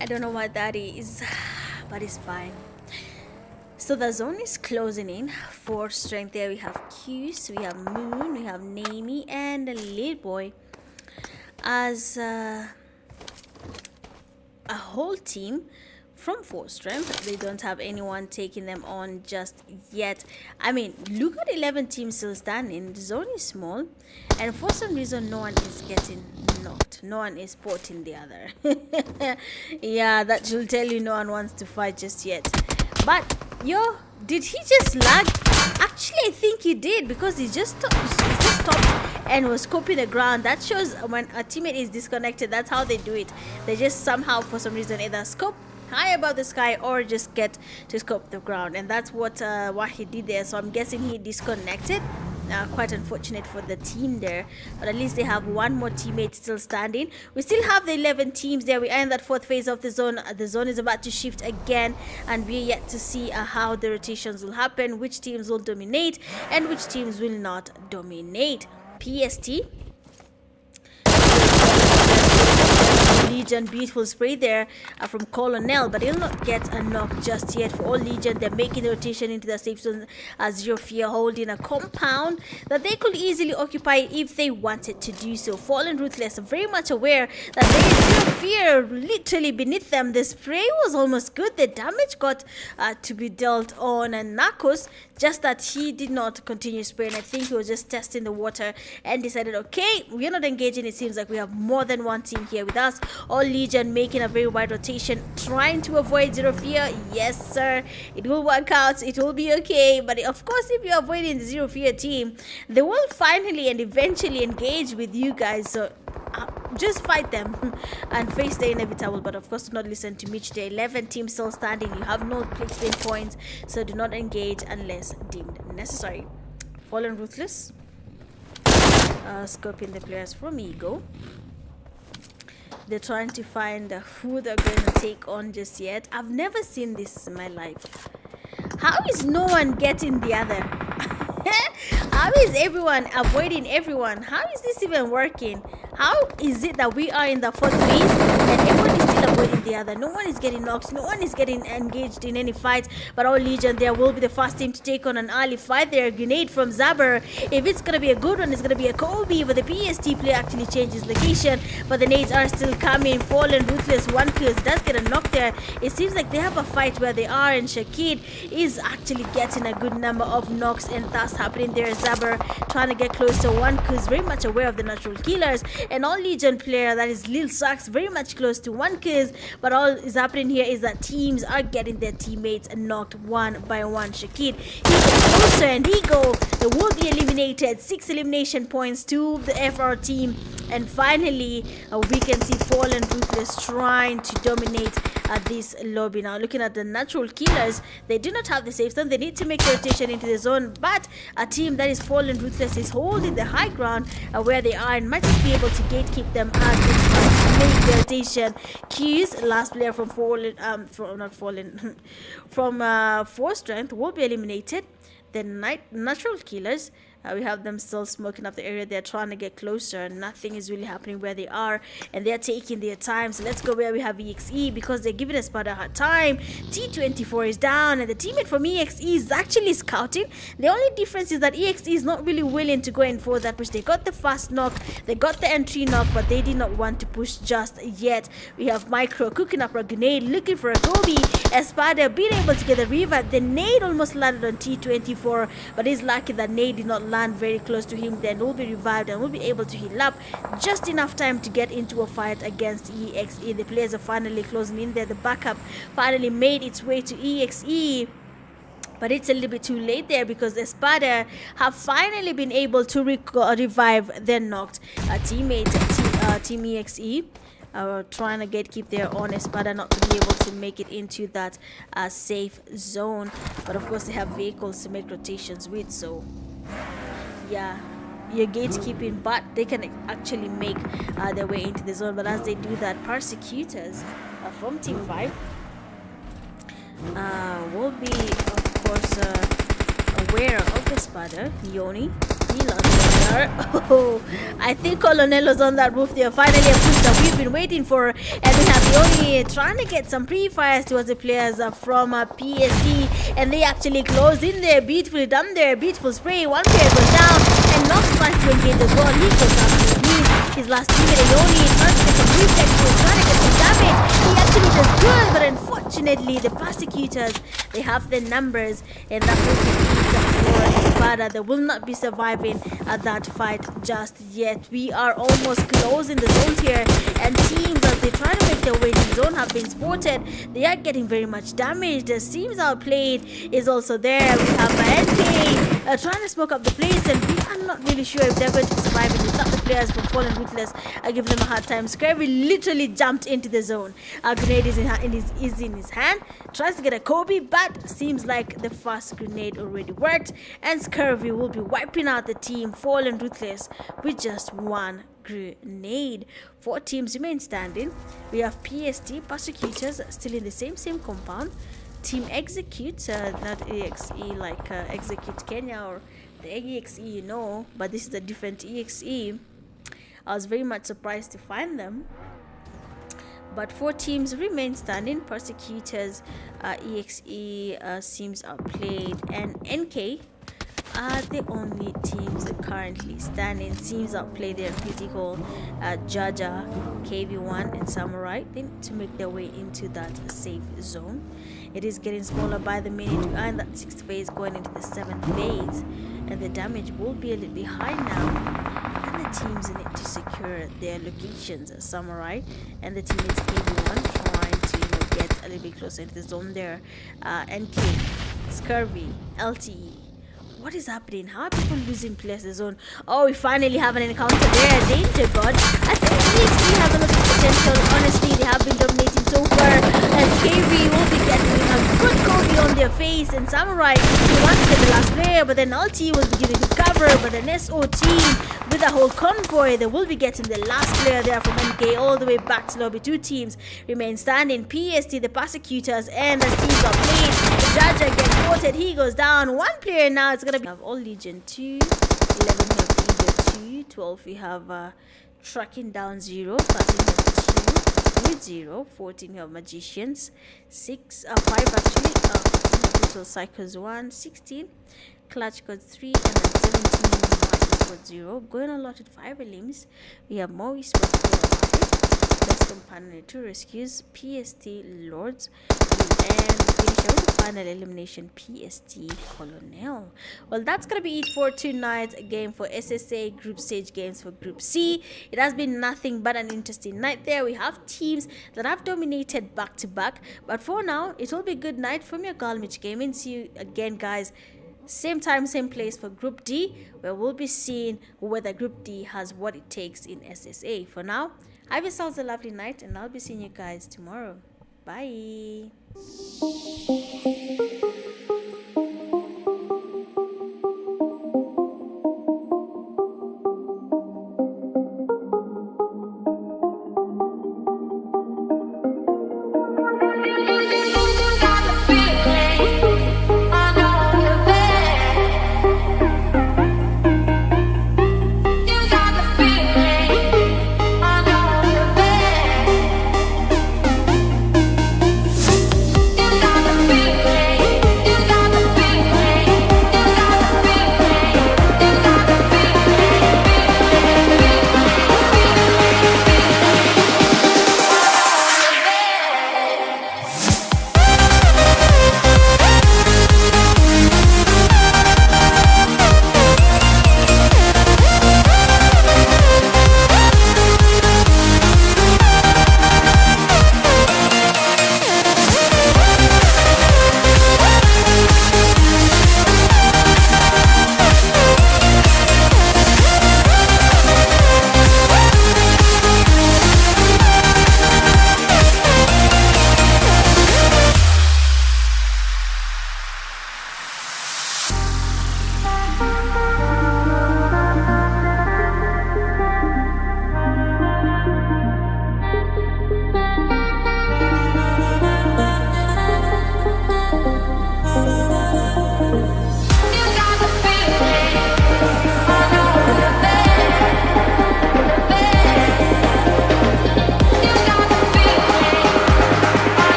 A: I don't know what that is, but it's fine. So the zone is closing in. For strength there we have Q's, we have Moon, we have Namey, and Lil Boy as a whole team. From 4 strength, they don't have anyone taking them on just yet. I mean, look at 11 teams still standing. The zone is small, and for some reason no one is getting knocked. No one is spotting the other. Yeah, that should tell you no one wants to fight just yet. But yo, did he just lag? Actually, I think he did, because he just stopped and was scoping the ground. That shows when a teammate is disconnected, that's how they do it. They just somehow, for some reason, either scope high above the sky or just get to scope the ground, and that's what he did there. So I'm guessing he disconnected. Quite unfortunate for the team there, but at least they have one more teammate still standing. We still have the 11 teams there. We are in that 4th phase of the zone. The zone is about to shift again, and we're yet to see how the rotations will happen, which teams will dominate and which teams will not dominate. PST Legion, beautiful spray there from Colonel, but he'll not get a knock just yet. For all Legion, they're making the rotation into the safe zone as ZEROFEAR holding a compound that they could easily occupy if they wanted to do so. Fallen Ruthless are very much aware that there is ZEROFEAR literally beneath them. The spray was almost good. The damage got to be dealt on and Narcos, just that he did not continue spraying. I think he was just testing the water and decided, okay, we're not engaging. It seems like we have more than one team here with us. All Legion making a very wide rotation, trying to avoid ZEROFEAR. Yes, sir, it will work out. It will be okay. But of course, if you're avoiding the ZEROFEAR team, they will finally and eventually engage with you guys. So just fight them and face the inevitable. But of course, do not listen to Mitch. The 11 teams still standing. You have no placement points, so do not engage unless deemed necessary. Fallen Ruthless scoping the players from Ego. They're trying to find who they're going to take on just yet. I've never seen this in my life. How is no one getting the other? How is everyone avoiding everyone? How is this even working? How is it that we are in the 4th phase and everyone is still avoiding the other. No one is getting knocked. No one is getting engaged in any fight. But our Legion there will be the first team to take on an early fight there. Grenade from Zaber. If it's going to be a good one, it's going to be a Kobe. But the PST player actually changes location. But the nades are still coming. Fallen, Ruthless, one kills. Does get a knock there. It seems like they have a fight where they are. And Shakid is actually getting a good number of knocks. And that's happening there. Zaber trying to get close to one kills. Very much aware of the natural killers. And all Legion player, that is Lil Sax, very much close to one kills. But all is happening here is that teams are getting their teammates knocked one by one. Shakid, he gets closer and Ego will be eliminated. 6 elimination points to the FR team. And finally, we can see Fallen Ruthless trying to dominate this lobby. Now, looking at the natural killers, they do not have the safe zone. They need to make the rotation into the zone. But a team that is Fallen Ruthless is holding the high ground where they are and might just be able to gatekeep them as they make the rotation. Q's, last player from Fallen, from 4 strength, will be eliminated. The natural killers, we have them still smoking up the area. They're trying to get closer. Nothing is really happening where they are, and they're taking their time. So let's go where we have EXE, because they're giving ESPADA a hard time. T24 is down, and the teammate from EXE is actually scouting. The only difference is that EXE is not really willing to go in for that push. They got the fast knock, they got the entry knock, but they did not want to push just yet. We have Micro cooking up a grenade, looking for a Kobe. ESPADA being able to get the revive. The nade almost landed on T24, but he's lucky that nade did not land very close to him. Then will be revived and will be able to heal up just enough time to get into a fight against EXE. The players are finally closing in there. The backup finally made its way to EXE, but it's a little bit too late there because the ESPADA have finally been able to revive their knocked teammate, Team EXE. Trying to keep their own ESPADA not to be able to make it into that safe zone. But of course they have vehicles to make rotations with, so yeah, you're gatekeeping, but they can actually make their way into the zone. But as they do that, Persecutors from Team 5 will be, of course, aware of the ESPADA. Yoni, oh, I think Colonello's on that roof there. Finally a push that we've been waiting for, and we have Yoni trying to get some pre-fires towards the players from PSD, and they actually closed in there. Beautifully done there, beautiful spray. One player goes down and knocks back to engage as well. He goes down to his knees. His last teammate Yoni trying to get some reflex, trying to get some damage. He actually does good, but unfortunately the Persecutors, they have the numbers, and that will be for ESPADA. They will not be surviving that fight just yet. We are almost closing the zones here, and teams, as they try to make their way in the zone, have been spotted. They are getting very much damaged. The teams outplayed is also there. We have NK trying to smoke up the place, and we are not really sure if they're going to be surviving. It's not the players from Fallen Ruthless are giving them a hard time. Scurvy literally jumped into the zone. A grenade is in his hand. Tries to get a Kobe, but seems like the first grenade already worked, and Scurvy will be wiping out the team Fallen Ruthless with just one grenade. 4 teams remain standing. We have PST, Persecutors, still in the same compound. Team Execute, not EXE like Execute Kenya or the EXE you know, but this is a different EXE. I was very much surprised to find them. But 4 teams remain standing. Persecutors, EXE seems outplayed, and NK are the only teams currently standing. Seems outplayed their physical. Jaja, KV1, and Samurai, they need to make their way into that safe zone. It is getting smaller by the minute. We are in that 6th phase, going into the 7th phase, and the damage will be a little bit high now. And the teams need to secure their locations. Samurai and the teammates KV1 trying to get a little bit closer into the zone there. NK, Scurvy, LTE. What is happening? How are people losing players in the zone? Oh, we finally have an encounter there. Danger God. I think EXE has a lot of potential. Honestly, they have been dominating so far. And KV will be getting a good Kobe on their face. And Samurai, he wants to get the last player, but then LT will be giving the cover. But then SO team with a whole convoy, they will be getting the last player there from NK all the way back to lobby. 2 teams remain standing. PST, the Persecutors, and the teams are played. Jaja gets voted. He goes down. 1 player now. It's gonna be have all Legion 2, 11 have Legion 2, 12 we have tracking down 0, 13 have with 0. 14 we have magicians. 5 actually. Brutal cycles 1. 16 clutch got 3, and then 17 magic got 0. Going a lot with 5 limbs, we have more esports player 5, best companion 2 rescues, PST lords, and finisher with the final elimination PST colonel. Well, that's gonna be it for tonight's game for SSA group stage games for Group C. It has been nothing but an interesting night there. We have teams that have dominated back to back, but for now it will be good night from your girl Mitch Gaming. See you again, guys, same time, same place for Group D, where we'll be seeing whether Group D has what it takes in SSA. For now, have yourselves a lovely night, and I'll be seeing you guys tomorrow. Bye.